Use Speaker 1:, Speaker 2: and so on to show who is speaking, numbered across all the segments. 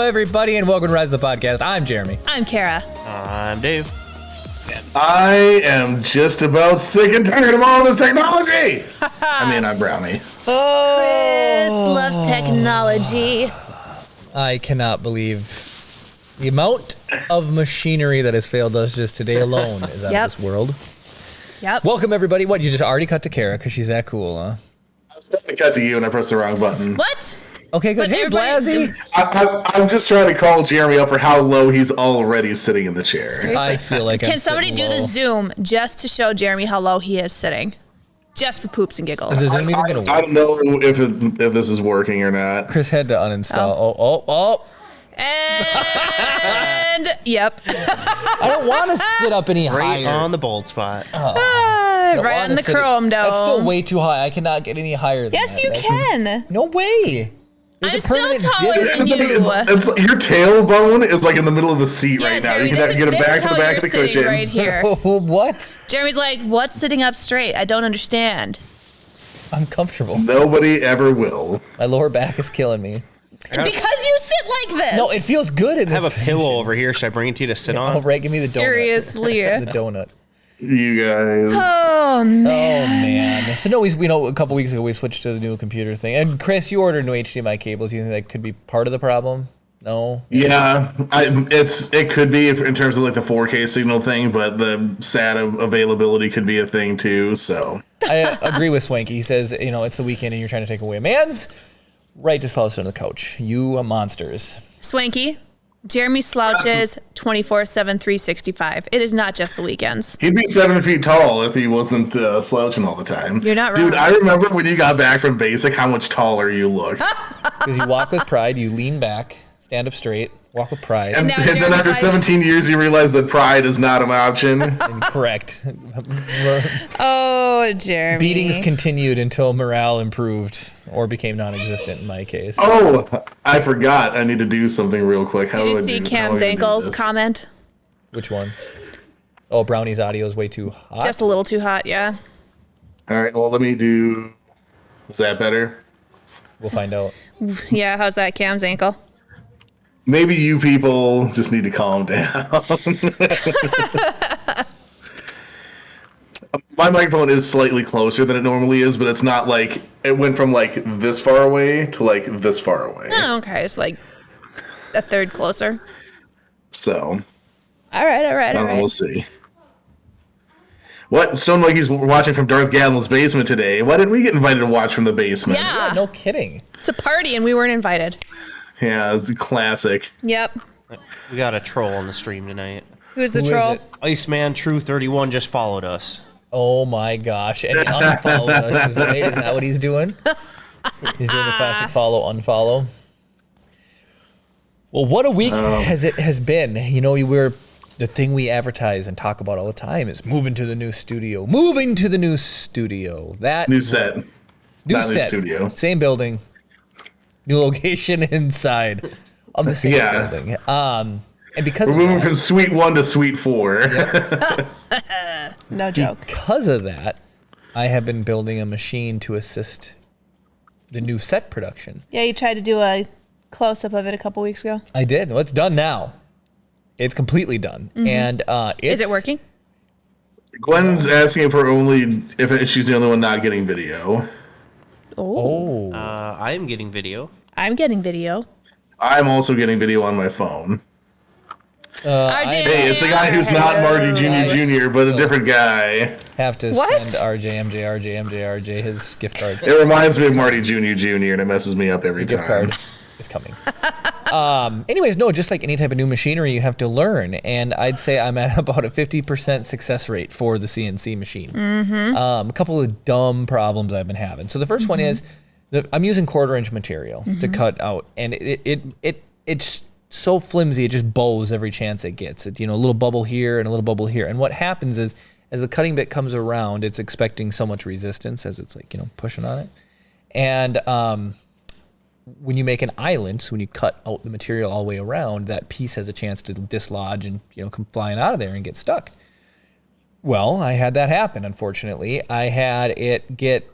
Speaker 1: everybody, and welcome to Rise of the Podcast. I'm Jeremy.
Speaker 2: I'm Kara.
Speaker 3: I'm Dave.
Speaker 4: I am just about sick and tired of all this technology. I'm Brownie.
Speaker 2: Chris loves technology.
Speaker 1: I cannot believe the amount of machinery that has failed us just today alone is out of this world.
Speaker 2: Yep.
Speaker 1: Welcome, everybody. What, you just already cut to Kara because she's that cool, huh?
Speaker 4: I was trying to cut to you and I pressed the wrong button.
Speaker 2: What?
Speaker 1: Okay, good.
Speaker 2: But
Speaker 1: Hey, Blasey.
Speaker 4: I'm just trying to call Jeremy up for how low he's already sitting in the chair.
Speaker 2: Seriously?
Speaker 1: I feel like
Speaker 2: Can somebody do the Zoom just to show Jeremy how low he is sitting? Just for poops and giggles.
Speaker 1: Is the Zoom even going to
Speaker 4: I
Speaker 1: work?
Speaker 4: don't know if this is working or not.
Speaker 1: Chris had to uninstall. Oh.
Speaker 2: And yep.
Speaker 1: I don't want to sit up any
Speaker 3: Right
Speaker 1: higher.
Speaker 3: on the bold spot.
Speaker 1: I don't
Speaker 2: Right
Speaker 1: wanna
Speaker 2: on the
Speaker 1: sit-
Speaker 2: chrome dome.
Speaker 1: That's still way too high. I cannot get any higher than
Speaker 2: Yes,
Speaker 1: that.
Speaker 2: you
Speaker 1: That's-
Speaker 2: can.
Speaker 1: No way. There's
Speaker 2: I'm
Speaker 1: a
Speaker 2: still
Speaker 1: permanent
Speaker 2: taller
Speaker 1: dip.
Speaker 2: than you.
Speaker 4: It's like your tailbone is like in the middle of the seat
Speaker 2: Yeah,
Speaker 4: right now.
Speaker 2: Jeremy,
Speaker 4: You can get it back to the back of the
Speaker 2: sitting
Speaker 4: cushion.
Speaker 2: right here.
Speaker 1: What?
Speaker 2: Jeremy's like, what's sitting up straight? I don't understand.
Speaker 1: I'm comfortable.
Speaker 4: Nobody ever will.
Speaker 1: My lower back is killing me.
Speaker 2: Because you sit like this.
Speaker 1: No, it feels good in
Speaker 3: I
Speaker 1: this
Speaker 3: have a
Speaker 1: position.
Speaker 3: pillow over here. Should I bring it to you to sit on?
Speaker 1: Oh, right, give me the donut.
Speaker 2: Seriously.
Speaker 1: The donut.
Speaker 4: You guys.
Speaker 2: Oh, man.
Speaker 1: Oh man! So no, we know a couple weeks ago we switched to the new computer thing. And Chris, you ordered new HDMI cables. You think that could be part of the problem? No.
Speaker 4: Yeah, it could be in terms of like the 4K signal thing, but the SAT availability could be a thing too. So
Speaker 1: I agree with Swanky. He says, it's the weekend and you're trying to take away a man's right to slouch on the couch. You monsters.
Speaker 2: Swanky, Jeremy slouches 24/7, 365. It is not just the weekends.
Speaker 4: he'd be 7 feet tall if he wasn't slouching all the time.
Speaker 2: You're not
Speaker 4: Dude,
Speaker 2: wrong.
Speaker 4: I remember when you got back from basic, how much taller you looked.
Speaker 1: Because you walk with pride, you lean back, stand up straight, walk with pride.
Speaker 4: And,
Speaker 2: now
Speaker 4: and then
Speaker 2: Jeremy's
Speaker 4: after
Speaker 2: like-
Speaker 4: 17 years, you realize that pride is not an option.
Speaker 1: Incorrect.
Speaker 2: Oh, Jeremy.
Speaker 1: Beatings continued until morale improved or became non-existent in my case.
Speaker 4: Oh, I forgot. I need to do something real quick. How
Speaker 2: Did you
Speaker 4: do I
Speaker 2: see
Speaker 4: do- how
Speaker 2: Cam's
Speaker 4: do I do
Speaker 2: ankles
Speaker 4: this?
Speaker 2: comment?
Speaker 1: Which one? Oh, Brownie's audio is way too hot.
Speaker 2: Just a little too hot, yeah.
Speaker 4: All right, well, let me do... Is that better?
Speaker 1: We'll find out.
Speaker 2: Yeah, how's that Cam's ankle?
Speaker 4: Maybe you people just need to calm down. My microphone is slightly closer than it normally is, but it's not like it went from like this far away to like this far away.
Speaker 2: Oh, okay. It's like a third closer.
Speaker 4: So,
Speaker 2: All right.
Speaker 4: we'll see. What? Stone Monkey's watching from Darth Gadlin's basement today. Why didn't we get invited to watch from the basement?
Speaker 2: Yeah.
Speaker 1: No kidding.
Speaker 2: It's a party and we weren't invited.
Speaker 4: Yeah, it's a classic.
Speaker 2: Yep.
Speaker 3: We got a troll on the stream tonight.
Speaker 2: Who's the
Speaker 1: Who is
Speaker 2: troll?
Speaker 1: it?
Speaker 3: Iceman True 31 just followed us.
Speaker 1: Oh my gosh. And he unfollowed us. Right? Is that what he's doing? He's doing the classic follow, unfollow. Well, what a week has been. We're the thing we advertise and talk about all the time is moving to the new studio. Moving to the new studio. That
Speaker 4: New set.
Speaker 1: New
Speaker 4: Not new
Speaker 1: set.
Speaker 4: studio.
Speaker 1: Same building. New location inside of the same
Speaker 4: Yeah.
Speaker 1: building. And because
Speaker 4: We're
Speaker 1: of
Speaker 4: moving
Speaker 1: that,
Speaker 4: from Suite 1 to Suite 4.
Speaker 2: No joke.
Speaker 1: because of that, I have been building a machine to assist the new set production.
Speaker 2: Yeah, you tried to do a close-up of it a couple weeks ago.
Speaker 1: I did. Well, it's done now. It's completely done. And
Speaker 2: Is it working?
Speaker 4: Gwen's asking if she's the only one not getting video.
Speaker 1: Oh.
Speaker 3: I am getting video.
Speaker 2: I'm getting video.
Speaker 4: I'm also getting video on my phone.
Speaker 2: RJ,
Speaker 4: Hey, it's the guy who's not Marty Jr. but a different guy.
Speaker 1: Have to
Speaker 2: What?
Speaker 1: send RJ his gift card.
Speaker 4: It reminds me of Marty Jr. and it messes me up every
Speaker 1: Gift
Speaker 4: time.
Speaker 1: card is coming. Anyways, no, just like any type of new machinery, you have to learn. And I'd say I'm at about a 50% success rate for the CNC machine. A couple of dumb problems I've been having. So the first one is that I'm using 1/4-inch material to cut out, and it's so flimsy, it just bows every chance it gets. A little bubble here and a little bubble here. And what happens is, as the cutting bit comes around, it's expecting so much resistance as it's pushing on it. And when you make an island, so when you cut out the material all the way around, that piece has a chance to dislodge and come flying out of there and get stuck. Well, I had that happen, unfortunately. I had it get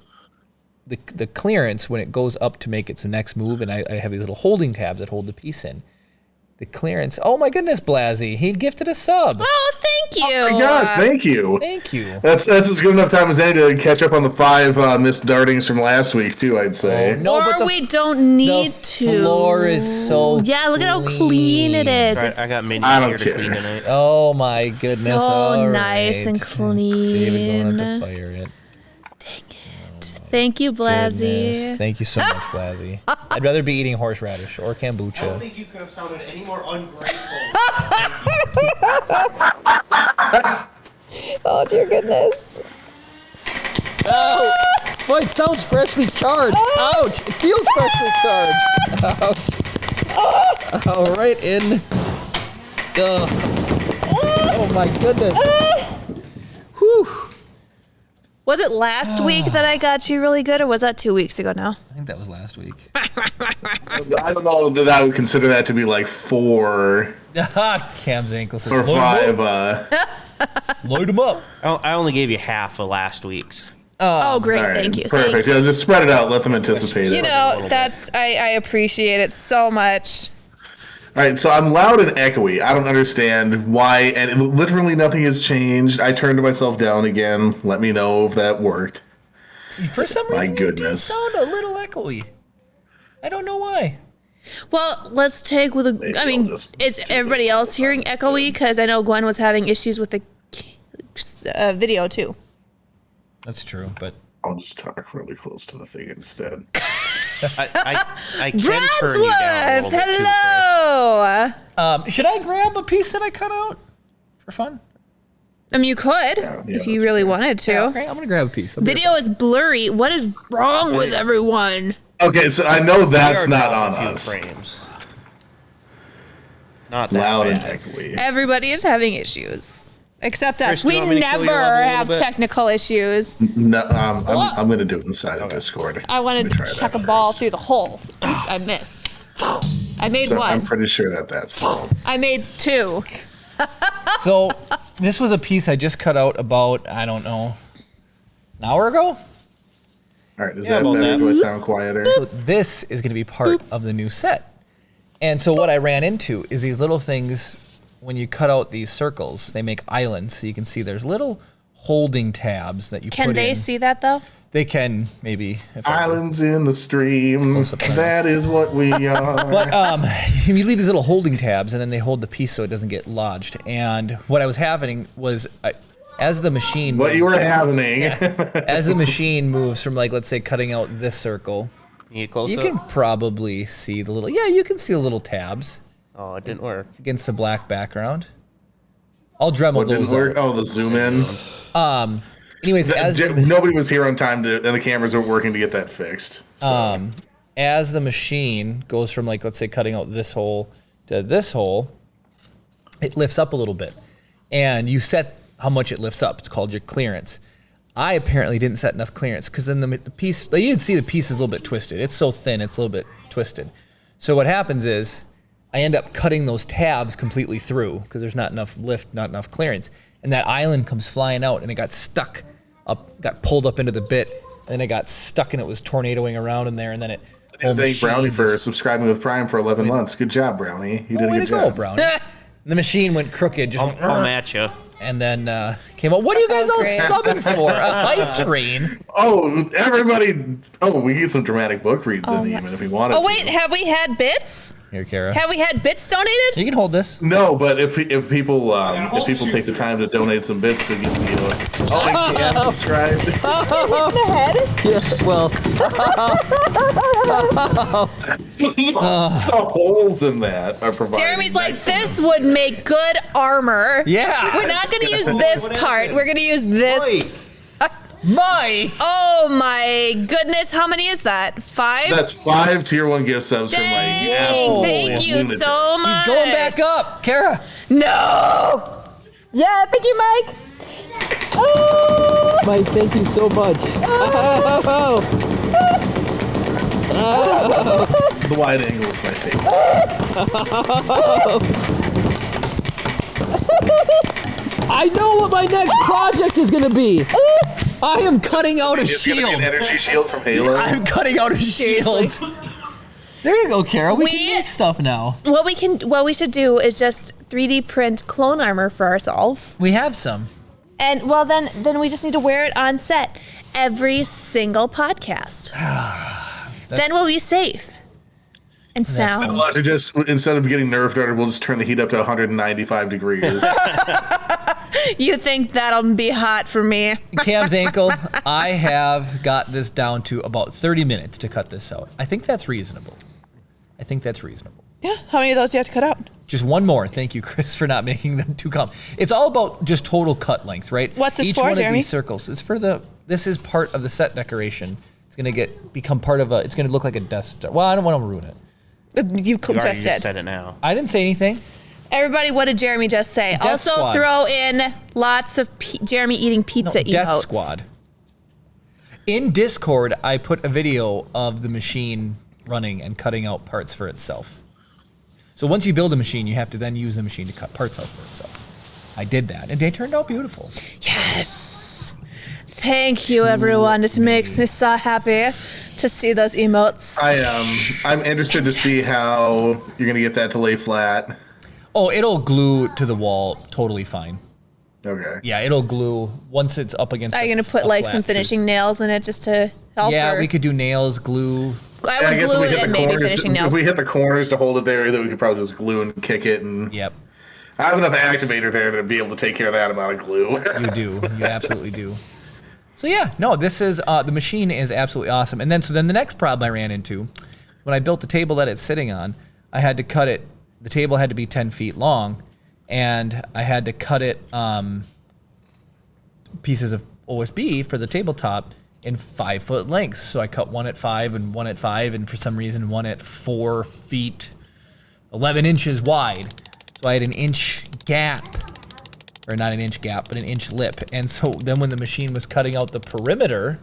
Speaker 1: the clearance when it goes up to make its next move, and I have these little holding tabs that hold the piece in. the clearance. Oh my goodness, Blasey. He gifted a sub.
Speaker 2: Oh, thank you.
Speaker 4: Oh my gosh, thank you.
Speaker 1: Thank you.
Speaker 4: That's as good enough time as any to catch up on the 5 missed dartings from last week too, I'd say.
Speaker 1: No,
Speaker 2: or
Speaker 1: but
Speaker 2: we don't need
Speaker 1: the
Speaker 2: to.
Speaker 1: floor is so
Speaker 2: Yeah, look at how clean it is.
Speaker 3: All right,
Speaker 2: It's
Speaker 3: I got
Speaker 4: I
Speaker 3: minions
Speaker 4: don't
Speaker 3: here to
Speaker 4: care.
Speaker 3: clean tonight.
Speaker 1: Oh my goodness.
Speaker 2: So
Speaker 1: All
Speaker 2: nice and
Speaker 1: right. David going to
Speaker 2: clean.
Speaker 1: fire it.
Speaker 2: Thank you,
Speaker 1: Goodness.
Speaker 2: Blasey.
Speaker 1: Thank you so much, Blasey. I'd rather be eating horseradish or
Speaker 3: I don't
Speaker 1: kombucha.
Speaker 3: think you could have sounded any more ungrateful.
Speaker 2: Oh, dear goodness.
Speaker 1: Oh, boy, it sounds freshly charged. Ouch! It feels freshly charged. Ouch! Oh, right in. Oh my goodness. Whew.
Speaker 2: Was it last week that I got you really good, or was that 2 weeks ago now?
Speaker 1: I think that was last week.
Speaker 4: I don't know that I would consider that to be like 4
Speaker 1: Cam's ankle says,
Speaker 4: or 5.
Speaker 1: Load him up.
Speaker 3: I only gave you half of last week's.
Speaker 2: Oh, great.
Speaker 4: All right,
Speaker 2: Thank you.
Speaker 4: Perfect. Yeah, just spread it out. Let them anticipate it.
Speaker 2: You know, I appreciate it so much.
Speaker 4: All right, so I'm loud and echoey. I don't understand why, and literally nothing has changed. I turned myself down again. Let me know if that worked.
Speaker 1: For some
Speaker 4: My
Speaker 1: reason, you do
Speaker 4: goodness.
Speaker 1: sound a little echoey. I don't know why.
Speaker 2: Well, let's take with
Speaker 4: Maybe
Speaker 2: a. I
Speaker 4: I'll
Speaker 2: mean,
Speaker 4: just
Speaker 2: is everybody else hearing echoey? Because I know Gwen was having issues with the video too.
Speaker 1: That's true, but
Speaker 4: I'll just talk really close to the thing instead.
Speaker 3: I can turn you down a little bit too, Chris.
Speaker 2: Hello.
Speaker 1: should I grab a piece that I cut out for fun?
Speaker 2: I mean, you could
Speaker 4: Yeah,
Speaker 2: if you
Speaker 4: that's
Speaker 2: really
Speaker 4: fair.
Speaker 2: wanted to.
Speaker 1: Okay, I'm gonna grab a piece. I'll be right
Speaker 2: Video is blurry. What is wrong with everyone?
Speaker 4: Okay, so I know
Speaker 3: We
Speaker 4: that's
Speaker 3: are
Speaker 4: not
Speaker 3: down
Speaker 4: on
Speaker 3: a few
Speaker 4: us.
Speaker 3: frames. Not that
Speaker 4: Loud and
Speaker 3: bad.
Speaker 4: echoey.
Speaker 2: Everybody is having issues. Except us.
Speaker 3: Chris, do you
Speaker 2: We
Speaker 3: want me to kill
Speaker 2: never
Speaker 3: your level a little
Speaker 2: have
Speaker 3: bit?
Speaker 2: technical issues.
Speaker 4: No, I'm going to do it inside of Discord.
Speaker 2: I wanted
Speaker 4: Let me
Speaker 2: to
Speaker 4: try that
Speaker 2: chuck a ball
Speaker 4: first.
Speaker 2: through the holes. Oops, I missed. I made
Speaker 4: So
Speaker 2: one.
Speaker 4: I'm pretty sure that's
Speaker 2: I made 2.
Speaker 1: So this was a piece I just cut out about, I don't know, an hour ago?
Speaker 4: All right, is
Speaker 3: Yeah,
Speaker 4: that
Speaker 3: about
Speaker 4: better?
Speaker 3: that.
Speaker 4: Do I sound quieter?
Speaker 1: So this is going to be part of the new set. And so what I ran into is these little things, when you cut out these circles, they make islands. So you can see there's little holding tabs that you
Speaker 2: Can
Speaker 1: put
Speaker 2: they
Speaker 1: in.
Speaker 2: see that though?
Speaker 1: They can, maybe. If I do.
Speaker 4: Islands in the stream.
Speaker 1: Close up there.
Speaker 4: That is what we are.
Speaker 1: But you leave these little holding tabs, and then they hold the piece so it doesn't get lodged. And what I was happening was, as the machine
Speaker 4: What you were having.
Speaker 1: as the machine moves from, like, let's say cutting out this circle,
Speaker 3: Can you get close
Speaker 1: you
Speaker 3: up?
Speaker 1: can probably see the little, you can see the little tabs
Speaker 3: Oh, it didn't work.
Speaker 1: against the black background. I'll Dremel
Speaker 4: What didn't
Speaker 1: those
Speaker 4: work?
Speaker 1: out.
Speaker 4: Oh, the zoom in.
Speaker 1: Anyways, as
Speaker 4: Nobody was here on time to, and the cameras weren't working to get that fixed. So,
Speaker 1: as the machine goes from, like, let's say cutting out this hole to this hole, it lifts up a little bit. And you set how much it lifts up. It's called your clearance. I apparently didn't set enough clearance because then the piece, like, you can see the piece is a little bit twisted. It's so thin, it's a little bit twisted. So what happens is I end up cutting those tabs completely through because there's not enough lift, not enough clearance. And that island comes flying out and it got stuck up, got pulled up into the bit. And then it got stuck and it was tornadoing around in there. And then it, whole
Speaker 4: thank Brownie
Speaker 1: machine
Speaker 4: for
Speaker 1: just-
Speaker 4: subscribing with Prime for 11 months. Good job, Brownie. You did a
Speaker 1: way
Speaker 4: good
Speaker 1: to go,
Speaker 4: job.
Speaker 1: Brownie. The machine went crooked, just went,
Speaker 3: I'll match you.
Speaker 1: and then came out. What are you guys all
Speaker 2: Great.
Speaker 1: subbing for? A hype train?
Speaker 4: Oh, everybody. Oh, we get some dramatic book reads in the even if we wanted
Speaker 2: Oh wait,
Speaker 4: to.
Speaker 2: have we had bits?
Speaker 1: Here, Kara.
Speaker 2: Have we had bits donated?
Speaker 1: You can hold this.
Speaker 4: No, but if people take the time to donate some bits to get oh, and subscribe.
Speaker 2: The head?
Speaker 1: Yeah, well,
Speaker 4: The holes in that are provided.
Speaker 2: Jeremy's like, this would make good armor.
Speaker 1: yeah.
Speaker 2: We're not going to use this part. We're going to use this.
Speaker 1: Mike.
Speaker 2: Oh my goodness. How many is that? 5?
Speaker 4: That's 5 tier 1 gift subs from like
Speaker 2: Dang, thank you
Speaker 4: lunatic.
Speaker 2: so much.
Speaker 1: He's going back up. Kara.
Speaker 2: No. Yeah, thank you, Mike. Oh.
Speaker 1: Mike, thank you so much.
Speaker 4: The wide angle is my favorite.
Speaker 1: I know what my next project is going to be. I am cutting out a
Speaker 4: It's gonna be
Speaker 1: shield.
Speaker 4: an energy shield from Halo.
Speaker 1: I'm cutting out a shield. There you go, Kara. We
Speaker 2: We-
Speaker 1: can make stuff now.
Speaker 2: What we should do is just 3D print clone armor for ourselves.
Speaker 1: We have some.
Speaker 2: And well, then we just need to wear it on set every single podcast. Then we'll be safe and sound.
Speaker 4: We'll have to just, instead of getting Nerf darted, we'll just turn the heat up to 195 degrees.
Speaker 2: You think that'll be hot for me?
Speaker 1: Cam's ankle, I have got this down to about 30 minutes to cut this out. I think that's reasonable.
Speaker 2: Yeah. How many of those do you have to cut out?
Speaker 1: Just one more. Thank you, Chris, for not making them too calm. It's all about just total cut length, right?
Speaker 2: What's this
Speaker 1: Each
Speaker 2: for,
Speaker 1: one
Speaker 2: Jeremy?
Speaker 1: of these circles is for this is part of the set decoration. It's going to become part of it's going to look like a Death Star. Well, I don't want to ruin it.
Speaker 2: You
Speaker 3: You already
Speaker 2: just did.
Speaker 3: said it now.
Speaker 1: I didn't say anything.
Speaker 2: Everybody, what did Jeremy just say?
Speaker 1: Death
Speaker 2: Also
Speaker 1: Squad.
Speaker 2: throw in lots of Jeremy eating pizza
Speaker 1: Death
Speaker 2: emotes.
Speaker 1: Squad. In Discord, I put a video of the machine running and cutting out parts for itself. So once you build a machine, you have to then use the machine to cut parts out for itself. I did that, and they turned out beautiful.
Speaker 2: Yes. Thank you, everyone. It makes me so happy to see those emotes.
Speaker 4: I'm interested to see how you're gonna get that to lay flat.
Speaker 1: Oh, it'll glue to the wall totally fine.
Speaker 4: Okay.
Speaker 1: Yeah, it'll glue once it's up against.
Speaker 2: Are you gonna put
Speaker 1: a
Speaker 2: like
Speaker 1: flat
Speaker 2: some finishing nails in it just to help?
Speaker 1: Yeah,
Speaker 2: or-
Speaker 1: we could do nails, glue.
Speaker 2: I
Speaker 4: Yeah,
Speaker 2: would
Speaker 4: guess
Speaker 2: glue
Speaker 4: if we
Speaker 2: it
Speaker 4: hit
Speaker 2: and
Speaker 4: the
Speaker 2: maybe
Speaker 4: corners,
Speaker 2: finishing nails.
Speaker 4: if we hit the corners to hold it there, then we could probably just glue and kick it. And
Speaker 1: Yep,
Speaker 4: I have enough activator there to be able to take care of that amount of glue.
Speaker 1: you do. You absolutely do. So yeah, no, this is the machine is absolutely awesome. And then the next problem I ran into when I built the table that it's sitting on, I had to cut it. The table had to be 10 feet long, and I had to cut it pieces of OSB for the tabletop in 5 foot lengths. So I cut one at 5 and one at 5, and for some reason one at 4 feet, 11 inches wide. So I had an inch gap, or not an inch gap, but an inch lip. And so then when the machine was cutting out the perimeter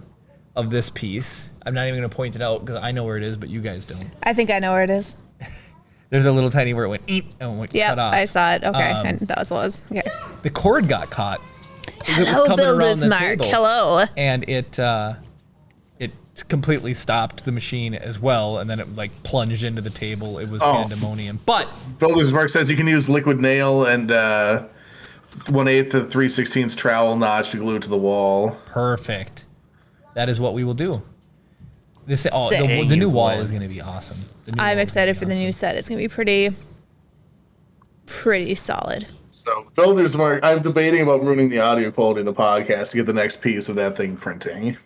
Speaker 1: of this piece, I'm not even gonna point it out because I know where it is, but you guys don't.
Speaker 2: I think I know where it is.
Speaker 1: There's a little tiny where it went eat and went
Speaker 2: Yep,
Speaker 1: cut off.
Speaker 2: I saw it. Okay, and that was what it was. Okay.
Speaker 1: The cord got caught. 'Cause it was
Speaker 2: Hello,
Speaker 1: coming around
Speaker 2: Builder's
Speaker 1: the
Speaker 2: Mark.
Speaker 1: table.
Speaker 2: Hello.
Speaker 1: And it completely stopped the machine as well, and then it like plunged into the table. It was pandemonium. But
Speaker 4: Builder's Mark says you can use liquid nail and 1/8 to 3/16 trowel notch to glue it to the wall.
Speaker 1: perfect. That is what we will do. This
Speaker 2: Sick.
Speaker 1: the new wall
Speaker 3: Would.
Speaker 1: is going to be awesome. The new
Speaker 2: I'm
Speaker 1: wall is
Speaker 2: excited
Speaker 1: gonna
Speaker 2: for
Speaker 1: be
Speaker 2: the new set. It's gonna be pretty solid.
Speaker 4: So Builder's Mark, I'm debating about ruining the audio quality of the podcast to get the next piece of that thing printing.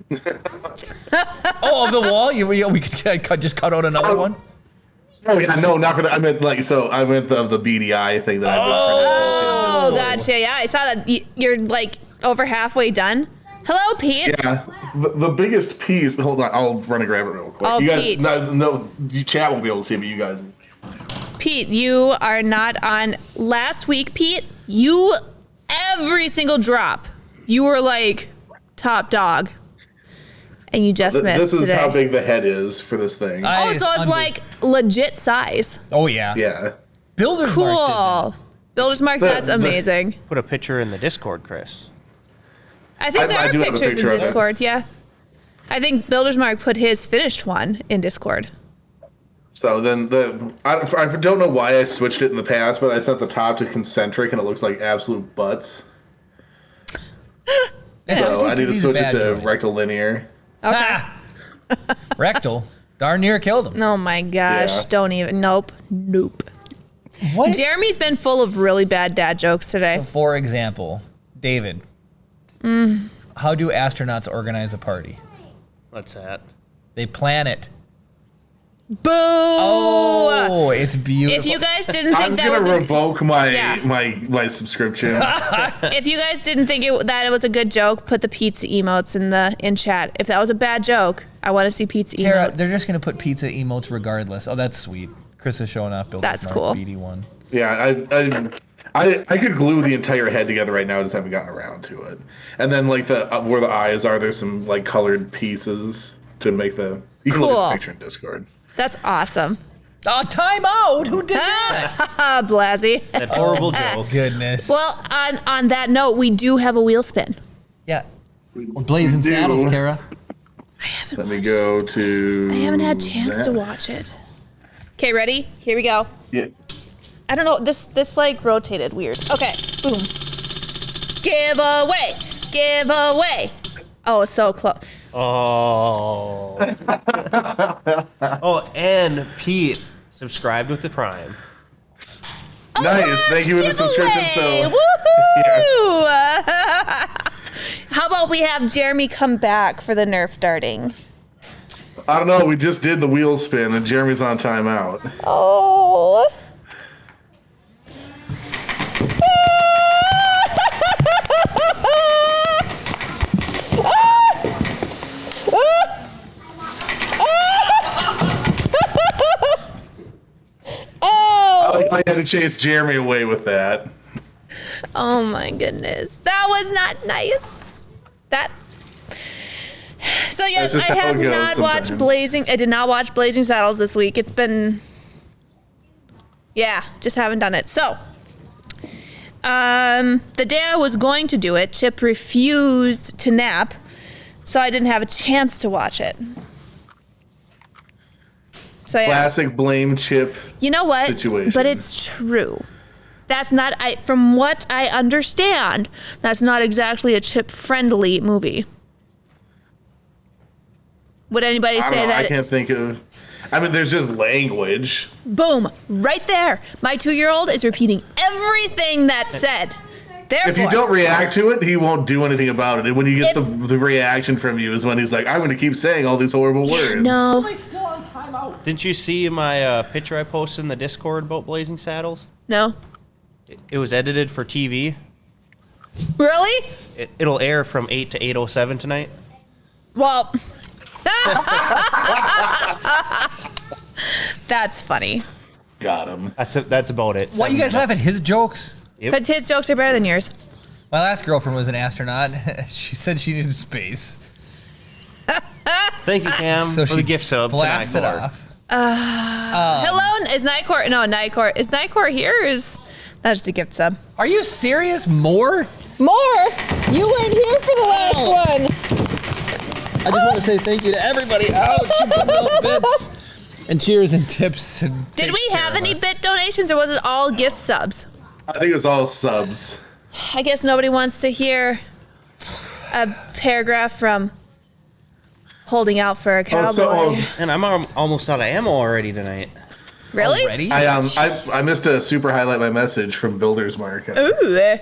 Speaker 1: Oh, of the wall? We could just cut out another one?
Speaker 4: Oh yeah, no, not for that. I meant the BDI thing that I've
Speaker 2: Oh, gotcha. Yeah, I saw that. You're like over halfway done. Hello, Pete.
Speaker 4: Yeah, the biggest piece. Hold on, I'll run and grab it real quick.
Speaker 2: Oh,
Speaker 4: you guys,
Speaker 2: Pete.
Speaker 4: no, you chat won't be able to see it, but you guys.
Speaker 2: Pete, you are not on. Last week, Pete, you every single drop, you were like top dog, and you just missed
Speaker 4: This is
Speaker 2: today.
Speaker 4: how big the head is for this thing.
Speaker 2: Oh, so it's like legit size.
Speaker 1: Oh yeah.
Speaker 4: Yeah.
Speaker 1: Builder's Mark did that.
Speaker 2: Cool. Builder's Mark, that's amazing.
Speaker 3: Put a picture in the Discord, Chris.
Speaker 2: I think there
Speaker 4: I
Speaker 2: are
Speaker 4: do have a
Speaker 2: pictures in
Speaker 4: picture of it.
Speaker 2: Discord. Yeah, I think Builder's Mark put his finished one in Discord.
Speaker 4: So then I don't know why I switched it in the past, but I set the top to concentric and it looks like absolute butts.
Speaker 1: That's
Speaker 4: So
Speaker 1: just
Speaker 4: I need to
Speaker 1: because he's a
Speaker 4: switch it
Speaker 1: bad
Speaker 4: to
Speaker 1: droid.
Speaker 4: rectilinear.
Speaker 2: Okay.
Speaker 1: Ah! Rectal. Darn near killed him.
Speaker 2: Oh my gosh!
Speaker 4: Yeah.
Speaker 2: Don't even. Nope.
Speaker 1: What?
Speaker 2: Jeremy's been full of really bad dad jokes today.
Speaker 1: So for example, David, how do astronauts organize a party?
Speaker 3: What's that?
Speaker 1: They plan it.
Speaker 2: Boo!
Speaker 1: Oh, it's beautiful.
Speaker 2: If you guys didn't
Speaker 4: I'm
Speaker 2: think that was
Speaker 4: gonna
Speaker 2: a,
Speaker 4: revoke my
Speaker 2: Yeah.
Speaker 4: my subscription.
Speaker 2: if you guys didn't think that it was a good joke, put the pizza emotes in chat. If that was a bad joke, I want to see pizza
Speaker 1: Kara,
Speaker 2: emotes.
Speaker 1: they're just gonna put pizza emotes regardless. Oh, that's sweet. Chris is showing off.
Speaker 2: That's
Speaker 1: Mark
Speaker 2: cool.
Speaker 1: BD1.
Speaker 4: Yeah, I could glue the entire head together right now. I just haven't gotten around to it. And then like the where the eyes are, there's some like colored pieces to make the. You can look at
Speaker 2: Cool.
Speaker 4: the picture in Discord.
Speaker 2: That's awesome.
Speaker 1: Oh, time out. Who did that?
Speaker 2: Ah, Blasey.
Speaker 3: That horrible joke.
Speaker 1: Goodness.
Speaker 2: Well, on that note, we do have a wheel spin.
Speaker 1: Yeah. We're blazing
Speaker 4: We do.
Speaker 1: saddles, Kara.
Speaker 4: Let me go to.
Speaker 2: I haven't had a chance to watch it. Okay, ready? Here we go.
Speaker 4: Yeah.
Speaker 2: I don't know. This like rotated weird. Okay. Boom. Giveaway. Giveaway. Oh, so close.
Speaker 3: Oh. Oh, and Pete subscribed with the Prime.
Speaker 4: Nice. Thank you for the subscription. So.
Speaker 2: Woohoo! How about we have Jeremy come back for the Nerf darting?
Speaker 4: I don't know. We just did the wheel spin, and Jeremy's on timeout.
Speaker 2: Oh.
Speaker 4: I had to chase Jeremy away with that.
Speaker 2: Oh my goodness. That was not nice. So yes, I have not watched Blazing. I did not watch Blazing Saddles this week. It's been, yeah, just haven't done it. So, the day I was going to do it, Chip refused to nap, so I didn't have a chance to watch it. So yeah.
Speaker 4: Classic blame Chip.
Speaker 2: You know what?
Speaker 4: Situation.
Speaker 2: But it's true. That's not, from what I understand, that's not exactly a Chip-friendly movie. Would anybody say that?
Speaker 4: I can't think of. I mean, there's just language.
Speaker 2: Boom, right there. My 2-year-old is repeating everything that's said. Therefore,
Speaker 4: If you don't react to it, he won't do anything about it. And when you get the reaction from you is when he's like, I'm going to keep saying all these horrible words.
Speaker 2: No.
Speaker 3: Didn't you see my picture I posted in the Discord about Blazing Saddles?
Speaker 2: No.
Speaker 3: It was edited for TV.
Speaker 2: Really?
Speaker 3: It'll air from 8 to 8:07 tonight.
Speaker 2: Well, that's funny.
Speaker 4: Got him.
Speaker 3: That's about it.
Speaker 1: Why you guys laughing? His jokes?
Speaker 3: Yep.
Speaker 2: But his jokes are better than yours.
Speaker 1: My last girlfriend was an astronaut. She said she needed space.
Speaker 3: Thank you, Cam,
Speaker 1: So
Speaker 3: for
Speaker 1: she
Speaker 3: the gift sub to
Speaker 1: blasted
Speaker 3: Nightcore.
Speaker 1: off.
Speaker 2: Hello, is Nightcore? No, Nightcore. Is Nightcore here? Or is that just a gift sub?
Speaker 1: Are you serious? More?
Speaker 2: More? You weren't here for the last one.
Speaker 1: I just want to say thank you to everybody. Ouch, you put those bits. And cheers and tips. And
Speaker 2: Did
Speaker 1: takes
Speaker 2: we
Speaker 1: care
Speaker 2: have
Speaker 1: of
Speaker 2: any
Speaker 1: us.
Speaker 2: bit donations or was it all gift subs?
Speaker 4: I think it was all subs.
Speaker 2: I guess nobody wants to hear a paragraph from Holding Out for a Cowboy.
Speaker 3: And I'm almost out of ammo already tonight.
Speaker 2: Really?
Speaker 1: Already?
Speaker 4: I missed a super highlight my message from Builder's Market.
Speaker 2: Ooh.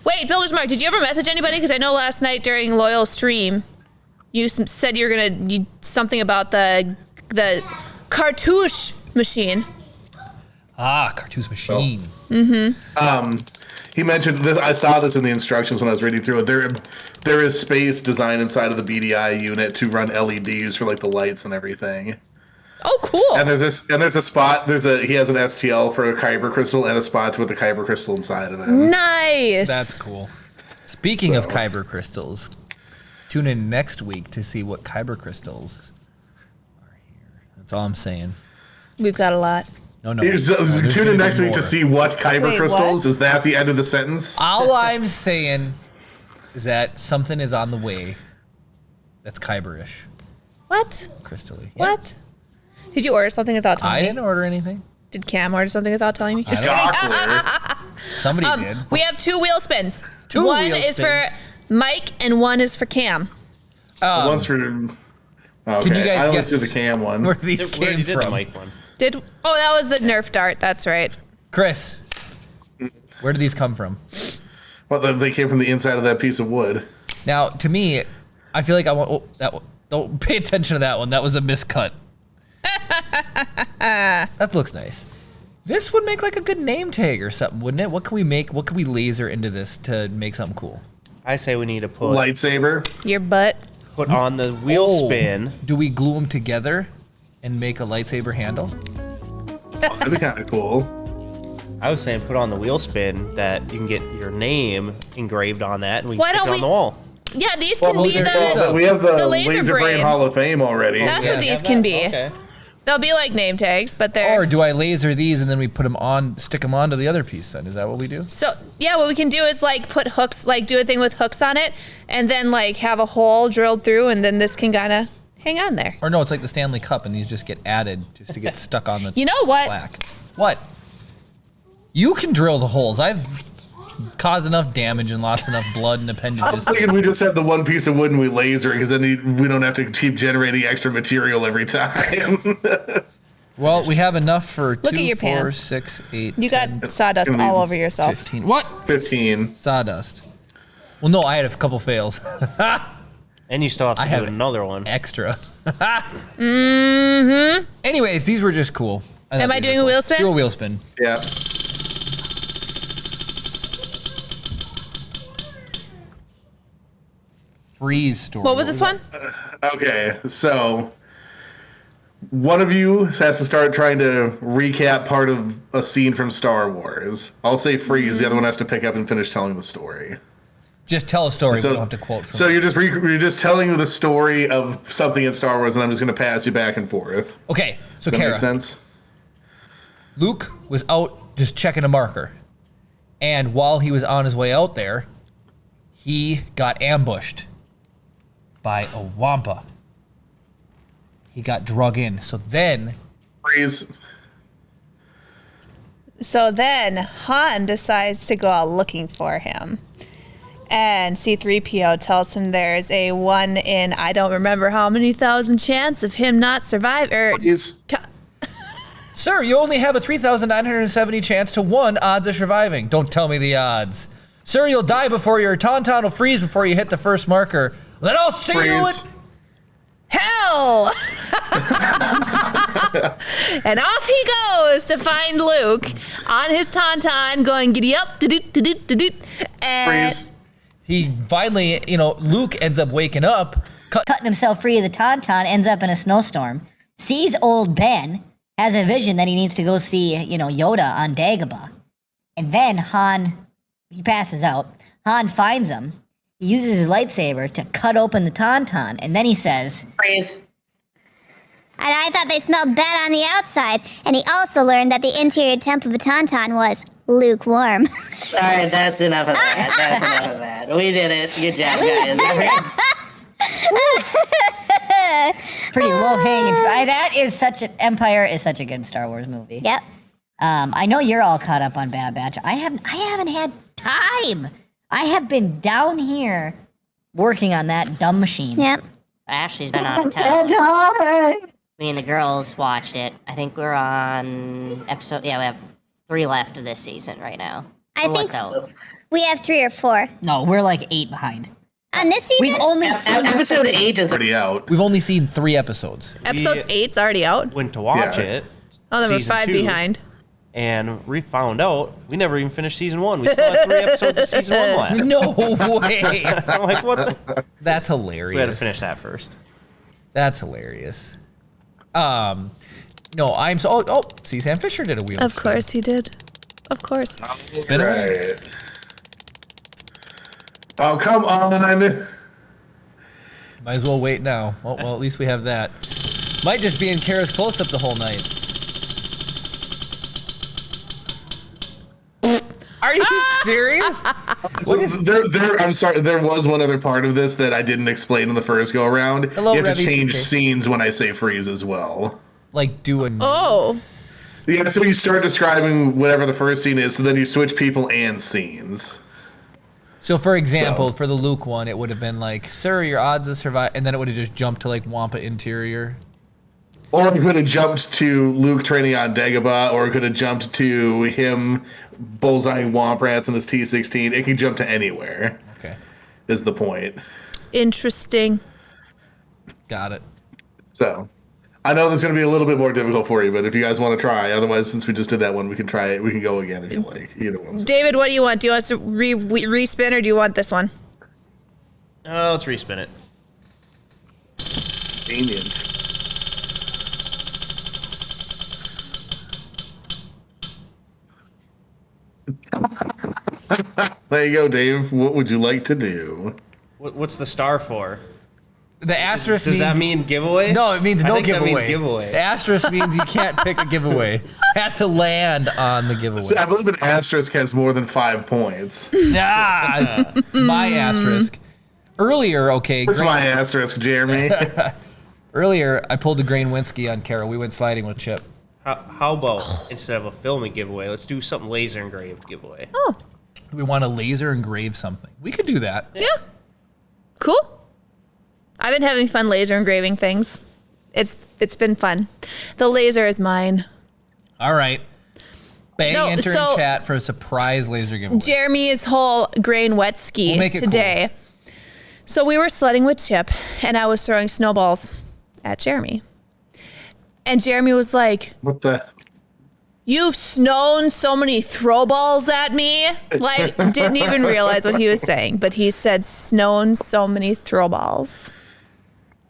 Speaker 2: Wait, Builder's Mark, did you ever message anybody? Because I know last night during Loyal stream, you said you were going to do something about the cartouche machine.
Speaker 1: Ah, cartouche machine.
Speaker 4: He mentioned this. I saw this in the instructions when I was reading through it. There is space designed inside of the BDI unit to run LEDs for like the lights and everything.
Speaker 2: Oh, cool.
Speaker 4: And there's a spot. He has an STL for a kyber crystal and a spot to put the kyber crystal inside of it.
Speaker 2: Nice.
Speaker 1: That's cool. Speaking of kyber crystals, tune in next week to see what kyber crystals are here. That's all I'm saying.
Speaker 2: We've got a lot.
Speaker 1: No.
Speaker 4: Tune
Speaker 1: gonna
Speaker 4: in next
Speaker 1: be
Speaker 4: week to
Speaker 1: more.
Speaker 4: see what kyber
Speaker 2: Wait,
Speaker 4: crystals.
Speaker 2: what?
Speaker 4: Is that the end of the sentence?
Speaker 1: All I'm saying is that something is on the way that's kyberish,
Speaker 2: What?
Speaker 1: crystally.
Speaker 2: What? Did you order something without telling
Speaker 1: I
Speaker 2: me?
Speaker 1: didn't order anything.
Speaker 2: Did Cam order something without telling me?
Speaker 1: I don't know.
Speaker 4: Chocolate.
Speaker 1: Somebody did.
Speaker 2: We have 2 wheel spins.
Speaker 1: Two
Speaker 2: one
Speaker 1: wheel
Speaker 2: is
Speaker 1: spins.
Speaker 2: for Mike and one is for Cam.
Speaker 4: One's for. Okay.
Speaker 1: Can you guys
Speaker 4: I only
Speaker 1: guess
Speaker 4: do the cam one.
Speaker 1: where these
Speaker 3: We already
Speaker 1: came
Speaker 3: did the
Speaker 1: from?
Speaker 3: mic one.
Speaker 2: That was the Nerf dart. That's right.
Speaker 1: Chris, where did these come from?
Speaker 4: Well, they came from the inside of that piece of wood.
Speaker 1: Now, to me, I feel like I want that one. Don't pay attention to that one. That was a miscut. That looks nice. This would make like a good name tag or something, wouldn't it? What can we make? What can we laser into this to make something cool?
Speaker 3: I say we need to put
Speaker 4: Lightsaber.
Speaker 2: Your butt.
Speaker 3: on the wheel spin.
Speaker 1: Do we glue them together and make a lightsaber handle?
Speaker 4: That'd be kind of cool.
Speaker 3: I was saying put on the wheel spin that you can get your name engraved on that, and we
Speaker 2: Why
Speaker 3: can stick
Speaker 2: don't
Speaker 3: it on the wall.
Speaker 2: Yeah, these can
Speaker 1: Well,
Speaker 2: be
Speaker 1: there is
Speaker 2: the.
Speaker 1: a-
Speaker 4: We have the
Speaker 2: laser
Speaker 4: Laser
Speaker 2: brain.
Speaker 4: Brain Hall of Fame already.
Speaker 2: That's
Speaker 1: Yeah.
Speaker 2: what these
Speaker 3: Have
Speaker 2: can
Speaker 3: that?
Speaker 2: be.
Speaker 3: Okay.
Speaker 2: They'll be like name tags, but they're.
Speaker 1: Or do I laser these and then we put them on, stick them onto the other piece? Then is that what we do?
Speaker 2: So yeah, what we can do is like put hooks, like do a thing with hooks on it, and then like have a hole drilled through, and then this can kind of Hang on there.
Speaker 1: Or no, it's like the Stanley Cup, and these just get added just to get stuck on the
Speaker 2: You know what?
Speaker 1: plaque. What? You can drill the holes. I've caused enough damage and lost enough blood and
Speaker 4: I was
Speaker 1: appendages.
Speaker 4: thinking we just have the one piece of wood and we laser because then we don't have to keep generating extra material every time.
Speaker 1: Well, we have enough for
Speaker 2: Look
Speaker 1: 2,
Speaker 2: at your
Speaker 1: 4,
Speaker 2: pants.
Speaker 1: 6, 8,
Speaker 2: You
Speaker 1: 10,
Speaker 2: got sawdust all over yourself.
Speaker 1: 15. What?
Speaker 4: 15.
Speaker 1: Sawdust. Well, no, I had a couple fails.
Speaker 3: And you still have to
Speaker 1: have
Speaker 3: do another one.
Speaker 1: Extra. Mm-hmm. Anyways, these were just cool.
Speaker 2: Am I doing a wheel spin?
Speaker 1: Do a wheel spin.
Speaker 4: Yeah.
Speaker 1: Freeze story.
Speaker 2: What was this one?
Speaker 4: Okay, so one of you has to start trying to recap part of a scene from Star Wars. I'll say freeze. The other one has to pick up and finish telling the story.
Speaker 1: Just tell a story.
Speaker 4: So-
Speaker 1: we don't have to quote from
Speaker 4: So
Speaker 1: it.
Speaker 4: you're just telling the story of something in Star Wars, and I'm just going to pass you back and forth.
Speaker 1: Okay, so
Speaker 4: Does that make
Speaker 1: Kara,
Speaker 4: sense?
Speaker 1: Luke was out just checking a marker. And while he was on his way out there, he got ambushed by a wampa. He got drug in. So then,
Speaker 4: Freeze.
Speaker 2: So then Han decides to go out looking for him. And C-3PO tells him there's a 1 in I don't remember how many thousand chance of him not survive.
Speaker 4: Freeze.
Speaker 1: sir, you only have a 3,970 chance to 1 odds of surviving. Don't tell me the odds. Sir, you'll die before your tauntaun will freeze before you hit the first marker. Then I'll see you
Speaker 4: Freeze.
Speaker 1: at...
Speaker 2: Hell! And off he goes to find Luke on his tauntaun going giddy up, do-do-do-do-do-do. And
Speaker 4: Freeze.
Speaker 1: He finally, Luke ends up waking up.
Speaker 5: Cutting himself free of the tauntaun, ends up in a snowstorm, sees old Ben, has a vision that he needs to go see, Yoda on Dagobah. And then he passes out. Han finds him. He uses his lightsaber to cut open the tauntaun, and then he says,
Speaker 6: And I thought they smelled bad on the outside. And he also learned that the interior temp of a tauntaun was lukewarm.
Speaker 7: All right, that's enough of that. That's enough of that. We did it. Good job, guys.
Speaker 5: pretty low-hanging. That is Empire is such a good Star Wars movie.
Speaker 6: Yep.
Speaker 5: I know you're all caught up on Bad Batch. I haven't had time. I have been down here working on that dumb machine.
Speaker 6: Yep.
Speaker 7: Ashley's been out of town. Me and the girls watched it. I think we're on episode. Yeah, we have 3 left of this season right now.
Speaker 6: I
Speaker 7: Or what's
Speaker 6: think
Speaker 7: out?
Speaker 6: we have 3 or 4.
Speaker 5: No, we're like 8 behind.
Speaker 6: On this season?
Speaker 5: We've only seen
Speaker 7: Episode 8 is
Speaker 4: Already out.
Speaker 1: We've only seen 3 episodes.
Speaker 2: episode 8's already out.
Speaker 3: Went to watch
Speaker 4: Yeah.
Speaker 3: it.
Speaker 2: Oh, then we're
Speaker 3: season
Speaker 2: 5
Speaker 3: 2,
Speaker 2: behind.
Speaker 3: And we found out we never even finished season 1. We still had 3 episodes of season 1 left.
Speaker 1: No way.
Speaker 3: I'm like, what? The?
Speaker 1: That's hilarious.
Speaker 3: We had to finish that first.
Speaker 1: That's hilarious. No, I'm so. Oh, see, Sam Fisher did a wheel.
Speaker 2: Of course he did. Of course.
Speaker 1: Spin away.
Speaker 4: Right. Oh, come on.
Speaker 1: Might as well wait now. Well, at least we have that. Might just be in Kara's close-up the whole night. Are you serious?
Speaker 4: So I'm sorry. There was one other part of this that I didn't explain in the first go around.
Speaker 1: Hello,
Speaker 4: you have to
Speaker 1: Revy
Speaker 4: change
Speaker 1: 2K.
Speaker 4: scenes when I say freeze as well.
Speaker 1: Like doing.
Speaker 2: Oh.
Speaker 4: Yeah, so you start describing whatever the first scene is, so then you switch people and scenes.
Speaker 1: So, for example, for the Luke one, it would have been like, "Sir, your odds of survive," and then it would have just jumped to like Wampa Interior.
Speaker 4: Or it could have jumped to Luke training on Dagobah, or it could have jumped to him bullseyeing Womp Rats in his T-16. It can jump to anywhere,
Speaker 1: Okay,
Speaker 4: is the point.
Speaker 2: Interesting.
Speaker 1: got it.
Speaker 4: So, I know this is going to be a little bit more difficult for you, but if you guys want to try, otherwise, since we just did that one, we can try it. We can go again if you like. Either one.
Speaker 2: David, what do you want? Do you want us to respin or do you want this one?
Speaker 3: Let's respin it.
Speaker 4: Convenient. There you go, Dave. What would you like to do?
Speaker 3: What's the star for?
Speaker 1: The asterisk
Speaker 3: Does
Speaker 1: means.
Speaker 3: that mean giveaway?
Speaker 1: No, it means
Speaker 3: I
Speaker 1: no
Speaker 3: think
Speaker 1: giveaway.
Speaker 3: That means giveaway.
Speaker 1: The asterisk means you can't pick a giveaway. It has to land on the giveaway.
Speaker 4: So I believe an asterisk has more than 5 points.
Speaker 1: My asterisk. Earlier, okay.
Speaker 4: What's
Speaker 1: great.
Speaker 4: my asterisk, Jeremy?
Speaker 1: Earlier, I pulled the grain Winsky on Kara. We went sliding with Chip.
Speaker 3: How about instead of a filming giveaway, let's do something laser engraved giveaway.
Speaker 2: Oh,
Speaker 1: We want to laser engrave something. We could do that.
Speaker 2: yeah. Cool. I've been having fun laser engraving things. It's been fun. The laser is mine.
Speaker 1: All right. Bang,
Speaker 2: No,
Speaker 1: enter
Speaker 2: so-
Speaker 1: in chat for a surprise laser giveaway.
Speaker 2: Jeremy's whole grain wet ski
Speaker 1: We'll make it
Speaker 2: today. So we were sledding with Chip, and I was throwing snowballs at Jeremy. And Jeremy was like,
Speaker 4: What the?
Speaker 2: "You've snown so many throw balls at me." Like, didn't even realize what he was saying, but he said, "Snown so many throw balls."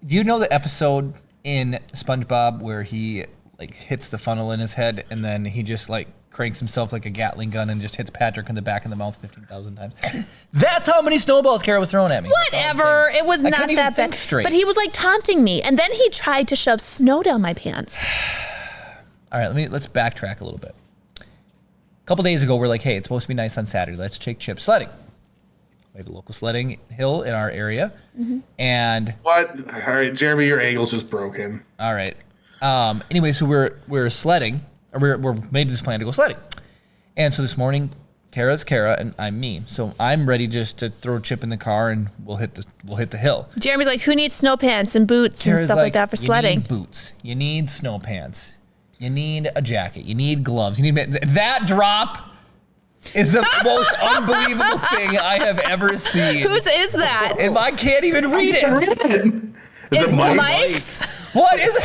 Speaker 1: Do you know the episode in SpongeBob where he like hits the funnel in his head and then he just like cranks himself like a Gatling gun and just hits Patrick in the back of the mouth 15,000 times? That's how many snowballs Kara was throwing at me. That's all I'm
Speaker 2: Whatever.
Speaker 1: saying.
Speaker 2: It was
Speaker 1: I
Speaker 2: not
Speaker 1: couldn't even
Speaker 2: that
Speaker 1: think
Speaker 2: bad.
Speaker 1: straight.
Speaker 2: But he was like taunting me, and then he tried to shove snow down my pants.
Speaker 1: All right, let's backtrack a little bit. A couple days ago, we're like, hey, it's supposed to be nice on Saturday. Let's take Chip sledding. We have a local sledding hill in our area, and
Speaker 4: What? All right, Jeremy, your angle's just broken.
Speaker 1: all right. Anyway, so we're sledding, or we're made this plan to go sledding, and so this morning, Kara's Kara and I'm me. So I'm ready just to throw Chip in the car and we'll hit the hill.
Speaker 2: Jeremy's like, "Who needs snow pants and boots and
Speaker 1: Kara's
Speaker 2: stuff like that for sledding?"
Speaker 1: You need boots. You need snow pants. You need a jacket. You need gloves. You need mittens. That drop is the most unbelievable thing I have ever seen.
Speaker 2: Whose is that?
Speaker 1: And I can't even read it.
Speaker 4: Is
Speaker 2: Is
Speaker 4: it Mike?
Speaker 2: Mike's?
Speaker 1: What is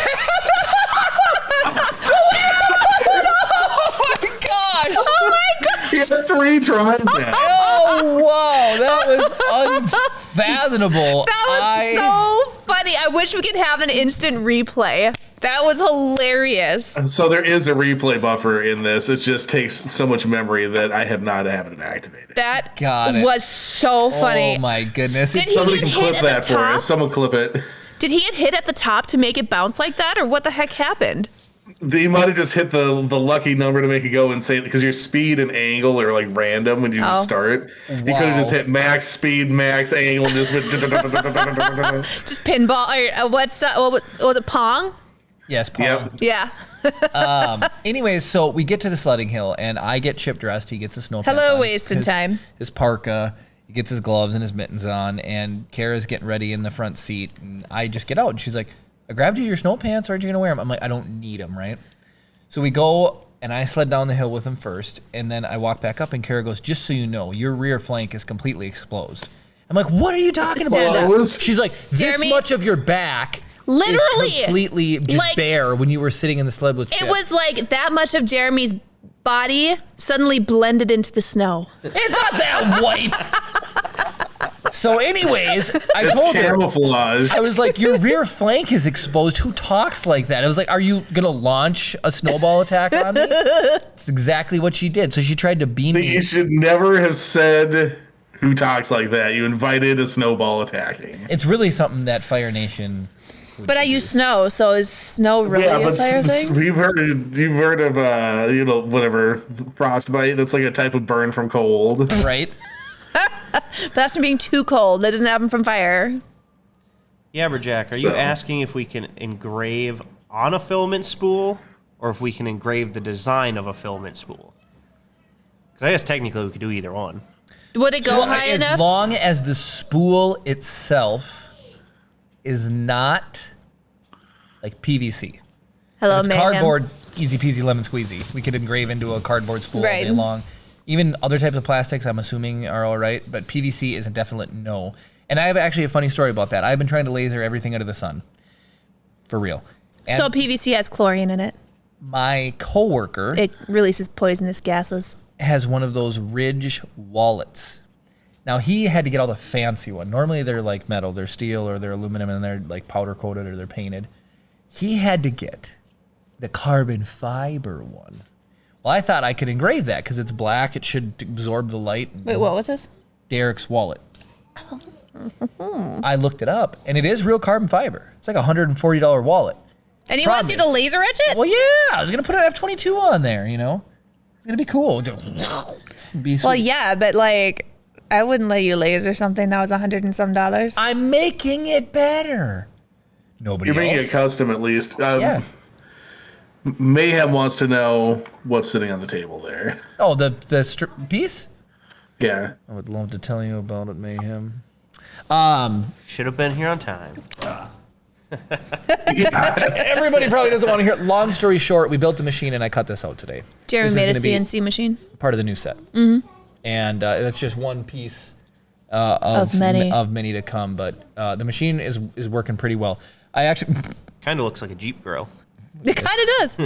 Speaker 1: Oh my gosh!
Speaker 2: Oh my god!
Speaker 4: He had 3 tries now.
Speaker 1: Oh wow, that was unfathomable.
Speaker 2: That was so funny. I wish we could have an instant replay. That was hilarious.
Speaker 4: So there is a replay buffer in this. It just takes so much memory that I have not had it activated.
Speaker 2: That
Speaker 1: Got it.
Speaker 2: was so funny.
Speaker 1: Oh my goodness!
Speaker 2: Did he
Speaker 4: Somebody
Speaker 2: get
Speaker 4: can
Speaker 2: hit
Speaker 4: clip
Speaker 2: at
Speaker 4: that
Speaker 2: the
Speaker 4: for
Speaker 2: top?
Speaker 4: us. Someone clip it.
Speaker 2: Did he get hit at the top to make it bounce like that, or what the heck happened?
Speaker 4: You might have just hit the lucky number to make it go insane because your speed and angle are like random when you
Speaker 2: Oh.
Speaker 4: start. You could have just
Speaker 1: Wow.
Speaker 4: hit max speed, max angle, and just went.
Speaker 2: Just pinball, or what was it, Pong?
Speaker 1: Yes, Paul.
Speaker 4: Yep.
Speaker 2: Yeah.
Speaker 1: Anyways, so we get to the sledding hill, and I get Chip dressed. He gets his snow pants
Speaker 2: Hello,
Speaker 1: on,
Speaker 2: wasting time.
Speaker 1: His parka. He gets his gloves and his mittens on, and Kara's getting ready in the front seat. And I just get out, and she's like, "I grabbed you your snow pants. Aren't you gonna wear them?" I'm like, "I don't need them, right?" So we go, and I sled down the hill with him first, and then I walk back up, and Kara goes, "Just so you know, your rear flank is completely exposed." I'm like, "What are you talking
Speaker 2: Stand
Speaker 1: about?"
Speaker 2: up.
Speaker 4: What was-
Speaker 1: She's like, "This
Speaker 2: Jeremy-
Speaker 1: much of your back."
Speaker 2: Literally.
Speaker 1: is completely just
Speaker 2: Like-
Speaker 1: bare when you were sitting in the sled with Chip.
Speaker 2: It was like that much of Jeremy's body suddenly blended into the snow.
Speaker 1: It's not that white. So, anyways, I
Speaker 4: It's
Speaker 1: told her,
Speaker 4: camouflage.
Speaker 1: I was like, "Your rear flank is exposed. Who talks like that?" I was like, "Are you gonna launch a snowball attack on me?" That's exactly what she did. So she tried to beam me.
Speaker 4: You should never have said who talks like that. You invited a snowball attacking.
Speaker 1: It's really something that Fire Nation.
Speaker 2: But I use snow, so is snow really a fire thing?
Speaker 4: you've heard of whatever frostbite. That's like a type of burn from cold.
Speaker 1: Right?
Speaker 2: But that's from being too cold. That doesn't happen from fire.
Speaker 3: Yabberjack, are you asking if we can engrave on a filament spool or if we can engrave the design of a filament spool? Because I guess technically we could do either one.
Speaker 2: Would it go
Speaker 1: So
Speaker 2: high
Speaker 1: as
Speaker 2: enough?
Speaker 1: long as the spool itself is not like PVC.
Speaker 2: Hello,
Speaker 1: It's
Speaker 2: mayhem.
Speaker 1: cardboard, easy peasy lemon squeezy. We could engrave into a cardboard spool all
Speaker 2: Right.
Speaker 1: day long. Even other types of plastics, I'm assuming, are all right, but PVC is a definite no. And I have actually a funny story about that. I've been trying to laser everything under the sun, for real. And
Speaker 2: So PVC has chlorine in it.
Speaker 1: my coworker
Speaker 2: It releases poisonous gases.
Speaker 1: has one of those Ridge wallets. Now he had to get all the fancy one. Normally they're like metal, they're steel or they're aluminum, and they're like powder coated or they're painted. He had to get the carbon fiber one. Well, I thought I could engrave that because it's black. It should absorb the light.
Speaker 2: Wait, what was this?
Speaker 1: Derek's wallet. I looked it up, and it is real carbon fiber. It's like a $140 wallet.
Speaker 2: And he wants you to
Speaker 1: Promise.
Speaker 2: laser etch it?
Speaker 1: Well, yeah, I was gonna put an F-22 on there. You know, it's gonna be cool. Be
Speaker 2: Well,
Speaker 1: sweet.
Speaker 2: yeah, but like, I wouldn't let you laser something that was $100 and some.
Speaker 1: I'm making it better. Nobody
Speaker 4: You're making
Speaker 1: else.
Speaker 4: it custom at least.
Speaker 1: Yeah.
Speaker 4: Mayhem wants to know what's sitting on the table there.
Speaker 1: Oh, the piece?
Speaker 4: Yeah.
Speaker 1: I would love to tell you about it, Mayhem.
Speaker 3: Should have been here on time.
Speaker 1: Everybody probably doesn't want to hear it. Long story short, we built the machine and I cut this out today.
Speaker 2: Jeremy
Speaker 1: This is
Speaker 2: made a
Speaker 1: gonna be
Speaker 2: CNC machine.
Speaker 1: part of the new set. Mm-hmm. And that's just one piece
Speaker 2: Of many.
Speaker 1: to come. But the machine is working pretty well. I actually
Speaker 3: Kind of looks like a Jeep grill.
Speaker 2: It kind of does.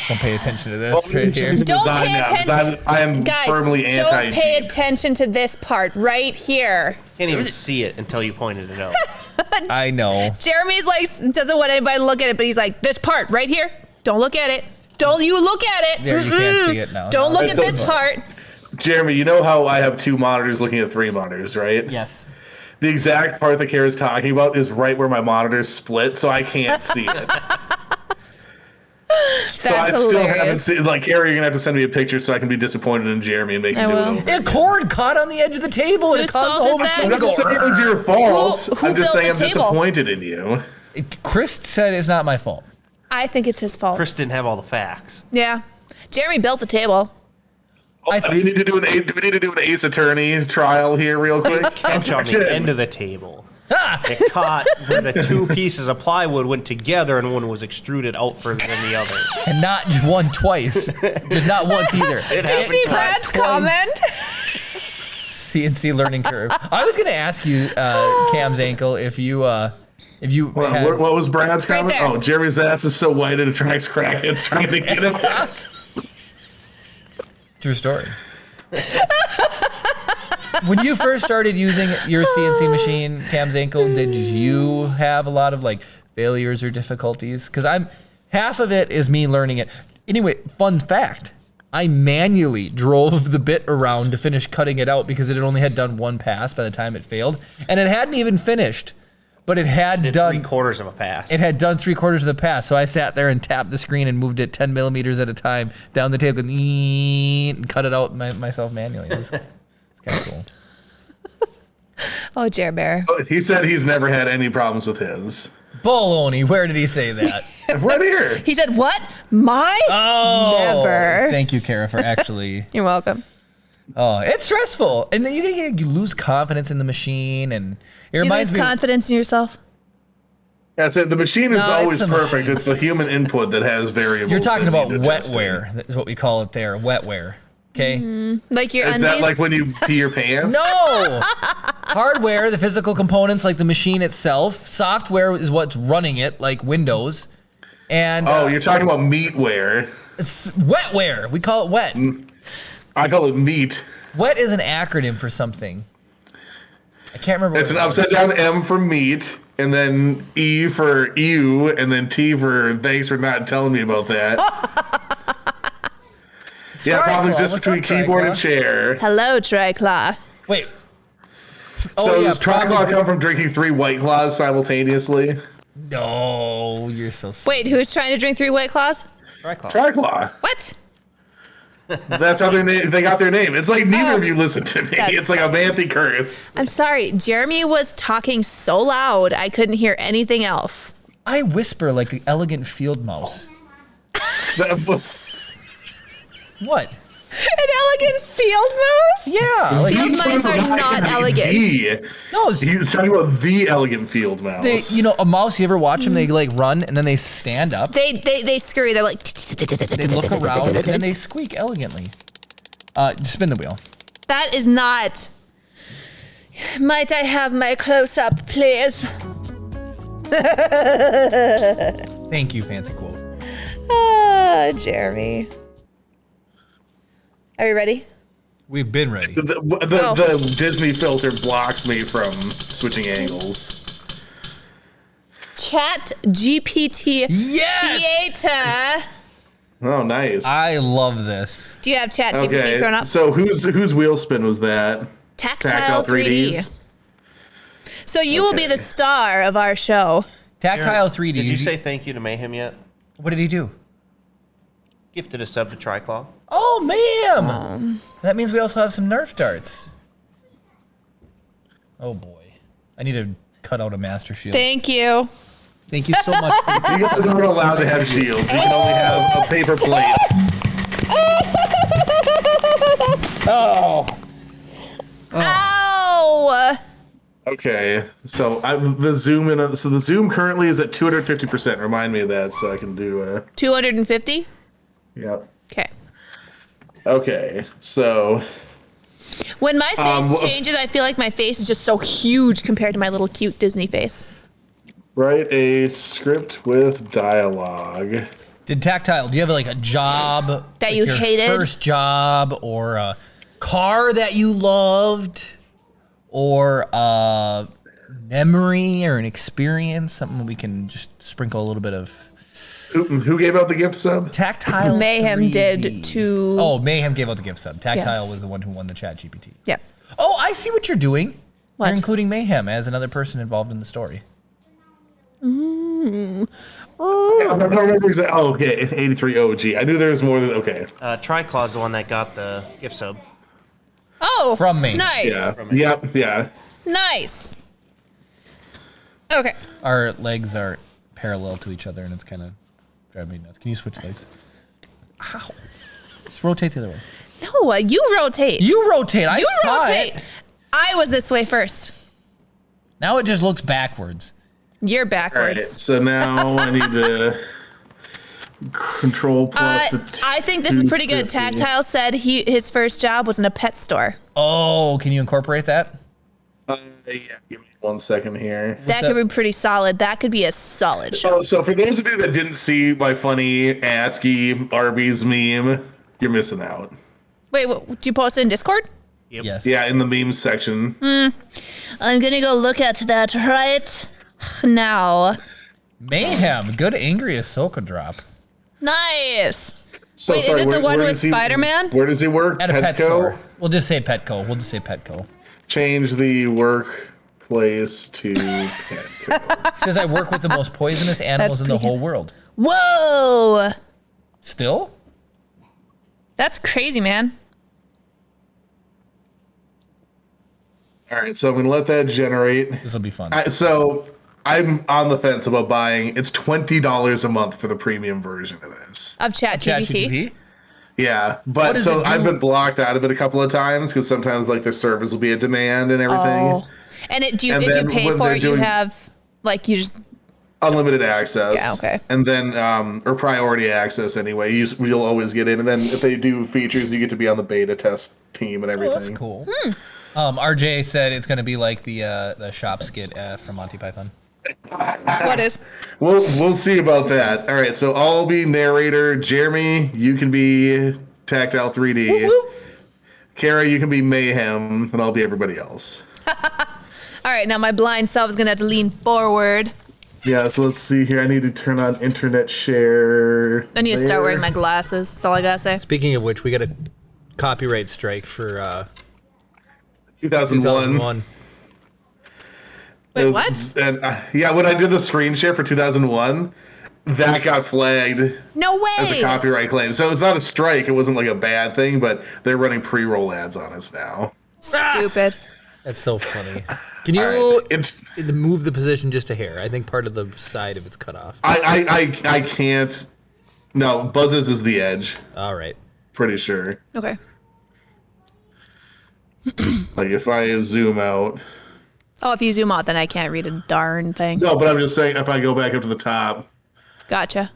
Speaker 1: don't pay attention to this right here.
Speaker 2: Don't pay attention.
Speaker 4: I am
Speaker 2: Guys,
Speaker 4: firmly anti.
Speaker 2: don't pay attention to this part right here.
Speaker 3: Can't even see it until you pointed it out.
Speaker 1: I know.
Speaker 2: Jeremy's like, doesn't want anybody to look at it, but he's like, this part right here, don't look at it. Don't you look at it.
Speaker 1: There, you can't see it now.
Speaker 2: Don't
Speaker 1: No,
Speaker 2: look at
Speaker 1: it's
Speaker 2: this
Speaker 1: over.
Speaker 2: part.
Speaker 4: Jeremy, you know how I have 2 monitors looking at 3 monitors, right?
Speaker 1: Yes.
Speaker 4: The exact part that Kara's talking about is right where my monitors split, so I can't see it. So I
Speaker 2: That's
Speaker 4: still haven't
Speaker 2: hilarious.
Speaker 4: seen. Like, Kara, you're gonna have to send me a picture so I can be disappointed in Jeremy and make him
Speaker 2: I
Speaker 4: do
Speaker 2: will.
Speaker 4: it over.
Speaker 1: A cord caught on the edge of the table and it
Speaker 2: Whose
Speaker 1: caused the
Speaker 2: fault
Speaker 1: whole
Speaker 2: is that?
Speaker 1: machine
Speaker 4: I'm
Speaker 1: to
Speaker 4: not
Speaker 1: go.
Speaker 4: saying it was your fault.
Speaker 2: Who
Speaker 4: I'm just
Speaker 2: built
Speaker 4: saying
Speaker 2: the
Speaker 4: I'm
Speaker 2: table?
Speaker 4: disappointed in you.
Speaker 1: Chris said it's not my fault.
Speaker 2: I think it's his fault.
Speaker 3: Chris didn't have all the facts.
Speaker 2: Yeah. Jeremy built the table.
Speaker 4: Do we need to do an Ace Attorney trial here, real quick?
Speaker 3: Catch on the end of the table. It caught where the 2 pieces of plywood went together and one was extruded out further than the other.
Speaker 1: And not just one twice. Just not once either.
Speaker 3: It
Speaker 2: Did you see
Speaker 3: happened
Speaker 2: Brad's
Speaker 3: twice.
Speaker 2: comment?
Speaker 1: CNC learning curve. I was gonna ask you, Cam's ankle, if you had,
Speaker 4: What was Brad's
Speaker 2: Right
Speaker 4: comment?
Speaker 2: there.
Speaker 4: Oh, Jeremy's ass is so white it attracts crackheads trying to get him out.
Speaker 1: true story. When you first started using your CNC machine, Cam's ankle, did you have a lot of like failures or difficulties? Because half of it is me learning it. Anyway, fun fact. I manually drove the bit around to finish cutting it out because it only had done 1 pass by the time it failed. And it hadn't even finished, but it had
Speaker 3: Did
Speaker 1: done
Speaker 3: 3/4 of a pass.
Speaker 1: It had done 3/4 of the pass, so I sat there and tapped the screen and moved it 10 millimeters at a time down the table and cut it out myself manually. It's kind of cool.
Speaker 2: Oh, Jer Bear.
Speaker 4: He said he's never had any problems with his.
Speaker 1: Baloney, where did he say that?
Speaker 4: Right here.
Speaker 2: He said, what? My?
Speaker 1: Oh,
Speaker 2: Never.
Speaker 1: Thank you, Kara, for actually.
Speaker 2: You're welcome.
Speaker 1: Oh, it's stressful, and then you lose confidence in the machine, and it
Speaker 2: Do you
Speaker 1: reminds
Speaker 2: lose
Speaker 1: me.
Speaker 2: confidence in yourself?
Speaker 4: I said the machine is
Speaker 1: No, it's
Speaker 4: always
Speaker 1: the
Speaker 4: perfect.
Speaker 1: machine.
Speaker 4: It's the human input that has variables.
Speaker 1: You're talking
Speaker 4: that
Speaker 1: about
Speaker 4: need adjusting.
Speaker 1: wetware. That's what we call it there. Wetware. Okay.
Speaker 2: Like your
Speaker 4: Is
Speaker 2: undies?
Speaker 4: that like when you pee your pants?
Speaker 1: No! Hardware, the physical components like the machine itself. Software is what's running it, like Windows. And
Speaker 4: Oh, you're talking about meatware.
Speaker 1: it's wetware. We call it wet.
Speaker 4: I call it meat.
Speaker 1: Wet is an acronym for something. I can't remember.
Speaker 4: It's an
Speaker 1: what it was.
Speaker 4: upside down M for meat, and then E for ew, and then T for thanks for not telling me about that. Yeah,
Speaker 1: Triclaw,
Speaker 4: probably just
Speaker 1: what's
Speaker 4: between
Speaker 1: up,
Speaker 4: keyboard and
Speaker 1: Triclaw?
Speaker 4: chair.
Speaker 2: Hello, Triclaw.
Speaker 1: Wait.
Speaker 4: So does
Speaker 1: probably-
Speaker 4: Triclaw come from drinking 3 White Claws simultaneously?
Speaker 1: No, you're so sick.
Speaker 2: Wait, who's trying to drink 3 White Claws?
Speaker 4: Triclaw.
Speaker 2: What?
Speaker 4: That's how they got their name. It's like neither of you listen to me.
Speaker 2: That's
Speaker 4: It's like a Manthe curse.
Speaker 2: I'm sorry. Jeremy was talking so loud, I couldn't hear anything else.
Speaker 1: I whisper like the elegant field mouse. What?
Speaker 2: An elegant field mouse?
Speaker 1: Yeah, like
Speaker 2: Field mice are not elegant.
Speaker 1: no, it's,
Speaker 4: He's talking about the elegant field mouse.
Speaker 1: a mouse. You ever watch them? They like run and then they stand up.
Speaker 2: They scurry. They're like.
Speaker 1: They look around and then they squeak elegantly. Spin the wheel.
Speaker 2: That is not. Might I have my close up, please?
Speaker 1: Thank you, fancy quote.
Speaker 2: Ah, Jeremy. Are you ready?
Speaker 1: We've been ready.
Speaker 4: The Disney filter blocks me from switching angles.
Speaker 2: Chat GPT
Speaker 1: Yes!
Speaker 2: Theater.
Speaker 4: Oh, nice.
Speaker 1: I love this.
Speaker 2: Do you have Chat GPT thrown up?
Speaker 4: So whose wheel spin was that?
Speaker 2: Tactile 3D. So you will be the star of our show.
Speaker 1: Tactile 3D.
Speaker 3: Did you say thank you to Mayhem yet?
Speaker 1: What did he do?
Speaker 3: Gifted a sub to Triclaw.
Speaker 1: Oh, ma'am! That means we also have some Nerf darts. Oh, boy. I need to cut out a Master Shield.
Speaker 2: Thank you.
Speaker 1: Thank you so much for
Speaker 4: You guys aren't allowed to have shields. You can only have a paper plate.
Speaker 1: Oh.
Speaker 2: Ow!
Speaker 4: Okay, so the zoom currently is at 250%. Remind me of that so I can do
Speaker 2: 250?
Speaker 4: Yep.
Speaker 2: Okay.
Speaker 4: Okay, so
Speaker 2: When my face changes, I feel like my face is just so huge compared to my little cute Disney face.
Speaker 4: write a script with dialogue.
Speaker 1: Did Tactile, do you have like a job
Speaker 2: That
Speaker 1: like
Speaker 2: you
Speaker 1: your
Speaker 2: hated?
Speaker 1: first job, or a car that you loved, or a memory or an experience, something we can just sprinkle a little bit of
Speaker 4: Who gave out the gift sub?
Speaker 1: Tactile
Speaker 2: Mayhem
Speaker 1: 3D.
Speaker 2: did to.
Speaker 1: Oh, Mayhem gave out the gift sub. Tactile
Speaker 2: Yes.
Speaker 1: was the one who won the Chat GPT.
Speaker 2: Yeah.
Speaker 1: Oh, I see what you're doing.
Speaker 2: What?
Speaker 1: You're including Mayhem as another person involved in the story.
Speaker 4: I don't remember exactly. Oh, okay, 83 OG. I knew there was more than okay.
Speaker 3: Triclaw's the one that got the gift sub.
Speaker 2: Oh.
Speaker 1: From me.
Speaker 2: Nice.
Speaker 4: Yeah. Yeah.
Speaker 2: Nice. Okay.
Speaker 1: Our legs are parallel to each other, and it's kind of driving me nuts. Can you switch legs? Ow. Just rotate the other way.
Speaker 2: No, you rotate.
Speaker 1: You rotate. I
Speaker 2: You
Speaker 1: saw
Speaker 2: rotate.
Speaker 1: it.
Speaker 2: I was this way first.
Speaker 1: Now it just looks backwards.
Speaker 2: You're
Speaker 4: All right.
Speaker 2: backwards.
Speaker 4: So now I need to control plus the
Speaker 2: I think this is pretty good.
Speaker 4: 250.
Speaker 2: Tactile said his first job was in a pet store.
Speaker 1: Oh, can you incorporate that?
Speaker 4: Yeah, give me 1 second here.
Speaker 2: That could be pretty solid. That could be a solid show.
Speaker 4: So for those of you that didn't see my funny ASCII Arby's meme, you're missing out.
Speaker 2: Wait, what, do you post it in Discord?
Speaker 3: Yep.
Speaker 1: Yes.
Speaker 4: Yeah, in the memes section.
Speaker 2: I'm gonna go look at that right now.
Speaker 1: Mayhem. Good angry Ahsoka drop.
Speaker 2: Nice.
Speaker 4: So,
Speaker 2: Wait, is it the one
Speaker 4: where
Speaker 2: with
Speaker 4: does he-
Speaker 2: Spider-Man?
Speaker 4: Where does he work?
Speaker 1: At a pet
Speaker 4: Petco?
Speaker 1: store. We'll just say Petco.
Speaker 4: Change the workplace to Petco.
Speaker 1: It says I work with the most poisonous animals in the
Speaker 2: pretty
Speaker 1: whole world.
Speaker 2: Whoa.
Speaker 1: Still?
Speaker 2: That's crazy, man.
Speaker 4: All right, so I'm going to let that generate.
Speaker 1: This will be fun.
Speaker 4: So I'm on the fence about buying. It's $20 a month for the premium version of this.
Speaker 2: Of ChatGPT.
Speaker 4: Yeah,
Speaker 1: What
Speaker 4: but
Speaker 1: does
Speaker 4: so
Speaker 1: it do?
Speaker 4: I've been blocked out of it a couple of times because sometimes like the servers will be a demand and everything.
Speaker 2: Oh. And
Speaker 4: And
Speaker 2: if you
Speaker 4: then
Speaker 2: pay
Speaker 4: when
Speaker 2: for
Speaker 4: they're
Speaker 2: it, you
Speaker 4: doing-
Speaker 2: have like you just
Speaker 4: Unlimited access.
Speaker 2: Yeah, okay.
Speaker 4: And then or priority access anyway. You'll always get in, and then if they do features, you get to be on the beta test team and everything.
Speaker 1: Oh, that's cool. RJ said it's going to be like the shop skit from Monty Python.
Speaker 2: what is?
Speaker 4: We'll see about that. All right, so I'll be narrator. Jeremy, you can be Tactile 3D. Kara, you can be Mayhem, and I'll be everybody else.
Speaker 2: All right, now my blind self is gonna have to lean forward.
Speaker 4: Yeah, so let's see here. I need to turn on internet share.
Speaker 2: I need to start
Speaker 4: there.
Speaker 2: wearing my glasses. That's all I gotta say.
Speaker 1: Speaking of which, we got a copyright strike for
Speaker 4: 2001.
Speaker 1: 2001.
Speaker 2: Wait,
Speaker 4: It was-
Speaker 2: what?
Speaker 4: And, yeah, when I did the screen share for 2001, that got flagged
Speaker 2: No
Speaker 4: as a
Speaker 2: way.
Speaker 4: copyright claim. So it's not a strike. It wasn't like a bad thing, but they're running pre-roll ads on us now.
Speaker 2: Stupid.
Speaker 1: That's so funny. Can you
Speaker 4: All right, it's
Speaker 1: move the position just a hair? I think part of the side of it's cut off.
Speaker 4: I can't. No, Buzz's is the edge.
Speaker 1: All right.
Speaker 4: Pretty sure.
Speaker 2: Okay.
Speaker 4: Like if I zoom out.
Speaker 2: Oh, if you zoom out, then I can't read a darn thing.
Speaker 4: No, but I'm just saying if I go back up to the top.
Speaker 2: Gotcha.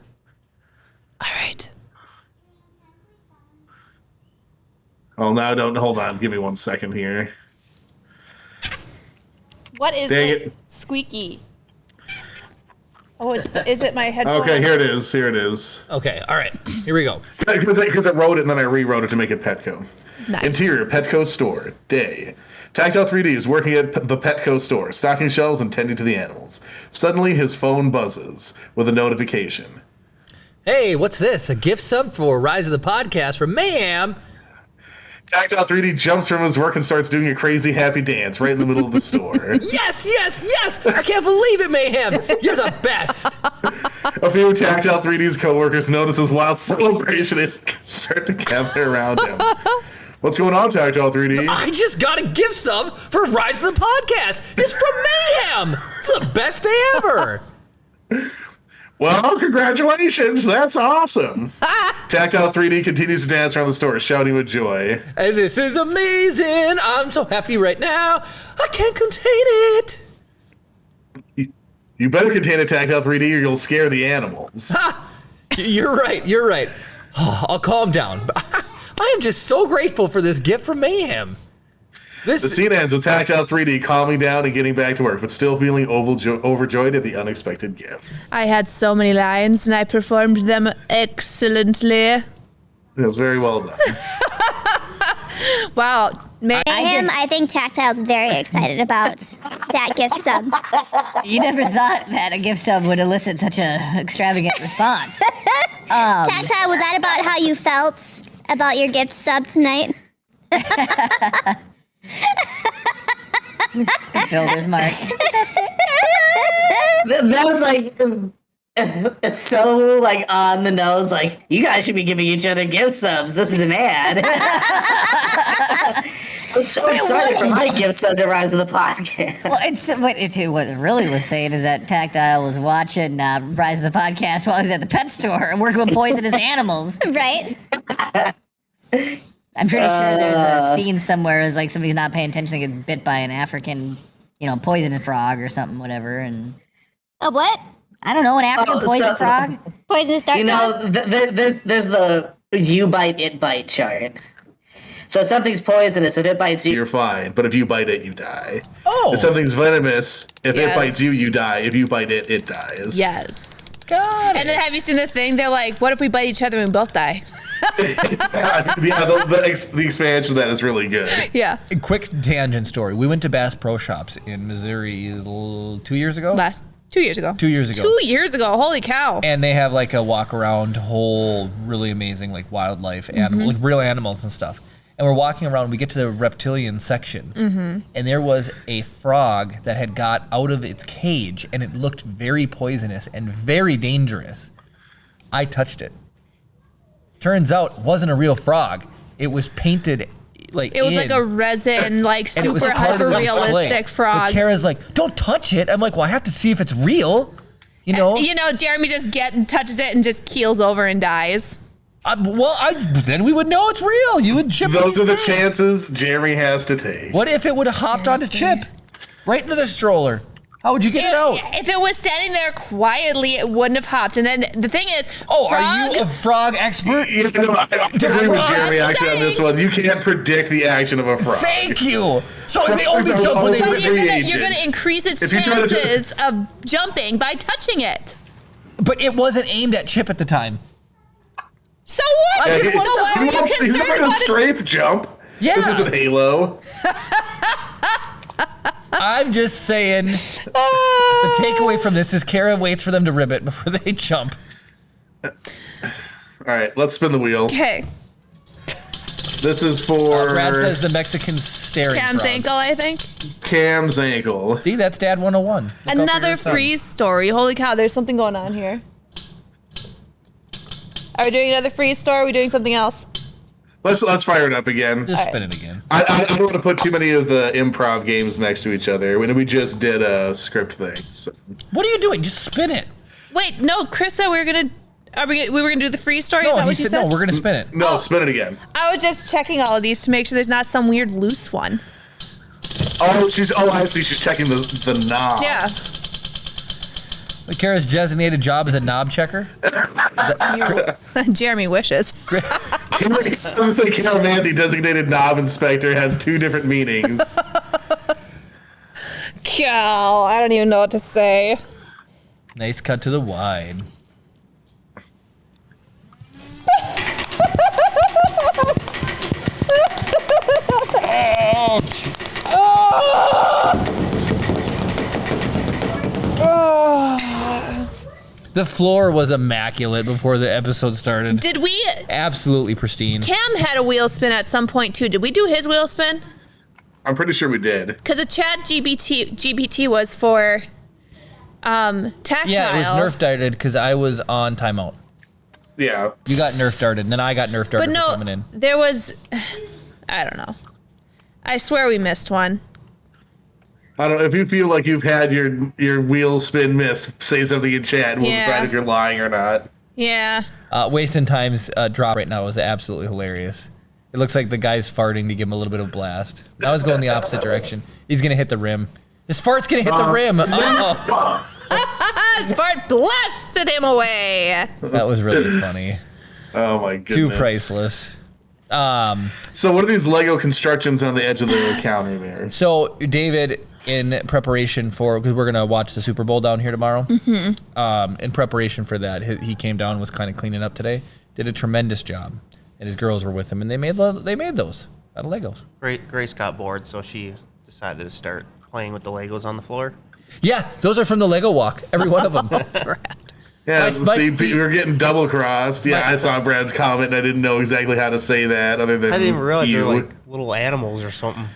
Speaker 2: All right.
Speaker 4: Oh, now don't hold on. Give me 1 second here.
Speaker 2: What is
Speaker 4: Dang
Speaker 2: it?
Speaker 4: it.
Speaker 2: Squeaky. Oh, is it my headphone?
Speaker 4: Okay, here it is. Here it is.
Speaker 1: Okay. All right. Here we go.
Speaker 4: Because I wrote it and then I rewrote it to make it Petco.
Speaker 2: Nice.
Speaker 4: Interior, Petco store, day. Tactile 3D is working at the Petco store, stocking shelves and tending to the animals. Suddenly, his phone buzzes with a notification.
Speaker 1: Hey, what's this? A gift sub for Rise of the Podcast from Mayhem.
Speaker 4: Tactile 3D jumps from his work and starts doing a crazy happy dance right in the middle of the store.
Speaker 1: Yes, yes, yes! I can't believe it, Mayhem! You're the best!
Speaker 4: A few Tactile 3D's coworkers notice his wild celebration and start to gather around him. What's going on, Tactile 3D?
Speaker 1: I just got a gift sub for Rise of the Podcast! It's from Mayhem! It's the best day ever!
Speaker 4: Well, congratulations. That's awesome. Tactile 3D continues to dance around the store, shouting with joy.
Speaker 1: This is amazing. I'm so happy right now. I can't contain it.
Speaker 4: You better contain a Tactile 3D or you'll scare the animals.
Speaker 1: You're right. I'll calm down. I am just so grateful for this gift from Mayhem.
Speaker 4: The scene ends with Tactile 3D calming down and getting back to work, but still feeling overjoyed at the unexpected gift.
Speaker 2: I had so many lines and I performed them excellently.
Speaker 4: It was very well done.
Speaker 2: Wow.
Speaker 6: I think Tactile's very excited about that gift sub.
Speaker 5: You never thought that a gift sub would elicit such an extravagant response.
Speaker 6: Tactile, was that about how you felt about your gift sub tonight?
Speaker 5: Builder's mark.
Speaker 8: That was like, it's so like on the nose. Like, you guys should be giving each other gift subs. This is an ad. I'm so excited for my gift sub to rise to the podcast.
Speaker 5: Well, what it really was saying is that Tactile was watching Rise of the Podcast while he's at the pet store and working with poisonous animals.
Speaker 6: Right?
Speaker 5: I'm pretty sure there's a scene somewhere is like somebody's not paying attention and gets bit by an African, poisonous frog or something, whatever. And
Speaker 6: A what?
Speaker 5: I don't know, an African poison frog.
Speaker 6: Poisonous dart frog?
Speaker 8: There's the you bite, it bite chart. So if something's poisonous, if it bites you,
Speaker 4: You're fine, but if you bite it, you die.
Speaker 1: Oh.
Speaker 4: If something's venomous, if it
Speaker 2: Yes.
Speaker 4: bites you, you die. If you bite it, it dies.
Speaker 2: Yes.
Speaker 1: Got
Speaker 2: And then have you seen the thing? They're like, what if we bite each other and we both die?
Speaker 4: The expansion of that is really good.
Speaker 2: Yeah.
Speaker 1: A quick tangent story. We went to Bass Pro Shops in Missouri 2 years ago.
Speaker 2: 2 years ago.
Speaker 1: 2 years ago.
Speaker 2: 2 years ago. Holy cow.
Speaker 1: And they have like a walk around whole really amazing like wildlife animal, like real animals and stuff. And we're walking around, we get to the reptilian section, and there was a frog that had got out of its cage, and it looked very poisonous and very dangerous. I touched it. Turns out, it wasn't a real frog. It was painted like
Speaker 2: It was like a resin, like
Speaker 1: and it was
Speaker 2: super
Speaker 1: a part of the
Speaker 2: hyper
Speaker 1: display.
Speaker 2: realistic frog.
Speaker 1: But Kara's like, don't touch it. I'm like, well, I have to see if it's real. You know?
Speaker 2: Jeremy just touches it and just keels over and dies.
Speaker 1: Then we would know it's real. You would Chip.
Speaker 4: Those are the chances Jeremy has to take.
Speaker 1: What if it would have hopped onto Chip, right into the stroller? How would you get it out?
Speaker 2: If it was standing there quietly, it wouldn't have hopped. And then the thing is,
Speaker 1: Are you a frog expert?
Speaker 4: I agree with Jeremy actually on this one. You can't predict the action of a frog.
Speaker 1: Thank you. So they only jump when
Speaker 2: But
Speaker 1: they.
Speaker 2: you're gonna increase its chances of jumping by touching it.
Speaker 1: But it wasn't aimed at Chip at the time.
Speaker 2: So what?
Speaker 1: Yeah,
Speaker 2: So why are you
Speaker 4: He's
Speaker 2: concerned
Speaker 4: not a
Speaker 2: about it?
Speaker 4: strafe jump.
Speaker 1: Yeah.
Speaker 4: This isn't Halo.
Speaker 1: I'm just saying. The takeaway from this is Kara waits for them to ribbit before they jump.
Speaker 4: All right, let's spin the wheel.
Speaker 2: Okay.
Speaker 4: This is for
Speaker 1: Brad says the Mexican staring
Speaker 2: Cam's
Speaker 1: frog.
Speaker 2: ankle, I think.
Speaker 4: Cam's ankle.
Speaker 1: See, that's Dad 101. Look out for
Speaker 2: Another
Speaker 1: your son.
Speaker 2: freeze story. Holy cow, there's something going on here. Are we doing another freeze story? Or are we doing something else?
Speaker 4: Let's fire it up again.
Speaker 1: Just spin it again.
Speaker 4: I don't want to put too many of the improv games next to each other when we just did a script thing. So.
Speaker 1: What are you doing? Just spin it.
Speaker 2: Wait, no, Chris said we were gonna do the freeze story. Is
Speaker 1: No,
Speaker 2: that
Speaker 1: he
Speaker 2: what you
Speaker 1: said
Speaker 2: said?
Speaker 1: no. We're gonna spin it.
Speaker 4: No, spin it again.
Speaker 2: I was just checking all of these to make sure there's not some weird loose one.
Speaker 4: I see. She's checking the knobs.
Speaker 2: Yeah.
Speaker 1: Kara's designated job as a knob checker.
Speaker 2: Jeremy wishes.
Speaker 4: Doesn't say Kara Mandy, designated knob inspector, has two different meanings.
Speaker 2: Cal, I don't even know what to say.
Speaker 1: Nice cut to the wide. The floor was immaculate before the episode started.
Speaker 2: Did we?
Speaker 1: Absolutely pristine.
Speaker 2: Cam had a wheel spin at some point too. Did we do his wheel spin?
Speaker 4: I'm pretty sure we did.
Speaker 2: Because a chat GBT was for tactile.
Speaker 1: Yeah, it was nerf darted because I was on timeout.
Speaker 4: Yeah.
Speaker 1: You got nerf darted, and then I got nerf darted
Speaker 2: But
Speaker 1: for coming
Speaker 2: no,
Speaker 1: in.
Speaker 2: there was, I don't know. I swear we missed one.
Speaker 4: I don't know if you feel like you've had your wheel spin missed. Say something in chat, and we'll decide if you're lying or not.
Speaker 2: Yeah.
Speaker 1: Wasting Time's drop right now is absolutely hilarious. It looks like the guy's farting to give him a little bit of blast. Now he's going the opposite direction. He's gonna hit the rim. His fart's gonna hit the rim.
Speaker 2: His fart blasted him away.
Speaker 1: That was really funny.
Speaker 4: Oh my goodness.
Speaker 1: Too priceless.
Speaker 4: So what are these Lego constructions on the edge of the counter there?
Speaker 1: So David, in preparation for, because we're gonna watch the Super Bowl down here tomorrow. In preparation for that, he came down and was kind of cleaning up today. Did a tremendous job, and his girls were with him, and they made those out of Legos.
Speaker 3: Grace got bored, so she decided to start playing with the Legos on the floor.
Speaker 1: Yeah, those are from the Lego walk. Every one of them.
Speaker 4: Yeah,
Speaker 1: My
Speaker 4: see, you're getting double crossed. Yeah, I saw Brad's comment, and I didn't know exactly how to say that other than
Speaker 3: I didn't realize
Speaker 4: you.
Speaker 3: they were like little animals or something.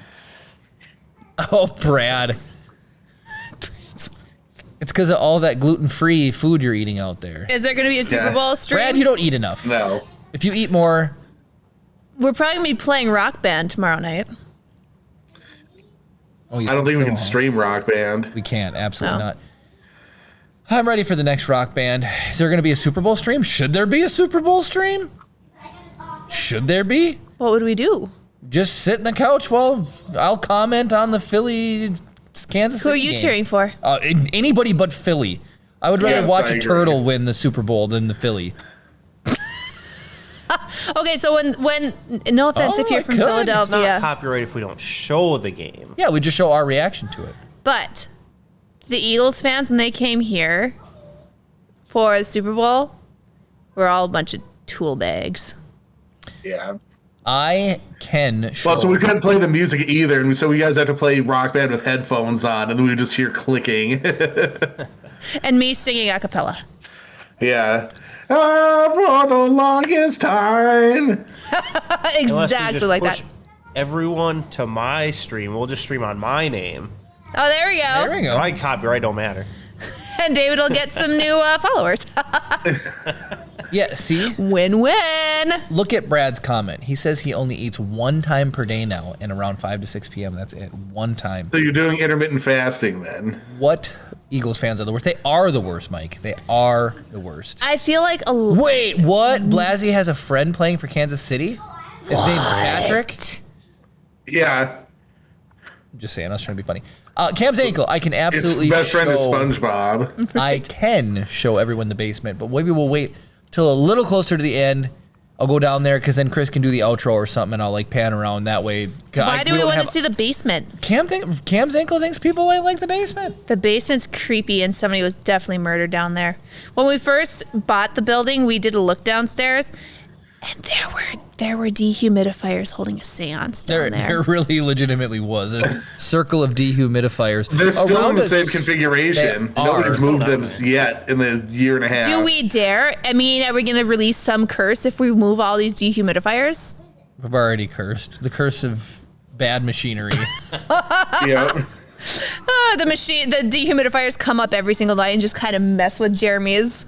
Speaker 1: Oh, Brad. It's because of all that gluten-free food you're eating out there.
Speaker 2: Is there going to be a Super Bowl stream?
Speaker 1: Brad, you don't eat enough.
Speaker 4: No.
Speaker 1: If you eat more...
Speaker 2: We're probably going to be playing Rock Band tomorrow night.
Speaker 1: Oh, you
Speaker 4: I don't think we
Speaker 1: so,
Speaker 4: can stream Rock Band.
Speaker 1: We can't. Absolutely not. I'm ready for the next Rock Band. Is there going to be a Super Bowl stream? Should there be a Super Bowl stream? Should there be?
Speaker 2: What would we do?
Speaker 1: Just sit in the couch while I'll comment on the Philly Kansas City
Speaker 2: Who are you
Speaker 1: game.
Speaker 2: cheering for?
Speaker 1: Anybody but Philly. I would rather
Speaker 4: Yes,
Speaker 1: watch
Speaker 4: I
Speaker 1: a
Speaker 4: agree.
Speaker 1: turtle win the Super Bowl than the Philly.
Speaker 2: Okay, so when no offense
Speaker 1: Oh,
Speaker 2: if you're
Speaker 1: I
Speaker 2: from
Speaker 1: could. It's
Speaker 3: It's not
Speaker 2: Philadelphia,
Speaker 3: copyright if we don't show the game.
Speaker 1: Yeah, we just show our reaction to it.
Speaker 2: but the Eagles fans when they came here for the Super Bowl were all a bunch of tool bags.
Speaker 4: Yeah.
Speaker 1: I can show.
Speaker 4: Well, so we couldn't play the music either, and so you guys have to play Rock Band with headphones on, and then we would just hear clicking.
Speaker 2: And me singing a cappella.
Speaker 4: Yeah. For the longest time.
Speaker 3: Unless we
Speaker 2: Exactly
Speaker 3: just
Speaker 2: like
Speaker 3: push
Speaker 2: that.
Speaker 3: everyone to my stream. We'll just stream on my name.
Speaker 2: Oh, there we go.
Speaker 1: There we go.
Speaker 3: My copyright don't matter.
Speaker 2: And David will get some new followers.
Speaker 1: Yeah, see?
Speaker 2: Win-win.
Speaker 1: Look at Brad's comment. He says he only eats one time per day now, and around 5 to 6 p.m. That's it. One time.
Speaker 4: So you're doing intermittent fasting then?
Speaker 1: What Eagles fans are the worst? They are the worst, Mike. They are the worst.
Speaker 2: I feel like a
Speaker 1: Wait, what? Blasey has a friend playing for Kansas City? His name's Patrick?
Speaker 4: Yeah.
Speaker 1: I'm just saying, I was trying to be funny. Cam's ankle, I can absolutely
Speaker 4: His best friend is
Speaker 1: show-
Speaker 4: SpongeBob.
Speaker 1: I can show everyone the basement, but maybe we'll wait till a little closer to the end. I'll go down there because then Chris can do the outro or something, and I'll like pan around that way.
Speaker 2: Why do we want to see the basement?
Speaker 1: Cam's ankle thinks people might like the basement.
Speaker 2: The basement's creepy, and somebody was definitely murdered down there. When we first bought the building, we did a look downstairs, and there were dehumidifiers holding a seance down there.
Speaker 1: There really legitimately was a circle of dehumidifiers.
Speaker 4: They're still
Speaker 1: around
Speaker 4: in the
Speaker 1: us.
Speaker 4: same configuration.
Speaker 1: They
Speaker 4: Nobody's
Speaker 1: are.
Speaker 4: moved them yet in the year and a half.
Speaker 2: Do we dare? I mean, are we going to release some curse if we move all these dehumidifiers?
Speaker 1: We've already cursed. The curse of bad machinery.
Speaker 4: Yeah.
Speaker 2: The dehumidifiers come up every single night and just kind of mess with Jeremy's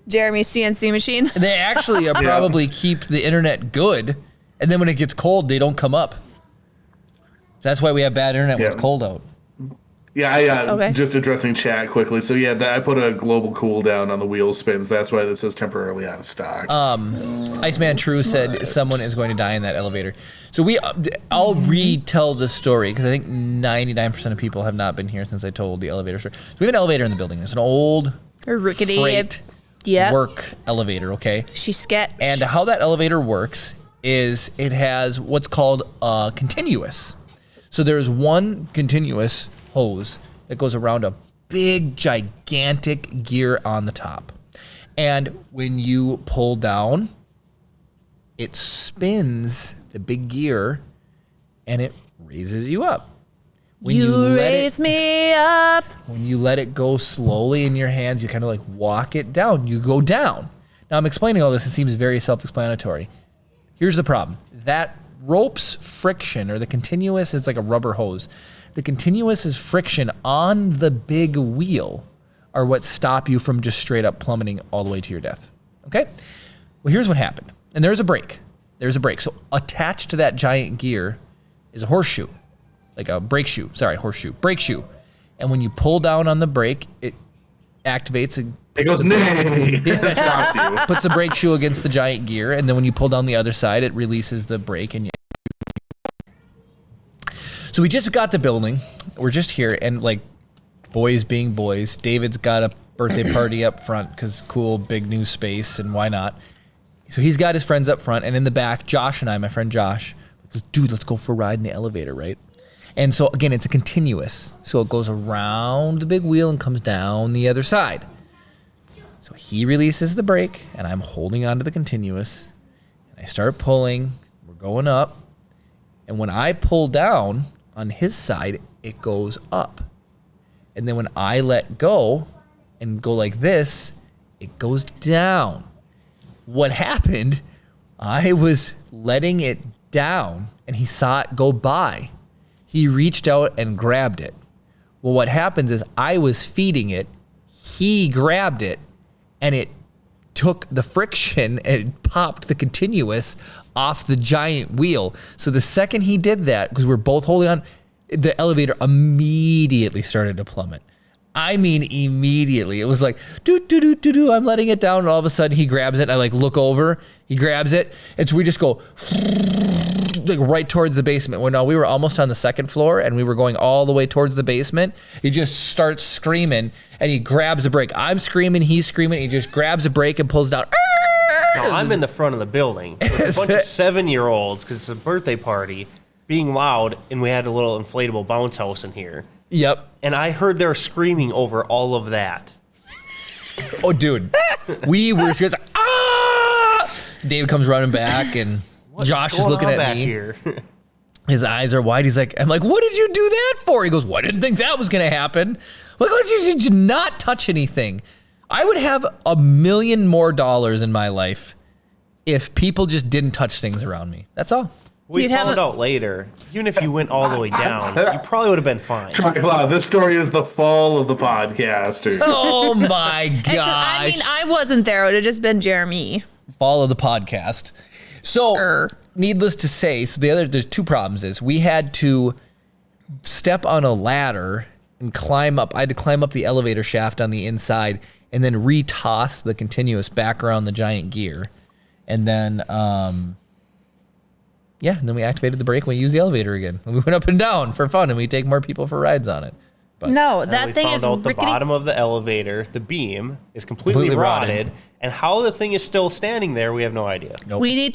Speaker 2: CNC machine.
Speaker 1: They actually are probably keep the internet good, and then when it gets cold, they don't come up. That's why we have bad internet when it's
Speaker 4: Yeah.
Speaker 1: cold out.
Speaker 4: Yeah, I
Speaker 2: Okay.
Speaker 4: just addressing chat quickly. So yeah, I put a global cooldown on the wheel spins. That's why this says temporarily out of stock.
Speaker 1: Iceman True said someone is going to die in that elevator. So I'll retell the story because I think 99% of people have not been here since I told the elevator story. So we have an elevator in the building. It's an old
Speaker 2: Or rickety.
Speaker 1: freight
Speaker 2: Yeah.
Speaker 1: work elevator, okay?
Speaker 2: She's sketch.
Speaker 1: And how that elevator works is it has what's called a continuous. So there's one continuous hose that goes around a big, gigantic gear on the top. And when you pull down, it spins the big gear and it raises you up. When
Speaker 2: you raise me up.
Speaker 1: when you let it go slowly in your hands, you kind of like walk it down. You go down. Now I'm explaining all this. It seems very self-explanatory. Here's the problem. That rope's friction, or the continuous, is like a rubber hose. The continuous is friction on the big wheel are what stop you from just straight up plummeting all the way to your death. Okay? Well, here's what happened. And there's a brake. There's a brake. So attached to that giant gear is a horseshoe. like a brake shoe. Sorry, horseshoe, brake shoe. And when you pull down on the brake, it activates and
Speaker 4: It goes, nay. That stops you.
Speaker 1: puts the brake shoe against the giant gear, and then when you pull down the other side, it releases the brake. And so we just got to building. We're just here, and like boys being boys, David's got a birthday party up front because cool, big new space, and why not? So he's got his friends up front, and in the back, Josh and I, my friend Josh, goes, dude, let's go for a ride in the elevator, right? And so again, it's a continuous. So it goes around the big wheel and comes down the other side. So he releases the brake, and I'm holding onto the continuous, and I start pulling. We're going up, and when I pull down on his side, it goes up. And then when I let go and go like this, it goes down. What happened, I was letting it down, and he saw it go by. He reached out and grabbed it. Well, what happens is I was feeding it, he grabbed it, and it took the friction and popped the continuous off the giant wheel. So the second he did that, because we're both holding on, the elevator immediately started to plummet. I mean, immediately. It was like, do, I'm letting it down. And all of a sudden he grabs it. And I like look over, he grabs it. And so we just go like right towards the basement. Well, no, we were almost on the second floor and we were going all the way towards the basement. He just starts screaming and he grabs a brake. I'm screaming, he's screaming. He just grabs a brake and pulls down.
Speaker 3: Now, I'm in the front of the building with a bunch of 7-year-olds because it's a birthday party being loud, and we had a little inflatable bounce house in here.
Speaker 1: Yep.
Speaker 3: And I heard their screaming over all of that.
Speaker 1: Oh, dude. We were scared. Like, ah! Dave comes running back, and Josh is looking at me.
Speaker 3: Here?
Speaker 1: His eyes are wide. He's like, I'm like, what did you do that for? He goes, well, I didn't think that was going to happen. Like, you did not touch anything. I would have $1 million more in my life if people just didn't touch things around me. That's all.
Speaker 3: We found out later, even if you went all the way down, you probably would have been fine.
Speaker 4: Triclaw, this story is the fall of the podcaster.
Speaker 1: Oh my gosh.
Speaker 2: I mean, I wasn't there. It would have just been Jeremy.
Speaker 1: Fall of the podcast. So, needless to say, there's two problems is we had to step on a ladder and climb up. I had to climb up the elevator shaft on the inside and then re-toss the continuous back around the giant gear. And then, and then we activated the brake and we used the elevator again. And we went up and down for fun and we take more people for rides on it. But
Speaker 2: no, that thing is
Speaker 3: rickety. The bottom of the elevator, the beam, is completely rotted. And how the thing is still standing there, we have no idea.
Speaker 1: Nope.
Speaker 2: We need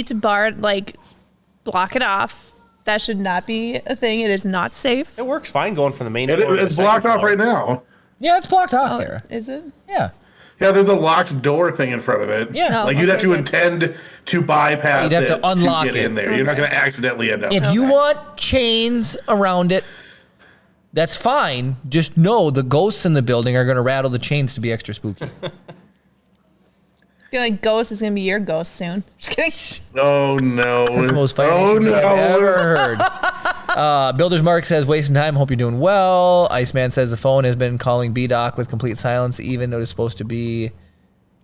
Speaker 2: to block it off. That should not be a thing. It is not safe.
Speaker 3: It works fine going from the main floor to the
Speaker 4: It's blocked off right now.
Speaker 1: Yeah, it's blocked off there.
Speaker 2: Is it?
Speaker 1: Yeah.
Speaker 4: Yeah, there's a locked door thing in front of it.
Speaker 1: Yeah.
Speaker 4: Like you'd have to intend to bypass
Speaker 1: You'd have to unlock
Speaker 4: get
Speaker 1: it.
Speaker 4: in there. You're not going to accidentally end up.
Speaker 1: If you want chains around it, that's fine. Just know the ghosts in the building are going to rattle the chains to be extra spooky.
Speaker 2: I feel like Ghost is going to be your ghost soon. Just kidding.
Speaker 4: Oh, no.
Speaker 1: That's the most funny thing I've ever heard. Builder's Mark says, wasting time. Hope you're doing well. Iceman says the phone has been calling B-Doc with complete silence, even though it's supposed to be...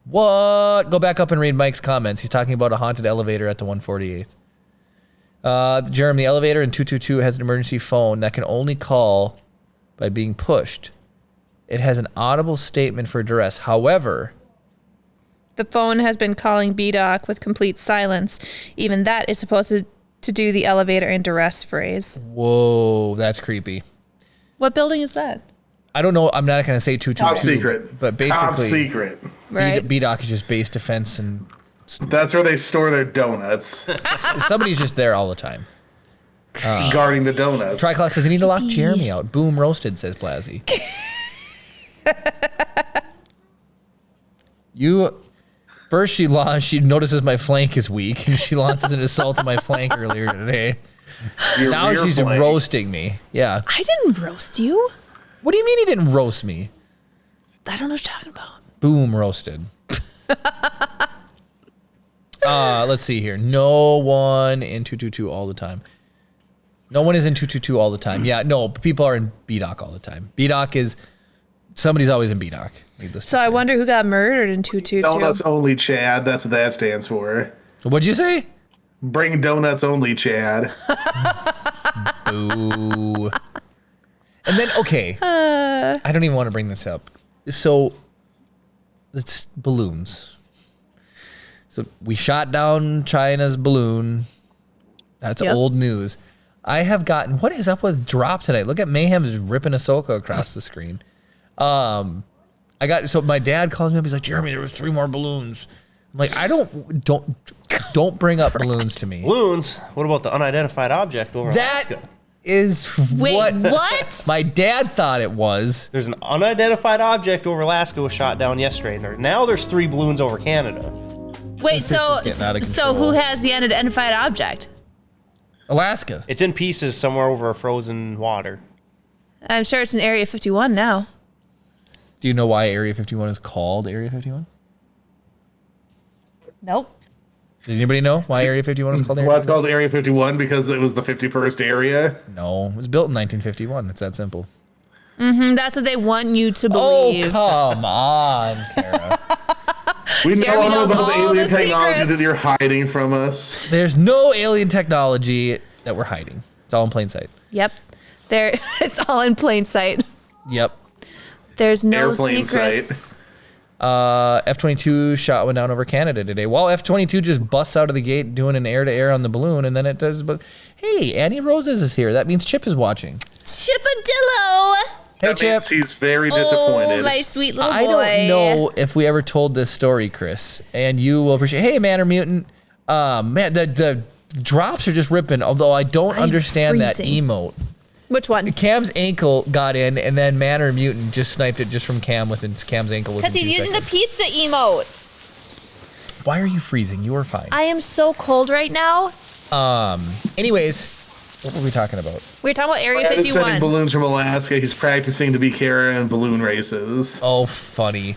Speaker 1: What? Go back up and read Mike's comments. He's talking about a haunted elevator at the 148th. Jeremy, the elevator in 222 has an emergency phone that can only call by being pushed. It has an audible statement for duress. However...
Speaker 2: The phone has been calling B-Doc with complete silence. Even that is supposed to do the elevator in duress phrase.
Speaker 1: Whoa, that's creepy.
Speaker 2: What building is that?
Speaker 1: I don't know. I'm not going to say 222.
Speaker 4: Top secret.
Speaker 1: But basically...
Speaker 4: Top secret.
Speaker 2: Right.
Speaker 1: B-Doc is just base defense and...
Speaker 4: That's where they store their donuts.
Speaker 1: Somebody's just there all the time.
Speaker 4: Guarding the donuts.
Speaker 1: Triclaw says, I need to lock Jeremy out. Boom, roasted, says Blasey. First, she notices my flank is weak, and she launches an assault on my flank earlier today. Now she's
Speaker 4: flank.
Speaker 1: Roasting me. Yeah.
Speaker 2: I didn't roast you.
Speaker 1: What do you mean he didn't roast me?
Speaker 2: I don't know what you're talking about.
Speaker 1: Boom, roasted. Let's see here. No one in 222 all the time. No one is in 222 all the time. Yeah, no, people are in B-Doc all the time. B-Doc is... Somebody's always in B-Doc.
Speaker 2: So I wonder who got murdered in 222.
Speaker 4: Donuts only, Chad. That's what that stands for.
Speaker 1: What'd you say?
Speaker 4: Bring donuts only, Chad.
Speaker 1: Boo. And then, okay, I don't even want to bring this up. So, it's balloons. So we shot down China's balloon. That's old news. I have gotten, what is up with Drop tonight? Look at Mayhem just ripping Ahsoka across the screen. So my dad calls me up. He's like, Jeremy, there was 3 more balloons. I'm like, don't bring up balloons to me.
Speaker 3: Balloons? What about the unidentified object over Alaska?
Speaker 1: That is
Speaker 2: what?
Speaker 1: My dad thought it was.
Speaker 3: There's an unidentified object over Alaska was shot down yesterday. Now there's 3 balloons over Canada.
Speaker 2: Wait, so
Speaker 1: is getting out of control.
Speaker 2: who has the unidentified object?
Speaker 1: Alaska.
Speaker 3: It's in pieces somewhere over frozen water.
Speaker 2: I'm sure it's in Area 51 now.
Speaker 1: Do you know why Area 51 is called Area 51?
Speaker 2: Nope.
Speaker 1: Does anybody know why Area 51 is called Area
Speaker 4: Well, it's called Area 51 because it was the 51st area.
Speaker 1: No, it was built in 1951. It's that simple.
Speaker 2: That's what they want you to believe.
Speaker 1: Oh, come on, Kara.
Speaker 4: We
Speaker 2: Jeremy
Speaker 4: know
Speaker 2: knows
Speaker 4: about the
Speaker 2: all
Speaker 4: alien
Speaker 2: the
Speaker 4: technology
Speaker 2: secrets.
Speaker 4: that you're hiding from us.
Speaker 1: There's no alien technology that we're hiding. It's all in plain sight.
Speaker 2: Yep. It's all in plain sight.
Speaker 1: Yep.
Speaker 2: There's no
Speaker 4: Airplane
Speaker 2: secrets.
Speaker 1: F-22 shot went down over Canada today. Well, F-22 just busts out of the gate doing an air-to-air on the balloon, and then it does. But hey, Annie Roses is here. That means Chip is watching.
Speaker 2: Chipadillo.
Speaker 1: Hey,
Speaker 4: That
Speaker 1: Chip.
Speaker 4: means he's very disappointed.
Speaker 2: Oh, my sweet little boy.
Speaker 1: I don't know if we ever told this story, Chris, and you will appreciate. Hey, Man or Mutant. Man, the drops are just ripping. Although I don't understand
Speaker 2: freezing.
Speaker 1: that emote.
Speaker 2: Which one?
Speaker 1: Cam's ankle got in, and then Man or Mutant just sniped it just from Cam within Cam's ankle.
Speaker 2: Because he's using the pizza emote.
Speaker 1: Why are you freezing? You are fine.
Speaker 2: I am so cold right now.
Speaker 1: Anyways, what were we talking about?
Speaker 2: We were talking about Area
Speaker 4: Brad is sending
Speaker 2: 51.
Speaker 4: balloons from Alaska. He's practicing to be Kara in balloon races.
Speaker 1: Oh, funny.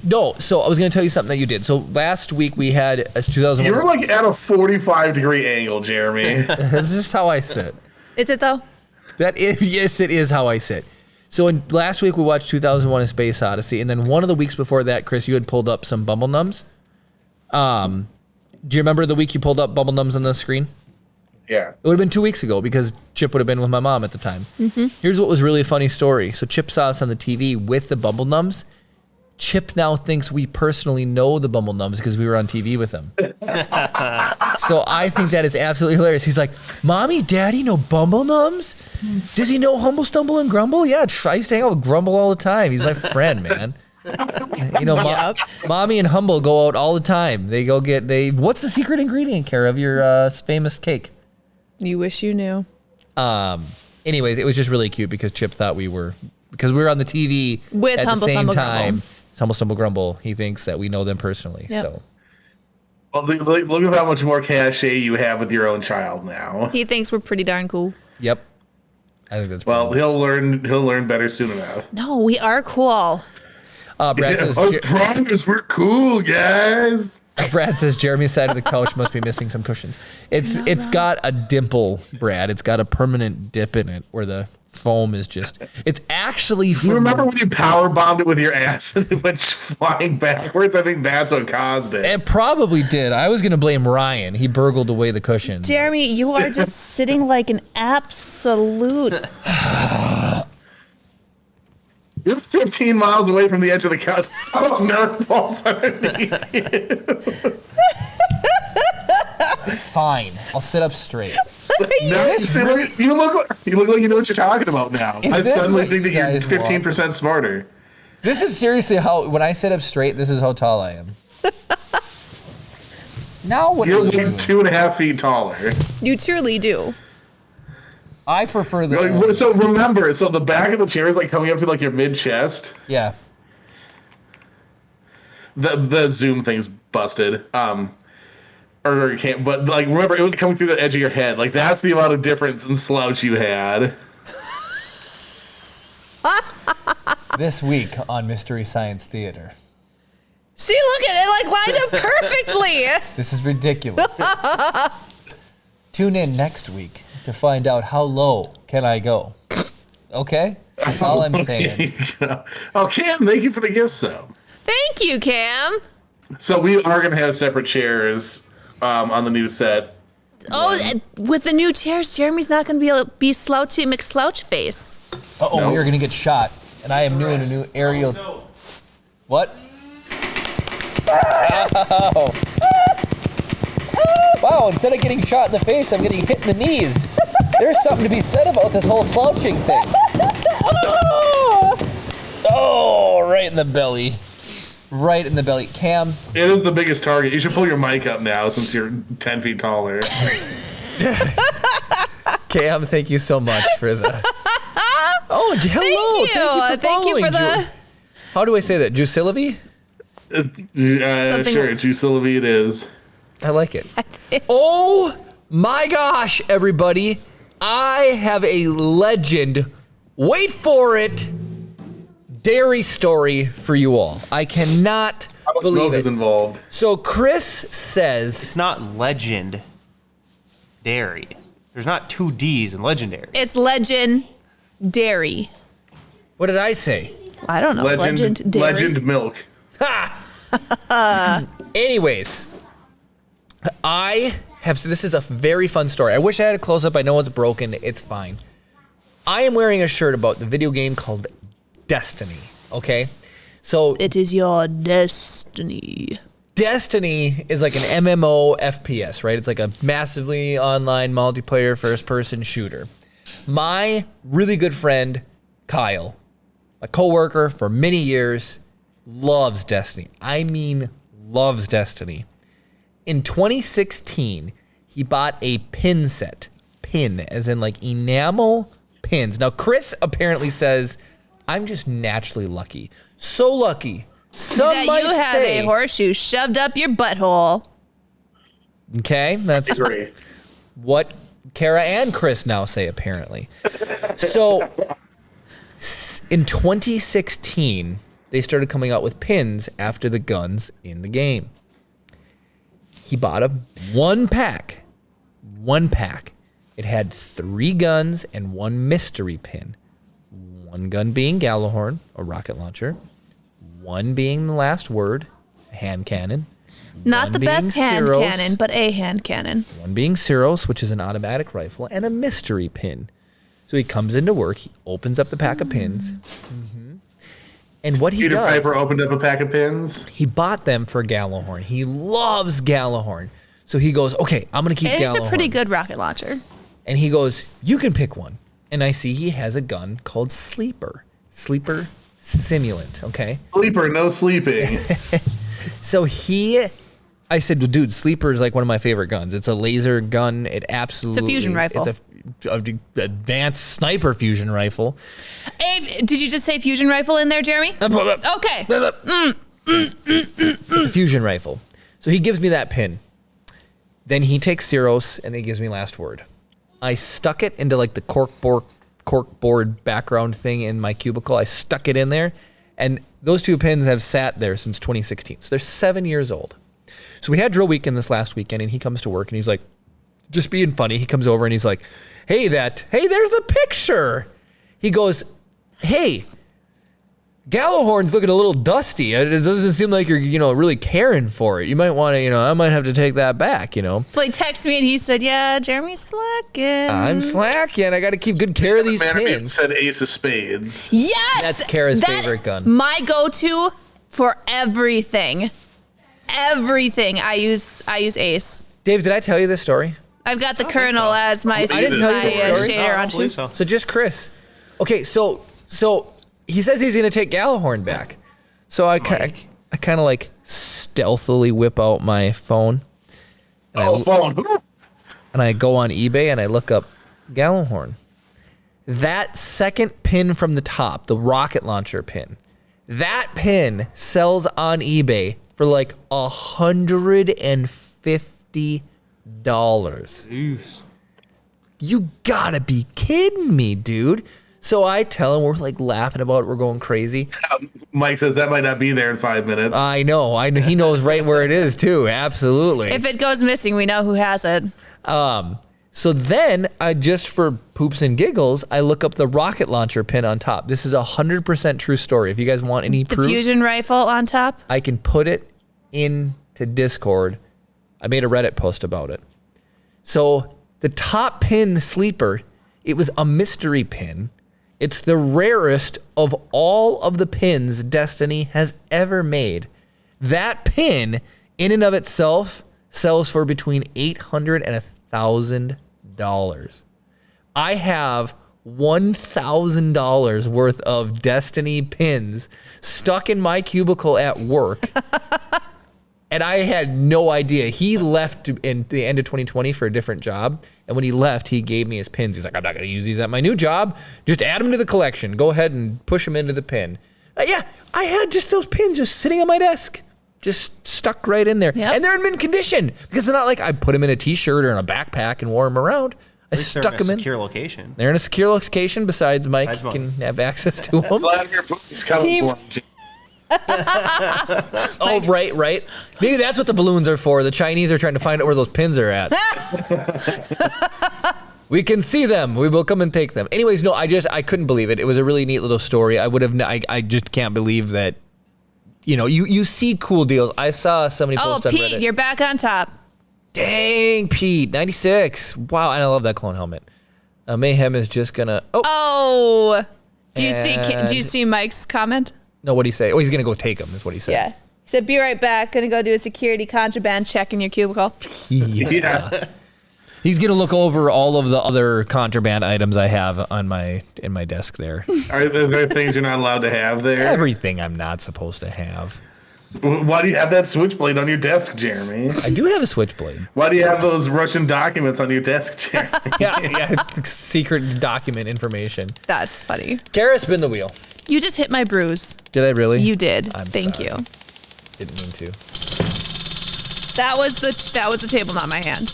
Speaker 1: No, so I was going to tell you something that you did. So last week we had a 2001.
Speaker 4: You're like at a 45-degree angle, Jeremy.
Speaker 1: This is how I sit.
Speaker 2: Is it though?
Speaker 1: Yes, it is how I sit. So last week we watched 2001: A Space Odyssey, and then one of the weeks before that, Chris, you had pulled up some Bumble Nums. Do you remember the week you pulled up Bumble Nums on the screen?
Speaker 4: Yeah.
Speaker 1: It would have been 2 weeks ago because Chip would have been with my mom at the time. Here's what was really a funny story. So Chip saw us on the TV with the Bumble Nums. Chip now thinks we personally know the Bumble Nums because we were on TV with them. So I think that is absolutely hilarious. He's like, Mommy, Daddy know Bumble Nums? Does he know Humble, Stumble, and Grumble? Yeah, I used to hang out with Grumble all the time. He's my friend, man. You know, Mommy and Humble go out all the time. They go get, what's the secret ingredient, Kara, of your famous cake?
Speaker 2: You wish you knew.
Speaker 1: Anyways, it was just really cute because Chip thought because we were on the TV
Speaker 2: With
Speaker 1: at
Speaker 2: Humble,
Speaker 1: the same
Speaker 2: Stumble,
Speaker 1: time.
Speaker 2: Grumble.
Speaker 1: Humble, Stumble, Grumble. He thinks that we know them personally.
Speaker 2: Yep.
Speaker 1: So
Speaker 4: Well, look at how much more cachet you have with your own child now.
Speaker 2: He thinks we're pretty darn cool.
Speaker 1: yep. I think that's
Speaker 4: Well,
Speaker 1: pretty
Speaker 4: he'll learn better soon enough.
Speaker 2: No, we are cool.
Speaker 1: Brad says
Speaker 4: I promise we're cool, guys.
Speaker 1: Brad says Jeremy's side of the couch must be missing some cushions. It's got a dimple, Brad. It's got a permanent dip in it where the foam is just. It's actually.
Speaker 4: You remember when you power bombed it with your ass and it went flying backwards? I think that's what caused it.
Speaker 1: It probably did. I was gonna blame Ryan. He burgled away the cushion.
Speaker 2: Jeremy, you are just sitting like an absolute.
Speaker 4: You're 15 miles away from the edge of the couch. Those nerve balls underneath you.
Speaker 1: Fine. I'll sit up straight.
Speaker 4: No, you look like you know what you're talking about now. I
Speaker 1: this
Speaker 4: suddenly
Speaker 1: what
Speaker 4: think that
Speaker 1: you
Speaker 4: you're
Speaker 1: guys
Speaker 4: 15% smarter.
Speaker 1: This is seriously how when I sit up straight. This is how tall I am. Now what
Speaker 4: You're
Speaker 1: are you
Speaker 4: like
Speaker 1: doing?
Speaker 4: 2.5 feet taller.
Speaker 2: You truly do.
Speaker 1: I prefer the.
Speaker 4: So remember, the back of the chair is like coming up to like your mid chest.
Speaker 1: Yeah.
Speaker 4: The zoom thing's busted. Or you can't. But like remember, it was coming through the edge of your head. Like that's the amount of difference in slouch you had.
Speaker 1: This week on Mystery Science Theater.
Speaker 2: See, look at it, like lined up perfectly.
Speaker 1: This is ridiculous. Tune in next week to find out how low can I go. Okay? That's all I'm saying.
Speaker 4: Oh, Cam, thank you for the gift sub.
Speaker 2: Thank you, Cam.
Speaker 4: So we are going to have separate chairs on the new set.
Speaker 2: with the new chairs, Jeremy's not going to be able to be slouchy McSlouch face.
Speaker 1: Uh-oh, we are going to get shot. And I am new in a new aerial... What? Ow. Wow, instead of getting shot in the face, I'm getting hit in the knees. There's something to be said about this whole slouching thing. Oh, right in the belly. Right in the belly. Cam.
Speaker 4: It is the biggest target. You should pull your mic up now since you're 10 feet taller.
Speaker 1: Cam, thank you so much for the... Oh, hello.
Speaker 2: Thank you for the...
Speaker 1: How do I say that? Jusillavi?
Speaker 4: Sure, Jusillavi it is.
Speaker 1: I like it. Oh my gosh, everybody. I have a legend. Wait for it. Dairy story for you all. I cannot believe it.
Speaker 4: Is involved.
Speaker 1: So Chris says...
Speaker 3: It's not legend dairy. There's not 2 D's in legendary.
Speaker 2: It's legendary.
Speaker 1: What did I say?
Speaker 2: I don't know. Legend dairy.
Speaker 4: Legend milk.
Speaker 1: Ha! Anyways, this is a very fun story. I wish I had a close-up. I know it's broken. It's fine. I am wearing a shirt about the video game called Destiny, okay? So
Speaker 2: it is your destiny.
Speaker 1: Destiny is like an MMO FPS, right? It's like a massively online multiplayer first-person shooter. My really good friend, Kyle, a coworker for many years, loves Destiny. I mean, loves Destiny. In 2016, he bought a pin set. Pin, as in like enamel pins. Now, Chris apparently says, I'm just naturally lucky. So lucky. Some
Speaker 2: that
Speaker 1: might
Speaker 2: you have
Speaker 1: say,
Speaker 2: a horseshoe shoved up your butthole.
Speaker 1: Okay, that's what Kara and Chris now say, apparently. So, in 2016, they started coming out with pins after the guns in the game. He bought one pack. It had 3 guns and 1 mystery pin. 1 gun being Gallahorn, a rocket launcher. 1 being the last word, a hand cannon.
Speaker 2: Not the best hand cannon, but a hand cannon.
Speaker 1: 1 being Cyros, which is an automatic rifle, and a mystery pin. So he comes into work, he opens up the pack of pins. And what he
Speaker 4: Peter
Speaker 1: does...
Speaker 4: Piper opened up a pack of pins.
Speaker 1: He bought them for Gallahorn. He loves Gallahorn. So he goes, okay, I'm going to keep Gallahorn.
Speaker 2: It's a pretty good rocket launcher.
Speaker 1: And he goes, you can pick one. And I see he has a gun called Sleeper. Sleeper Simulant, okay?
Speaker 4: Sleeper, no sleeping.
Speaker 1: So I said, well, dude, Sleeper is like one of my favorite guns. It's a laser gun. It absolutely...
Speaker 2: It's a fusion rifle.
Speaker 1: It's a advanced sniper fusion rifle.
Speaker 2: Hey, did you just say fusion rifle in there, Jeremy? Okay.
Speaker 1: It's a fusion rifle. So he gives me that pin. Then he takes Cyros and he gives me last word. I stuck it into like the corkboard background thing in my cubicle. I stuck it in there, and those 2 pins have sat there since 2016. So they're 7 years old. So we had drill weekend this last weekend, and he comes to work and he's like, just being funny. He comes over and he's like, hey, there's the picture. He goes, hey, Gallahorn's looking a little dusty. It doesn't seem like you're, really caring for it. You might want to, I might have to take that back, Like,
Speaker 2: text me and he said, yeah, Jeremy's slacking.
Speaker 1: I'm slacking. I got to keep good care of these pins.
Speaker 4: Said Ace of Spades.
Speaker 2: Yes!
Speaker 1: That's Kara's favorite gun.
Speaker 2: My go-to for everything. Everything. I use Ace.
Speaker 1: Dave, did I tell you this story?
Speaker 2: I've got the Colonel as my shader on too.
Speaker 1: So just Chris. Okay, so he says he's gonna take Gallahorn back. So I kind of like stealthily whip out my phone.
Speaker 4: Phone.
Speaker 1: And I go on eBay and I look up Gallahorn. That second pin from the top, the rocket launcher pin, that pin sells on eBay for like $150. You gotta be kidding me, dude. So I tell him, we're like laughing about it, we're going crazy.
Speaker 4: Mike says that might not be there in 5 minutes.
Speaker 1: I know. He knows right where it is too. Absolutely.
Speaker 2: If it goes missing, we know who has it.
Speaker 1: So then I just for poops and giggles, I look up the rocket launcher pin on top. This is 100% true story. If you guys want any proof,
Speaker 2: the fusion rifle on top,
Speaker 1: I can put it into Discord. I made a Reddit post about it. So the top pin sleeper, it was a mystery pin. It's the rarest of all of the pins Destiny has ever made. That pin, in and of itself, sells for between $800 and $1,000. I have $1,000 worth of Destiny pins stuck in my cubicle at work. And I had no idea. He left in the end of 2020 for a different job. And when he left, he gave me his pins. He's like, I'm not going to use these at my new job. Just add them to the collection. Go ahead and push them into the pin. Yeah, I had just those pins just sitting on my desk. Just stuck right in there.
Speaker 2: Yep.
Speaker 1: And they're in mint condition. Because they're not like I put them in a t-shirt or in a backpack and wore them around. I stuck them in.
Speaker 3: Secure location.
Speaker 1: They're in a secure location besides Mike can have access to them.
Speaker 4: Vladimir Putin's coming for him.
Speaker 1: Oh, right. Maybe that's what the balloons are for. The Chinese are trying to find out where those pins are at. We can see them. We will come and take them. Anyways, no, I couldn't believe it. It was a really neat little story. I just can't believe that, you see cool deals. I saw somebody post on Reddit.
Speaker 2: Pete, you're back on top.
Speaker 1: Dang, Pete, 96. Wow, and I love that clone helmet. Mayhem is just gonna,
Speaker 2: Do you see Mike's comment?
Speaker 1: No, what'd he say? Oh, he's gonna go take them, is what he said.
Speaker 2: Yeah. He said, be right back. Gonna go do a security contraband check in your cubicle.
Speaker 1: Yeah. He's gonna look over all of the other contraband items I have in my desk there.
Speaker 4: Are there things you're not allowed to have there?
Speaker 1: Everything I'm not supposed to have.
Speaker 4: Why do you have that switchblade on your desk, Jeremy?
Speaker 1: I do have a switchblade.
Speaker 4: Why do you have those Russian documents on your desk, Jeremy?
Speaker 1: Yeah, secret document information.
Speaker 2: That's funny.
Speaker 1: Kara, spin the wheel.
Speaker 2: You just hit my bruise.
Speaker 1: Did I really?
Speaker 2: You did.
Speaker 1: I'm
Speaker 2: Thank
Speaker 1: sorry.
Speaker 2: you.
Speaker 1: Didn't mean to.
Speaker 2: That was the table, not my hand.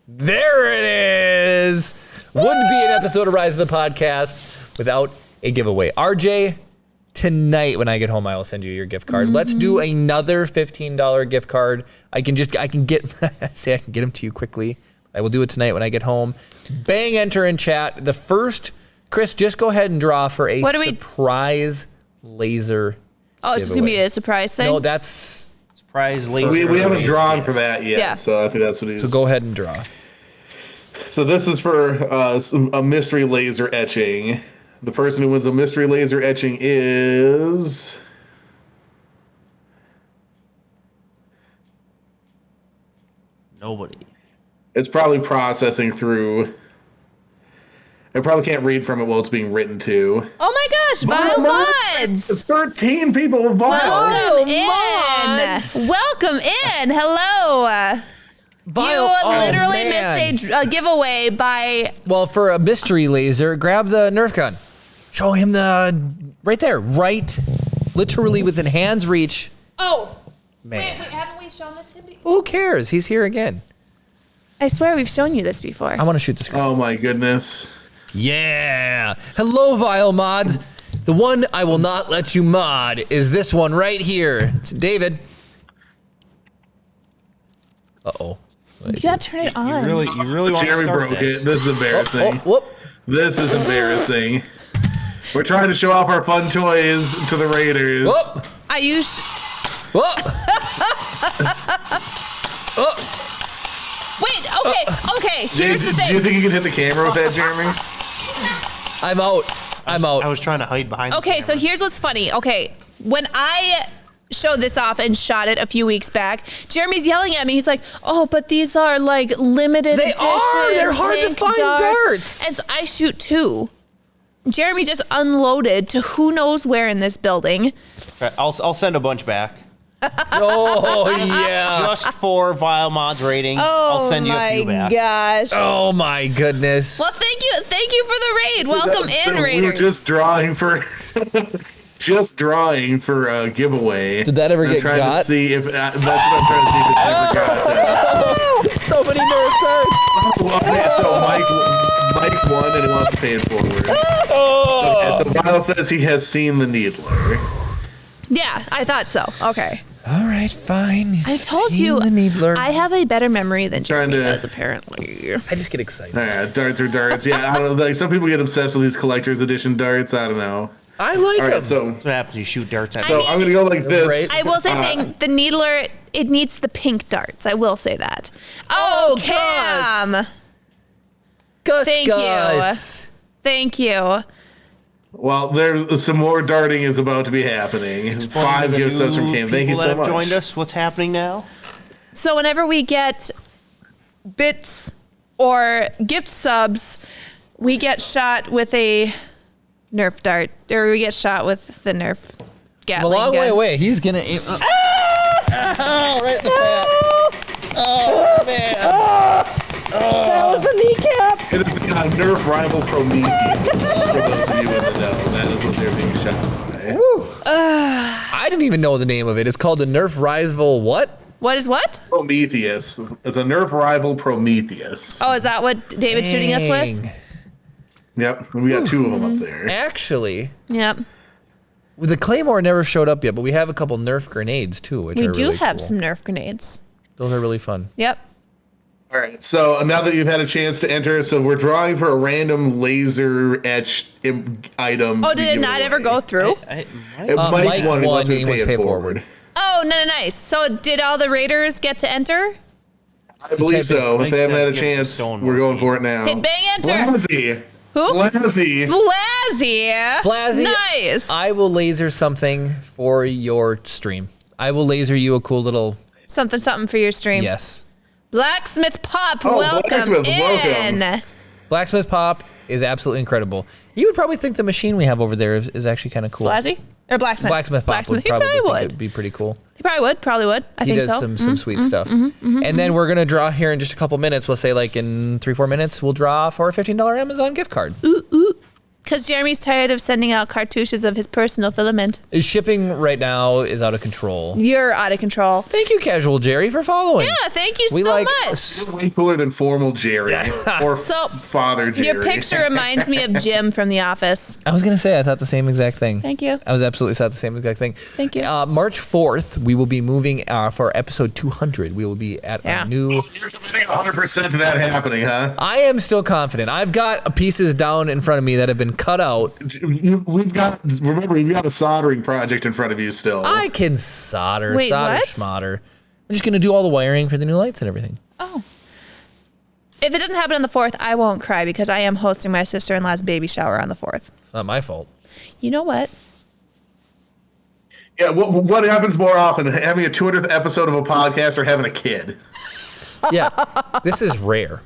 Speaker 1: There it is. Wouldn't be an episode of Rise of the Podcast without a giveaway. RJ, tonight when I get home, I will send you your gift card. Let's do another $15 gift card. I can get them to you quickly. I will do it tonight when I get home. Bang, enter in chat. The first, Chris, just go ahead and draw for a surprise laser.
Speaker 2: Oh, it's just gonna be a surprise thing?
Speaker 1: No, that's
Speaker 3: surprise laser.
Speaker 4: We haven't drawn for that yet,
Speaker 2: Yeah.
Speaker 4: so I think that's what it is.
Speaker 1: So go ahead and draw.
Speaker 4: So this is for a mystery laser etching. The person who wins a mystery laser etching is...
Speaker 3: Nobody.
Speaker 4: It's probably processing through... I probably can't read from it while it's being written to.
Speaker 2: Oh my gosh, Vile Mods!
Speaker 4: 13 people with Vile.
Speaker 2: Welcome in! Welcome in! Hello! You literally missed a giveaway by...
Speaker 1: Well, for a mystery laser, grab the Nerf gun. Show him right there, literally within hand's reach.
Speaker 2: Oh!
Speaker 1: Man.
Speaker 2: Wait, haven't we shown this to him before?
Speaker 1: Who cares? He's here again.
Speaker 2: I swear we've shown you this before.
Speaker 1: I want to shoot the screen.
Speaker 4: Oh my goodness.
Speaker 1: Yeah. Hello, Vile Mods. The one I will not let you mod is this one right here. It's David. Uh-oh.
Speaker 2: You gotta turn it on.
Speaker 3: You really want to
Speaker 4: Jeremy
Speaker 3: start
Speaker 4: broke
Speaker 3: this.
Speaker 4: it. This is embarrassing.
Speaker 1: Whoop.
Speaker 4: This is embarrassing. We're trying to show off our fun toys to the Raiders.
Speaker 1: Whoop.
Speaker 2: I use...
Speaker 1: Whoop.
Speaker 2: Wait, okay. Here's the thing.
Speaker 4: Do you think you can hit the camera with that, Jeremy?
Speaker 1: I'm out.
Speaker 3: I was trying to hide behind the
Speaker 2: Okay, so
Speaker 3: camera.
Speaker 2: here's what's funny. Okay, when I showed this off and shot it a few weeks back, Jeremy's yelling at me. He's like, "Oh, but these are like limited
Speaker 1: They
Speaker 2: edition.
Speaker 1: are. They're hard to
Speaker 2: pink
Speaker 1: find darts."
Speaker 2: And so I shoot 2. Jeremy just unloaded to who knows where in this building.
Speaker 3: Okay, I'll send a bunch back.
Speaker 1: Oh, yeah.
Speaker 3: Just for Vile Mods rating. I'll send you a few back.
Speaker 2: Gosh.
Speaker 1: Oh, my goodness.
Speaker 2: Well, thank you for the raid. Welcome in, Raiders.
Speaker 4: We were just drawing for... a giveaway.
Speaker 1: Did that ever get
Speaker 4: trying
Speaker 1: got?
Speaker 4: to see if that's what I'm trying to see if it ever got.
Speaker 1: So many Nerf darts.
Speaker 4: Okay, so Mike won and he wants to pay it forward. Okay, so Vile says he has seen the Needler.
Speaker 2: Yeah, I thought so. Okay.
Speaker 1: All right, fine.
Speaker 2: I told
Speaker 1: Seen
Speaker 2: you,
Speaker 1: the Needler.
Speaker 2: I have a better memory than
Speaker 4: Trying
Speaker 2: Jeremy
Speaker 4: to-
Speaker 2: does, apparently.
Speaker 1: I just get excited.
Speaker 4: Yeah, darts are darts. Yeah, I don't know. Like, some people get obsessed with these collector's edition darts. I don't know.
Speaker 1: I like
Speaker 4: All
Speaker 1: them.
Speaker 4: right, so
Speaker 3: That's what happens. You shoot darts at
Speaker 4: I'm gonna go like this.
Speaker 2: I will say, the Needler it needs the pink darts. I will say that. Oh, Cam.
Speaker 1: Gus.
Speaker 2: Thank you.
Speaker 4: Well, there's some more darting is about to be happening. 5 gift subs from Cam. Thank you so
Speaker 3: that have
Speaker 4: much.
Speaker 3: joined us. What's happening now?
Speaker 2: So whenever we get bits or gift subs, we get shot with a Nerf dart, or we get shot with the Nerf Gatling
Speaker 1: A long
Speaker 2: gun.
Speaker 1: way away. He's gonna aim. Right in the back. Oh man.
Speaker 2: That was the kneecap.
Speaker 4: It is the Nerf rival Prometheus. For those of you in the know, that is what they're being shot by.
Speaker 1: I didn't even know the name of it. It's called a Nerf rival. What?
Speaker 2: What is what?
Speaker 4: Prometheus. It's a Nerf rival Prometheus.
Speaker 2: Oh, is that what David's shooting us with?
Speaker 1: Dang.
Speaker 4: Yep, we got 2 of them up there.
Speaker 1: Actually,
Speaker 2: Yep.
Speaker 1: the Claymore never showed up yet, but we have a couple Nerf grenades too, which
Speaker 2: We
Speaker 1: are
Speaker 2: do
Speaker 1: really
Speaker 2: have
Speaker 1: cool.
Speaker 2: some Nerf grenades.
Speaker 1: Those are really fun.
Speaker 2: Yep.
Speaker 4: All right, so now that you've had a chance to enter, so we're drawing for a random laser etched item.
Speaker 2: Oh,
Speaker 4: to
Speaker 2: did it
Speaker 4: give
Speaker 2: not ever
Speaker 4: away.
Speaker 2: go through?
Speaker 4: It
Speaker 1: Mike
Speaker 4: won,
Speaker 1: won,
Speaker 4: and
Speaker 1: and he wants to pay it forward.
Speaker 2: Oh, nice. So did all the Raiders get to enter?
Speaker 4: I believe so. If
Speaker 3: Mike
Speaker 4: they haven't had a
Speaker 3: says give the
Speaker 4: chance,
Speaker 3: stone
Speaker 4: we're going
Speaker 3: monkey.
Speaker 4: for it now.
Speaker 2: Hit bang enter.
Speaker 4: Blasey.
Speaker 2: Who?
Speaker 4: Blasey.
Speaker 1: Blasey,
Speaker 2: Nice.
Speaker 1: I will laser something for your stream. I will laser you a cool little
Speaker 2: Something for your stream.
Speaker 1: yes.
Speaker 2: Blacksmith Pop,
Speaker 4: Oh,
Speaker 2: welcome
Speaker 4: Blacksmith,
Speaker 2: in.
Speaker 4: welcome.
Speaker 1: Blacksmith Pop is absolutely incredible. You would probably think the machine we have over there is actually kind of cool.
Speaker 2: Blasey? Or Blacksmith?
Speaker 1: Blacksmith Pop would
Speaker 2: He
Speaker 1: probably think
Speaker 2: would.
Speaker 1: it'd be pretty cool.
Speaker 2: He probably would. I
Speaker 1: He
Speaker 2: think
Speaker 1: does
Speaker 2: so. Mm-hmm.
Speaker 1: some sweet stuff. And then we're gonna draw here in just a couple minutes. We'll say like in 3-4 minutes, we'll draw for a $15 Amazon gift card.
Speaker 2: Because Jeremy's tired of sending out cartouches of his personal filament.
Speaker 1: Shipping right now is out of control.
Speaker 2: You're out of control.
Speaker 1: Thank you, Casual Jerry, for following.
Speaker 2: Yeah, thank you
Speaker 1: We
Speaker 2: so
Speaker 1: like
Speaker 2: much.
Speaker 4: Way cooler than formal Jerry or
Speaker 2: So,
Speaker 4: Father Jerry.
Speaker 2: Your picture reminds me of Jim from The Office.
Speaker 1: I was gonna say I thought the same exact thing.
Speaker 2: Thank you.
Speaker 1: I was absolutely thought the same exact thing.
Speaker 2: Thank you.
Speaker 1: March 4th, we will be moving for episode 200. We will be at
Speaker 2: Yeah.
Speaker 1: a new.
Speaker 4: You're committing 100% to that happening, huh?
Speaker 1: I am still confident. I've got pieces down in front of me that have been cut out.
Speaker 4: We've got a soldering project in front of you still.
Speaker 1: I can solder,
Speaker 2: Wait, what?
Speaker 1: schmodder. I'm just gonna do all the wiring for the new lights and everything.
Speaker 2: Oh. If it doesn't happen on the 4th, I won't cry because I am hosting my sister-in-law's baby shower on the 4th.
Speaker 1: It's not my fault.
Speaker 2: You know what?
Speaker 4: Yeah, what happens more often, having a 200th episode of a podcast or having a kid?
Speaker 1: Yeah, this is rare.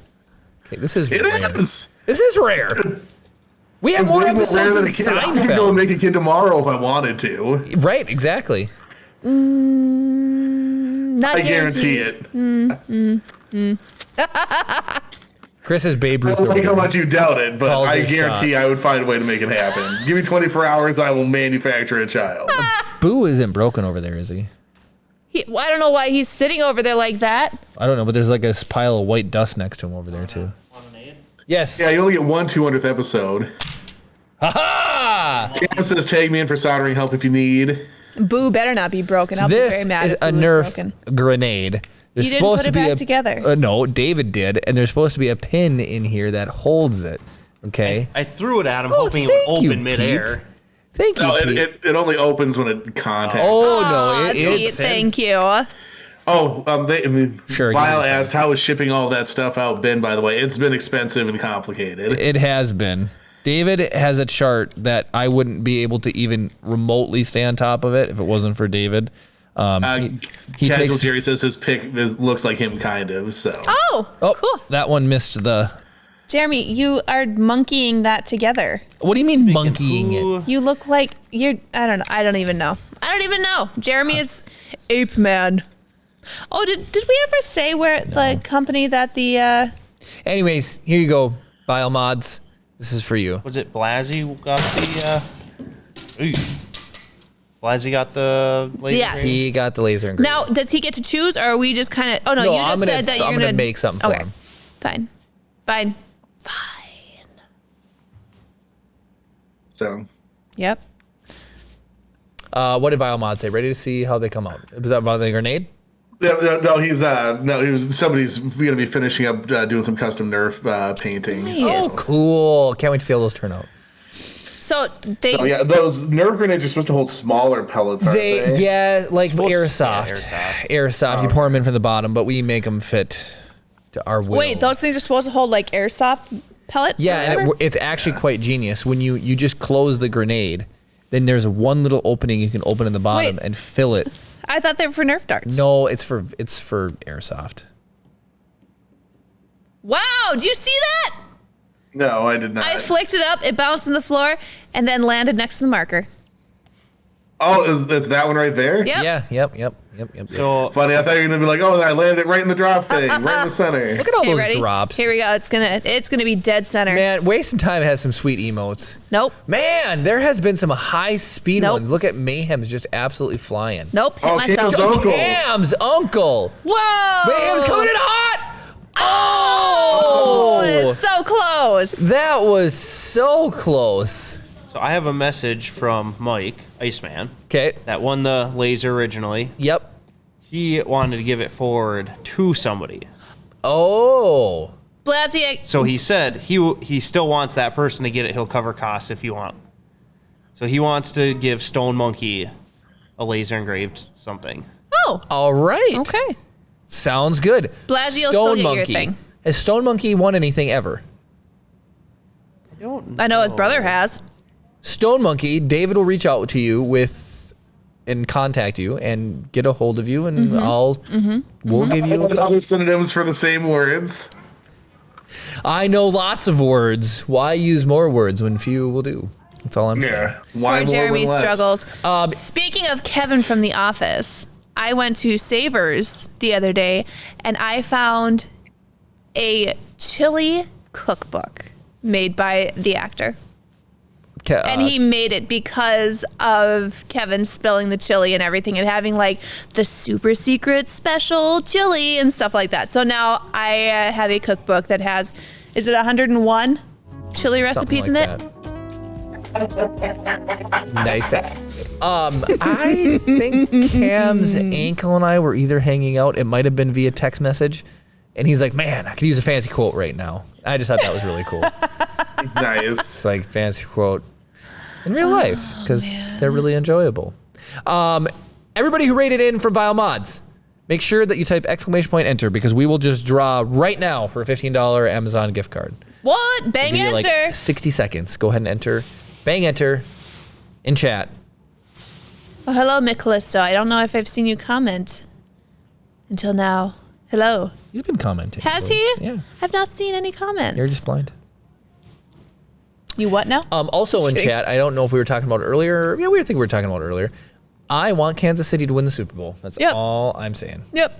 Speaker 1: Okay, this is
Speaker 4: It
Speaker 1: rare.
Speaker 4: is.
Speaker 1: This is rare. We have
Speaker 4: It's
Speaker 1: more
Speaker 4: way more rare
Speaker 1: episodes
Speaker 4: than
Speaker 1: than
Speaker 4: a kid. I could go and
Speaker 1: Seinfeld.
Speaker 4: make a kid tomorrow if I wanted to.
Speaker 1: Right, exactly.
Speaker 2: Not
Speaker 4: I guarantee
Speaker 2: guaranteed.
Speaker 4: it.
Speaker 1: Chris is Babe
Speaker 4: I
Speaker 1: Ruth.
Speaker 4: don't
Speaker 1: over
Speaker 4: like how
Speaker 1: here.
Speaker 4: much you doubt it, but
Speaker 1: Calls
Speaker 4: I
Speaker 1: his
Speaker 4: guarantee
Speaker 1: shot.
Speaker 4: I would find a way to make it happen. Give me 24 hours, I will manufacture a child.
Speaker 1: Boo isn't broken over there, is he?
Speaker 2: I don't know why he's sitting over there like that.
Speaker 1: I don't know, but there's like a pile of white dust next to him over there too. Yes.
Speaker 4: Yeah, you only get one 200th episode.
Speaker 1: Ha!
Speaker 4: Cam says, tag me in for soldering help if you need.
Speaker 2: Boo better not be broken. I'll be
Speaker 1: This
Speaker 2: very mad
Speaker 1: is
Speaker 2: if
Speaker 1: a
Speaker 2: Boo is
Speaker 1: Nerf
Speaker 2: broken.
Speaker 1: grenade. There's
Speaker 2: You didn't
Speaker 1: supposed
Speaker 2: put it
Speaker 1: to be
Speaker 2: back
Speaker 1: a,
Speaker 2: together.
Speaker 1: No, David did, and there's supposed to be a pin in here that holds it. Okay.
Speaker 3: I threw it at him,
Speaker 1: Oh,
Speaker 3: hoping it would
Speaker 1: thank you,
Speaker 3: open midair.
Speaker 1: Pete. Thank you,
Speaker 4: No,
Speaker 1: Pete.
Speaker 4: it only opens when it contacts.
Speaker 1: Oh
Speaker 2: Aw,
Speaker 1: no,
Speaker 2: Pete,
Speaker 1: it's
Speaker 2: thank you.
Speaker 4: Oh,
Speaker 1: Sure,
Speaker 4: Lyle
Speaker 1: give me
Speaker 4: asked, how is shipping all that stuff out been, by the way? It's been expensive and complicated.
Speaker 1: it has been. David has a chart that I wouldn't be able to even remotely stay on top of it if it wasn't for David. He
Speaker 4: Casual
Speaker 1: takes.
Speaker 4: Jerry says his pick looks like him, kind of, so.
Speaker 2: Oh,
Speaker 1: Oh,
Speaker 2: cool.
Speaker 1: that one missed the.
Speaker 2: Jeremy, you are monkeying that together.
Speaker 1: What do you mean monkeying it?
Speaker 3: Ooh,
Speaker 2: You look like you're. I don't know. I don't even know. Jeremy is Ape Man. Oh, did we ever say where the company that the
Speaker 1: Anyways, here you go, Biomods. This is for you.
Speaker 3: Was it Blasey got the? Ooh. Blasey got the laser.
Speaker 2: Yes.
Speaker 3: grenade?
Speaker 1: He got the laser engraving.
Speaker 2: now does he get to choose or are we just kind of? Oh no,
Speaker 1: No,
Speaker 2: you just
Speaker 1: I'm gonna-
Speaker 2: said that you're
Speaker 1: I'm gonna make something for
Speaker 2: okay.
Speaker 1: him.
Speaker 2: Fine.
Speaker 4: So,
Speaker 2: Yep.
Speaker 1: What did Biomod say? Ready to see how they come out? Was that about the grenade?
Speaker 4: somebody's gonna be finishing up doing some custom Nerf painting.
Speaker 2: Nice.
Speaker 4: So.
Speaker 1: Cool. Can't wait to see how those turn out.
Speaker 2: So they.
Speaker 4: So yeah, those nerve grenades are supposed to hold smaller pellets, aren't they?
Speaker 1: Yeah, like
Speaker 3: Airsoft.
Speaker 1: Airsoft. You pour them in from the bottom, but we make them fit to our will.
Speaker 2: Wait, those things are supposed to hold like airsoft pellets?
Speaker 1: Yeah, and it's actually quite genius. When you just close the grenade, then there's one little opening you can open in the bottom
Speaker 2: Wait.
Speaker 1: and fill it.
Speaker 2: I thought they were for Nerf darts.
Speaker 1: No, it's for airsoft.
Speaker 2: Wow, do you see that?
Speaker 4: No, I did not.
Speaker 2: I flicked it up, it bounced on the floor, and then landed next to the marker.
Speaker 4: Oh, it's that one right there?
Speaker 2: Yep.
Speaker 1: Yeah, yep.
Speaker 3: So
Speaker 4: Funny, I thought you were gonna be like, oh, I landed it right in the drop thing, right in the center.
Speaker 1: Look at all
Speaker 2: Okay,
Speaker 1: those
Speaker 2: ready?
Speaker 1: drops.
Speaker 2: Here we go. It's gonna be dead center.
Speaker 1: Man, Wasting Time has some sweet emotes.
Speaker 2: Nope.
Speaker 1: Man, there has been some high speed
Speaker 2: Nope.
Speaker 1: ones. Look at Mayhem's just absolutely flying.
Speaker 2: Nope. Hit
Speaker 4: Oh,
Speaker 2: myself.
Speaker 4: Cam's uncle.
Speaker 1: Cam's uncle.
Speaker 2: Whoa!
Speaker 1: Mayhem's coming in hot.
Speaker 2: Oh,
Speaker 1: Oh,
Speaker 2: it's so close.
Speaker 1: that was so close.
Speaker 3: So I have a message from Mike, Iceman,
Speaker 1: Okay.
Speaker 3: that won the laser originally.
Speaker 1: Yep.
Speaker 3: He wanted to give it forward to somebody.
Speaker 1: Oh.
Speaker 2: Blasey,
Speaker 3: So he said he still wants that person to get it. He'll cover costs if you want. So he wants to give Stone Monkey a laser engraved something.
Speaker 2: oh,
Speaker 1: All right.
Speaker 2: okay.
Speaker 1: Sounds good.
Speaker 2: Blasey will still get your thing.
Speaker 1: Has Stone Monkey won anything ever?
Speaker 2: I know his brother has.
Speaker 1: Stone Monkey, David will reach out to you and contact you and get a hold of you, and we'll give you a
Speaker 4: Other synonyms for the same words.
Speaker 1: I know lots of words. Why use more words when few will do? That's all I'm saying.
Speaker 4: Yeah. Why
Speaker 2: Poor
Speaker 4: more
Speaker 2: Jeremy
Speaker 4: when less?
Speaker 2: struggles.
Speaker 1: Um,
Speaker 2: Speaking of Kevin from The Office, I went to Savers the other day and I found a chili cookbook made by the actor. And he made it because of Kevin spilling the chili and everything and having like the super secret special chili and stuff like that. So now I have a cookbook that has, is it 101 chili recipes in it?
Speaker 1: Nice. I think Cam's ankle and I were either hanging out. It might have been via text message. And he's like, man, I could use a fancy quote right now. I just thought that was really cool.
Speaker 4: Nice.
Speaker 1: It's like fancy quote in real life because they're really enjoyable. Everybody who rated in from Vile Mods, make sure that you type !enter because we will just draw right now for a $15 Amazon gift card.
Speaker 2: What? Bang
Speaker 1: Give you
Speaker 2: enter.
Speaker 1: like 60 seconds. Go ahead and enter. Bang enter in chat.
Speaker 2: Oh, hello, Mick Callisto. I don't know if I've seen you comment until now. Hello.
Speaker 1: He's been commenting.
Speaker 2: Has he?
Speaker 1: Yeah.
Speaker 2: I've not seen any comments.
Speaker 1: You're just blind.
Speaker 2: You what now?
Speaker 1: Also in
Speaker 2: kidding.
Speaker 1: chat, I don't know if we were talking about it earlier. Yeah, we were talking about it earlier. I want Kansas City to win the Super Bowl. That's
Speaker 2: Yep.
Speaker 1: all I'm saying.
Speaker 2: Yep.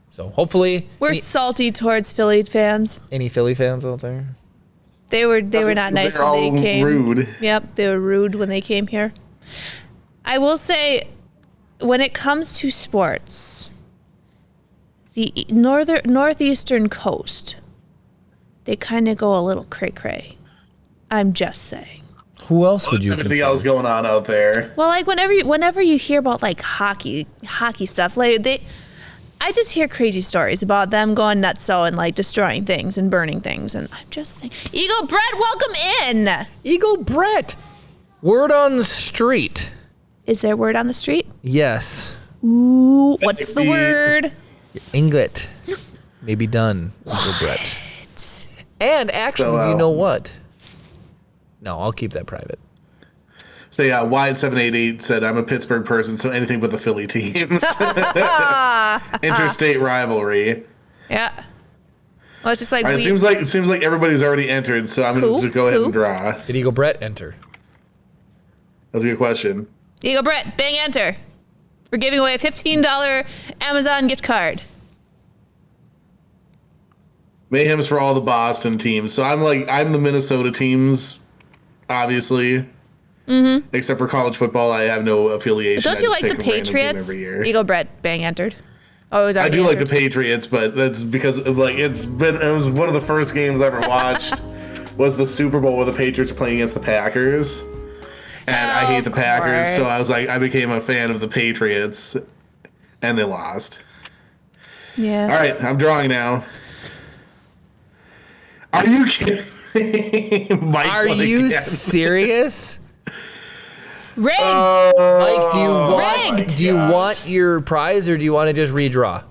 Speaker 1: So hopefully,
Speaker 2: We're salty towards Philly fans.
Speaker 1: any Philly fans out there?
Speaker 2: They were not nice
Speaker 4: They're
Speaker 2: when they
Speaker 4: all
Speaker 2: came.
Speaker 4: rude.
Speaker 2: Yep, they were rude when they came here. I will say, when it comes to sports, the northeastern coast, they kind of go a little cray-cray. I'm just saying.
Speaker 1: Who else would you
Speaker 4: Anything
Speaker 1: consider?
Speaker 4: else going on out there?
Speaker 2: Well, like whenever you hear about like hockey stuff, like I just hear crazy stories about them going nutso and like destroying things and burning things, and I'm just saying, Eagle Brett, welcome in.
Speaker 1: Eagle Brett. Word on the street.
Speaker 2: Is there word on the street?
Speaker 1: Yes.
Speaker 2: Ooh, what's the
Speaker 4: Maybe.
Speaker 2: word?
Speaker 1: Inglet. Maybe done. Eagle Brett. And actually,
Speaker 4: So,
Speaker 1: do you know what? No, I'll keep that private.
Speaker 4: So yeah, Wide788 said, I'm a Pittsburgh person, so anything but the Philly teams. Interstate rivalry.
Speaker 2: Yeah. Well, it's just like
Speaker 4: All right, it seems like everybody's already entered, so I'm
Speaker 2: Cool,
Speaker 4: gonna just go ahead
Speaker 2: cool.
Speaker 4: and draw.
Speaker 1: Did Eagle Brett enter?
Speaker 4: That's a good question.
Speaker 2: Eagle Brett, bang enter. We're giving away a $15 Amazon gift card.
Speaker 4: Mayhem's for all the Boston teams. So I'm the Minnesota teams, obviously. Mm-hmm. Except for college football, I have no affiliation.
Speaker 2: Don't you
Speaker 4: I
Speaker 2: like
Speaker 4: just
Speaker 2: the
Speaker 4: pick a random team
Speaker 2: Patriots?
Speaker 4: every year.
Speaker 2: Eagle Brett, bang entered. Oh, it was
Speaker 4: I
Speaker 2: already
Speaker 4: do like the
Speaker 2: entered.
Speaker 4: Patriots, but that's because it was one of the first games I ever watched was the Super Bowl where the Patriots were playing against the Packers. And I hate the Packers, so I was like, I became a fan of the Patriots, and they lost.
Speaker 2: Yeah.
Speaker 4: All right, I'm drawing now. Are you kidding? Mike
Speaker 1: Are
Speaker 4: won
Speaker 1: you
Speaker 4: again.
Speaker 1: serious?
Speaker 2: Rigged.
Speaker 1: Mike,
Speaker 2: Rigged.
Speaker 1: do you want your prize or do you want to just redraw?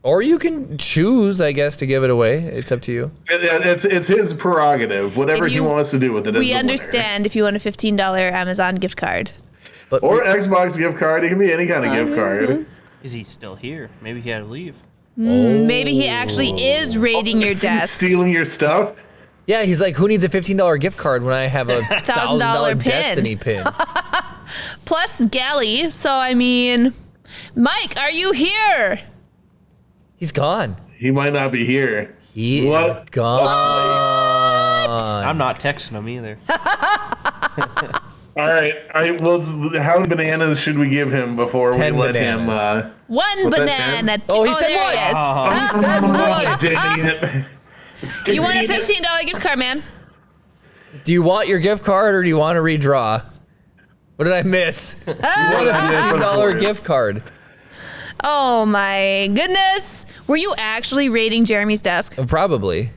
Speaker 1: Or you can choose, I guess, to give it away. It's up to you.
Speaker 4: It's his prerogative. Whatever
Speaker 2: If
Speaker 4: he
Speaker 2: you-
Speaker 4: wants to do with it. is
Speaker 2: We
Speaker 4: the winner.
Speaker 2: understand if you want a $15 Amazon gift card.
Speaker 1: But
Speaker 4: Or Xbox gift card. It can be any kind of gift card.
Speaker 3: Is he still here? Maybe he had to leave.
Speaker 2: Maybe he actually is raiding your
Speaker 4: Is he
Speaker 2: desk.
Speaker 4: stealing your stuff?
Speaker 1: yeah, he's like, who needs a $15 gift card when I have a
Speaker 2: $1,000
Speaker 1: $1,000
Speaker 2: pin.
Speaker 1: Destiny pin?
Speaker 2: Plus galley. So, I mean, Mike, are you here?
Speaker 1: He's gone.
Speaker 4: He might not be here.
Speaker 1: He
Speaker 4: What?
Speaker 1: is gone.
Speaker 3: I'm not texting him either.
Speaker 4: All right. Well, how many bananas should we give him before
Speaker 1: 10
Speaker 4: we let
Speaker 1: bananas.
Speaker 4: him?
Speaker 2: One
Speaker 4: What's that,
Speaker 2: banana.
Speaker 1: Oh, he said
Speaker 2: there
Speaker 1: one.
Speaker 2: he is.
Speaker 1: He said one.
Speaker 4: Dang it.
Speaker 2: You want a $15 gift card, man?
Speaker 1: Do you want your gift card or do you want to redraw? What did I miss? You want a $15 gift card.
Speaker 2: Oh my goodness. Were you actually raiding Jeremy's desk?
Speaker 1: Probably.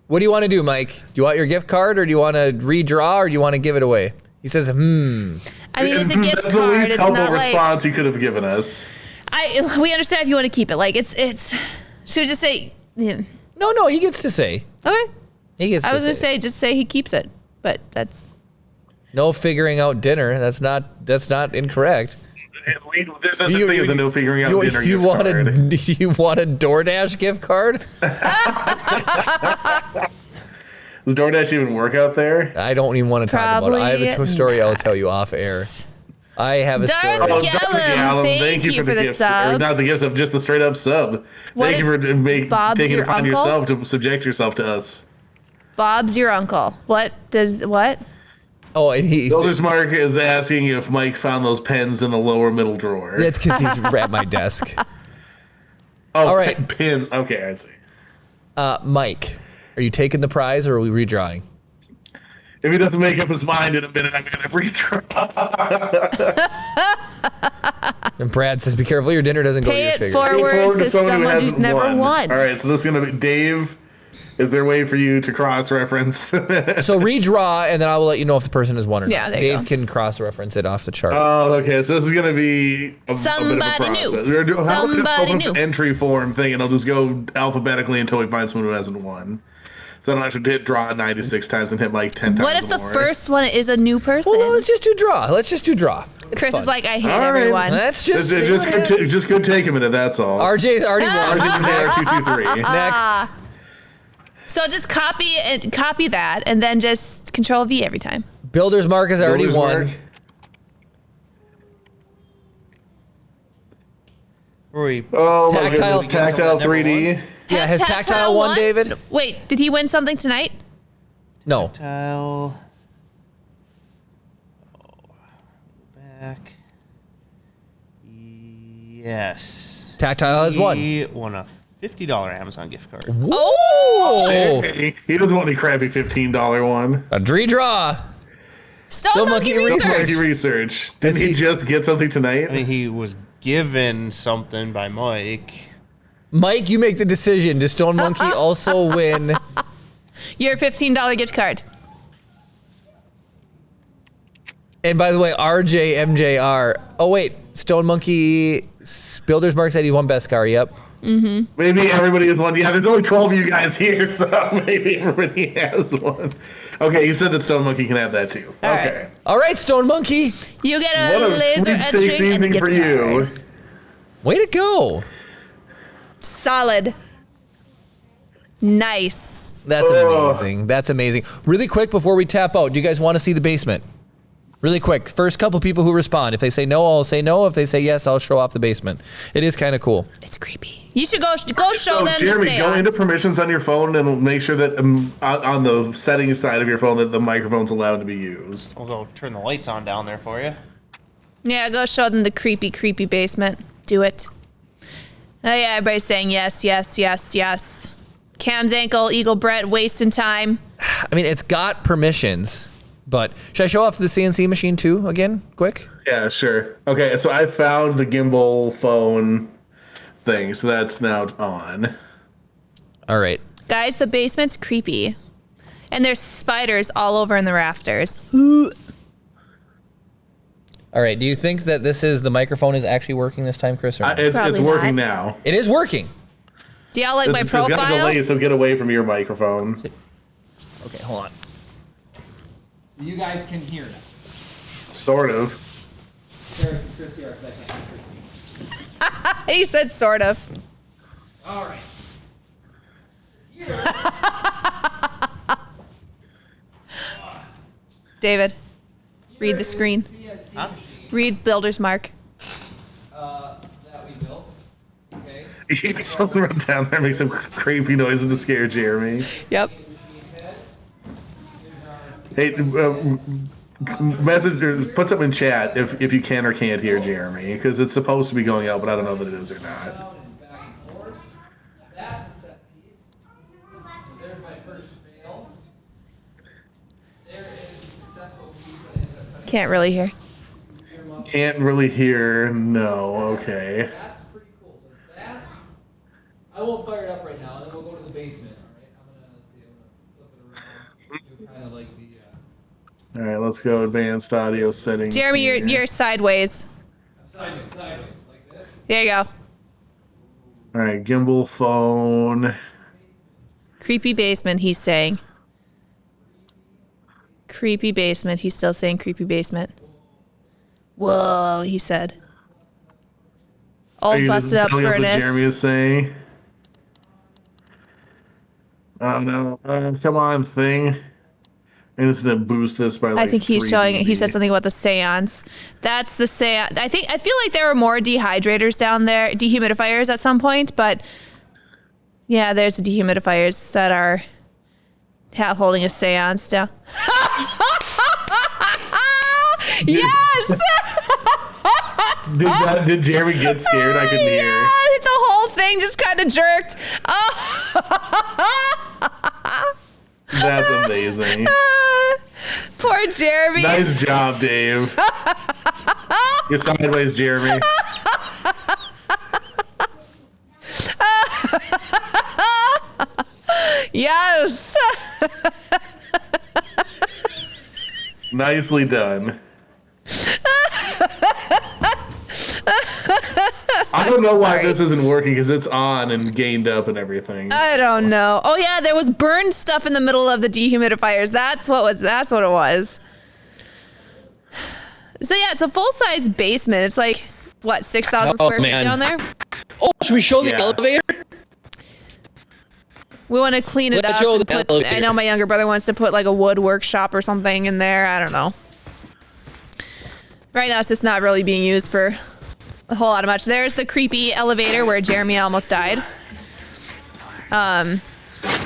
Speaker 1: What do you want to do, Mike? Do you want your gift card or do you want to redraw or do you want to give it away? He says,
Speaker 2: I mean, it's a gift
Speaker 4: That's the
Speaker 2: card.
Speaker 4: least
Speaker 2: It's
Speaker 4: helpful
Speaker 2: not like
Speaker 4: response he could have given us.
Speaker 2: we understand if you want to keep it. Like it's should we just say yeah.
Speaker 1: No, he gets to say.
Speaker 2: Okay.
Speaker 1: He gets to
Speaker 2: I was gonna say just say he keeps it. But that's
Speaker 1: No figuring out dinner. That's not incorrect.
Speaker 4: There's such a thing as a no figuring out dinner
Speaker 1: you
Speaker 4: gift
Speaker 1: want
Speaker 4: card.
Speaker 1: you want a DoorDash gift card?
Speaker 4: Does DoorDash even work out there?
Speaker 1: I don't even want to talk about it. I have a
Speaker 2: Probably
Speaker 1: story I'll tell you off air. I have a
Speaker 2: Darth
Speaker 1: story.
Speaker 2: Gallum, thank you for the
Speaker 4: gifts.
Speaker 2: sub.
Speaker 4: Or not the gift sub, just the straight up sub.
Speaker 2: What
Speaker 4: Thank you for
Speaker 2: Bob's
Speaker 4: taking
Speaker 2: your
Speaker 4: it upon
Speaker 2: uncle?
Speaker 4: yourself to subject yourself to us.
Speaker 2: Bob's your uncle. What?
Speaker 1: Oh, and
Speaker 4: Builder's Mark is asking if Mike found those pens in the lower middle drawer.
Speaker 1: that's because he's at my desk.
Speaker 4: Oh,
Speaker 1: all right.
Speaker 4: Pin. Okay, I see.
Speaker 1: Mike, are you taking the prize or are we redrawing?
Speaker 4: If he doesn't make up his mind in a minute, I'm gonna redraw.
Speaker 1: And Brad says, "Be careful, your dinner doesn't go to
Speaker 2: Pay
Speaker 1: your
Speaker 2: it
Speaker 1: figure."
Speaker 2: forward to someone who's
Speaker 4: hasn't
Speaker 2: never won.
Speaker 4: All right, so this is gonna be Dave. Is there a way for you to cross-reference?
Speaker 1: So redraw, and then I will let you know if the person has won or
Speaker 2: Yeah,
Speaker 1: not.
Speaker 2: there you
Speaker 1: Dave
Speaker 2: go.
Speaker 1: can cross-reference it off the chart.
Speaker 4: Oh, okay. So this is gonna be a
Speaker 2: Somebody
Speaker 4: bit of a
Speaker 2: new.
Speaker 4: process. How about we just
Speaker 2: Somebody
Speaker 4: open up
Speaker 2: new.
Speaker 4: an entry form thing, and I'll just go alphabetically until we find someone who hasn't won. So I don't have to hit draw 96 times and hit like 10 times.
Speaker 2: What if the
Speaker 4: more.
Speaker 2: first one is a new person?
Speaker 1: Well, no, let's just do draw. It's
Speaker 2: Chris
Speaker 1: fun.
Speaker 2: is like, I hate
Speaker 4: All right.
Speaker 2: everyone.
Speaker 1: Let's just see
Speaker 4: Just
Speaker 1: what happens.
Speaker 4: just could take a minute. That's all.
Speaker 1: RJ's already won.
Speaker 4: RG223.
Speaker 1: Next.
Speaker 2: So just copy that, and then just Control V every time.
Speaker 1: Builder's Mark has already
Speaker 4: Builder's
Speaker 1: won.
Speaker 4: Mark.
Speaker 3: Were we?
Speaker 4: Oh my
Speaker 1: Tactile-
Speaker 4: goodness. Tactile 3D.
Speaker 1: Yeah, has Tactile won, David?
Speaker 2: Wait, did he win something tonight?
Speaker 1: No.
Speaker 3: Tactile. Back. Yes.
Speaker 1: Tactile has won.
Speaker 3: He won a $50 Amazon gift card.
Speaker 1: Oh!
Speaker 4: He doesn't want any crappy $15 one.
Speaker 1: A redraw.
Speaker 2: Stone Monkey
Speaker 1: Monkey
Speaker 2: Research.
Speaker 4: Monkey Research.
Speaker 1: Does
Speaker 4: Didn't he
Speaker 1: he-
Speaker 4: just get something tonight?
Speaker 3: I mean, he was given something by Mike.
Speaker 1: Mike, you make the decision. Does Stone Monkey also win?
Speaker 2: Your $15 gift card.
Speaker 1: And by the way, RJ MJR. Oh wait, Stone Monkey Builder's Mark said he won best car. Yep.
Speaker 4: Maybe everybody has one. Yeah, there's only 12 of you guys here, so maybe everybody has one. Okay, you said that Stone Monkey can have that too.
Speaker 2: All
Speaker 4: Okay.
Speaker 2: right.
Speaker 1: All right, Stone Monkey.
Speaker 2: You get a
Speaker 4: What a
Speaker 2: laser
Speaker 4: sweepstakes
Speaker 2: etching and a
Speaker 4: evening
Speaker 2: gift
Speaker 4: for
Speaker 2: card.
Speaker 4: you.
Speaker 1: Way to go.
Speaker 2: Solid. Nice.
Speaker 1: That's
Speaker 4: Oh.
Speaker 1: amazing. That's amazing. Really quick before we tap out, do you guys want to see the basement? Really quick. First couple people who respond. If they say no, I'll say no. If they say yes, I'll show off the basement. It is kind of cool.
Speaker 2: It's creepy. You should go show
Speaker 4: So,
Speaker 2: them
Speaker 4: Jeremy,
Speaker 2: the
Speaker 4: go into
Speaker 2: seance.
Speaker 4: permissions on your phone and make sure that on the settings side of your phone that the microphone's allowed to be used.
Speaker 3: We'll go turn the lights on down there for you.
Speaker 2: Yeah, go show them the creepy basement. Do it. Oh yeah, everybody's saying yes, yes, yes, yes. Cam's ankle, Eagle Brett, wasting time.
Speaker 1: I mean, it's got permissions, but should I show off the CNC machine too again, quick?
Speaker 4: Yeah, sure. Okay, so I found the gimbal phone thing, so that's now on.
Speaker 1: All right.
Speaker 2: Guys, the basement's creepy. And there's spiders all over in the rafters.
Speaker 1: All right. Do you think that the microphone is actually working this time, Chris? Or no?
Speaker 4: It's
Speaker 2: Probably
Speaker 4: working
Speaker 2: not.
Speaker 4: now.
Speaker 1: It is working.
Speaker 2: Do y'all like my
Speaker 4: It's got a
Speaker 2: profile?
Speaker 4: delay, so get away from your microphone.
Speaker 1: Okay, hold on. You guys can hear now.
Speaker 4: Sort of.
Speaker 2: He said sort of.
Speaker 1: All right.
Speaker 2: David, read the screen.
Speaker 3: Huh?
Speaker 2: Read builder's mark.
Speaker 1: That we built. Okay.
Speaker 4: Something run down there, make some creepy noises to scare Jeremy.
Speaker 2: Yep.
Speaker 4: Hey, message or put something in chat if you can or can't hear Jeremy, because it's supposed to be going out, but I don't know that it is or not.
Speaker 1: That's a set piece. So there's my first fail. There is a successful piece that I ended up cutting.
Speaker 2: Can't really hear.
Speaker 4: Can't really hear. No. Okay.
Speaker 1: That's pretty cool. So that, I won't fire it up right now, and then we'll go to the basement. All right. I'm gonna flip it around. Do kind of like the.
Speaker 4: All right. Let's go. Advanced audio settings.
Speaker 2: Jeremy,
Speaker 4: here.
Speaker 2: you're sideways.
Speaker 1: Sideways, like this.
Speaker 2: There you go.
Speaker 4: All right. Gimbal phone.
Speaker 2: Creepy basement, he's saying. Creepy basement. He's still saying creepy basement. Whoa, he said.
Speaker 4: Are
Speaker 2: Old
Speaker 4: you
Speaker 2: busted up
Speaker 4: telling us what
Speaker 2: furnace.
Speaker 4: Jeremy is saying. Oh no! Come on, thing. I'm just gonna boost this by like.
Speaker 2: I think he's
Speaker 4: 3
Speaker 2: showing it. He
Speaker 4: dB.
Speaker 2: said something about the seance. That's the seance. I feel like there were more dehydrators down there, dehumidifiers at some point, but yeah, there's the dehumidifiers that are holding a seance down. Yes!
Speaker 4: Did Jeremy get scared? I couldn't hear.
Speaker 2: Yeah, the whole thing just kind of jerked. Oh.
Speaker 4: That's amazing.
Speaker 2: Poor Jeremy.
Speaker 4: Nice job, Dave. You're sideways, Jeremy.
Speaker 2: Yes.
Speaker 4: Nicely done. I don't know why
Speaker 2: Sorry.
Speaker 4: this isn't working because it's on and gained up and everything.
Speaker 2: I don't know. Oh yeah, there was burned stuff in the middle of the dehumidifiers. That's what it was. So yeah, it's a full-size basement. It's like what, 6,000
Speaker 1: Oh,
Speaker 2: square feet
Speaker 1: man.
Speaker 2: down there?
Speaker 1: Oh, should we show the
Speaker 4: Yeah.
Speaker 1: elevator?
Speaker 2: We want to clean it
Speaker 1: Let's
Speaker 2: up.
Speaker 1: show
Speaker 2: And
Speaker 1: the
Speaker 2: put,
Speaker 1: elevator.
Speaker 2: I know my younger brother wants to put like a wood workshop or something in there. I don't know. Right now, it's just not really being used for a whole lot of much. There's the creepy elevator where Jeremy almost died.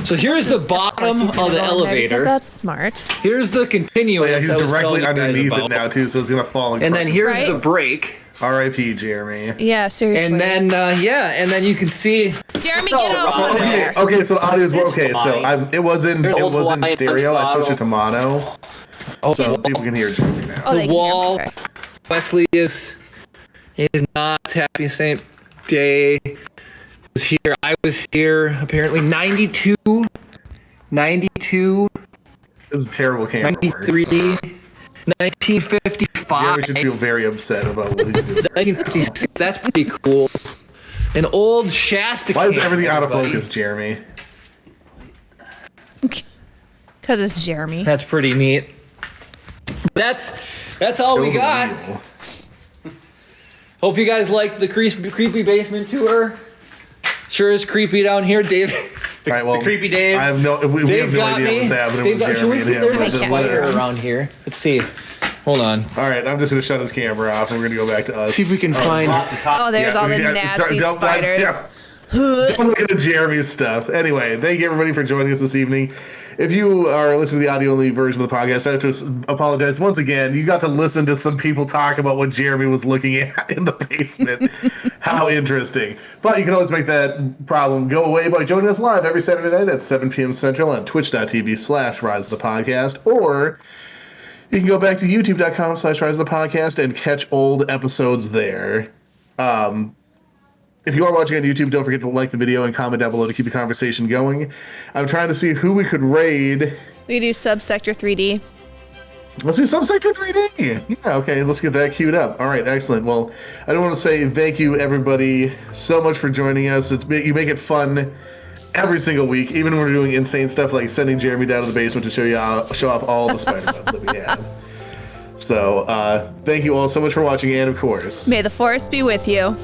Speaker 1: So here's the bottom
Speaker 2: course he's gonna
Speaker 1: of the
Speaker 2: go in there because
Speaker 1: elevator.
Speaker 2: that's smart.
Speaker 1: Here's the continuous.
Speaker 4: Yeah, he's
Speaker 1: I was
Speaker 4: directly
Speaker 1: telling you guys
Speaker 4: underneath it
Speaker 1: about.
Speaker 4: now too, so it's gonna fall.
Speaker 1: And then here's
Speaker 2: Right?
Speaker 1: the break.
Speaker 4: R.I.P. Jeremy.
Speaker 2: Yeah, seriously.
Speaker 1: And then and then you can see.
Speaker 2: Jeremy, get off
Speaker 1: Oh,
Speaker 2: under
Speaker 4: Okay,
Speaker 2: there.
Speaker 4: okay, so the audio's
Speaker 1: It's
Speaker 4: okay. So
Speaker 1: fine.
Speaker 4: it was in
Speaker 1: There's old Hawaiian
Speaker 4: stereo. I switched it to mono,
Speaker 1: Oh,
Speaker 4: so people can hear Jeremy now.
Speaker 2: Oh,
Speaker 1: the
Speaker 2: they can hear me.
Speaker 1: wall.
Speaker 2: Okay.
Speaker 1: Wesley is not happy Saint Day was here. I was here apparently 92, 92,
Speaker 4: This is terrible camera work.
Speaker 1: 93, 1955,
Speaker 4: Jeremy should feel very upset about what he's doing.
Speaker 1: 1956. That's pretty cool. An old Shasta.
Speaker 4: Why is
Speaker 1: camera,
Speaker 4: everything out of
Speaker 1: everybody.
Speaker 4: focus, Jeremy?
Speaker 2: Because it's Jeremy.
Speaker 1: That's pretty neat. That's all we
Speaker 4: Show the
Speaker 1: got.
Speaker 4: wheel.
Speaker 1: Hope you guys liked the creepy basement tour. Sure is creepy down here, Dave.
Speaker 4: All right, well,
Speaker 3: the creepy Dave.
Speaker 4: I have no. We
Speaker 1: Dave
Speaker 4: have no
Speaker 1: got
Speaker 4: idea
Speaker 1: me.
Speaker 4: what's happening
Speaker 1: Dave
Speaker 4: with
Speaker 1: got, should we
Speaker 4: Jeremy
Speaker 1: see?
Speaker 4: and
Speaker 1: There's
Speaker 4: him.
Speaker 1: a
Speaker 4: But
Speaker 1: spider around here. Let's see. Hold on.
Speaker 4: All right, I'm just gonna shut his camera off, and we're gonna go back to us.
Speaker 1: See if we can find.
Speaker 2: Oh, there's all the
Speaker 4: Yeah,
Speaker 2: nasty
Speaker 4: don't-
Speaker 2: spiders.
Speaker 4: yeah. Don't look at Jeremy's stuff. Anyway, thank you everybody for joining us this evening. If you are listening to the audio-only version of the podcast, I have to apologize once again. You got to listen to some people talk about what Jeremy was looking at in the basement. How interesting. But you can always make that problem go away by joining us live every Saturday night at 7 p.m. Central on twitch.tv/Rise of the Podcast. Or you can go back to youtube.com/Rise of the Podcast and catch old episodes there. if you are watching on YouTube, don't forget to like the video and comment down below to keep the conversation going. I'm trying to see who we could raid.
Speaker 2: We do Subsector 3D.
Speaker 4: Let's do Subsector 3D. Yeah, okay, let's get that queued up. All right, excellent. Well, I do want to say thank you, everybody, so much for joining us. You make it fun every single week, even when we're doing insane stuff like sending Jeremy down to the basement to show off all the Spider-Man that we have. So, thank you all so much for watching, and of course,
Speaker 2: May the force be with you.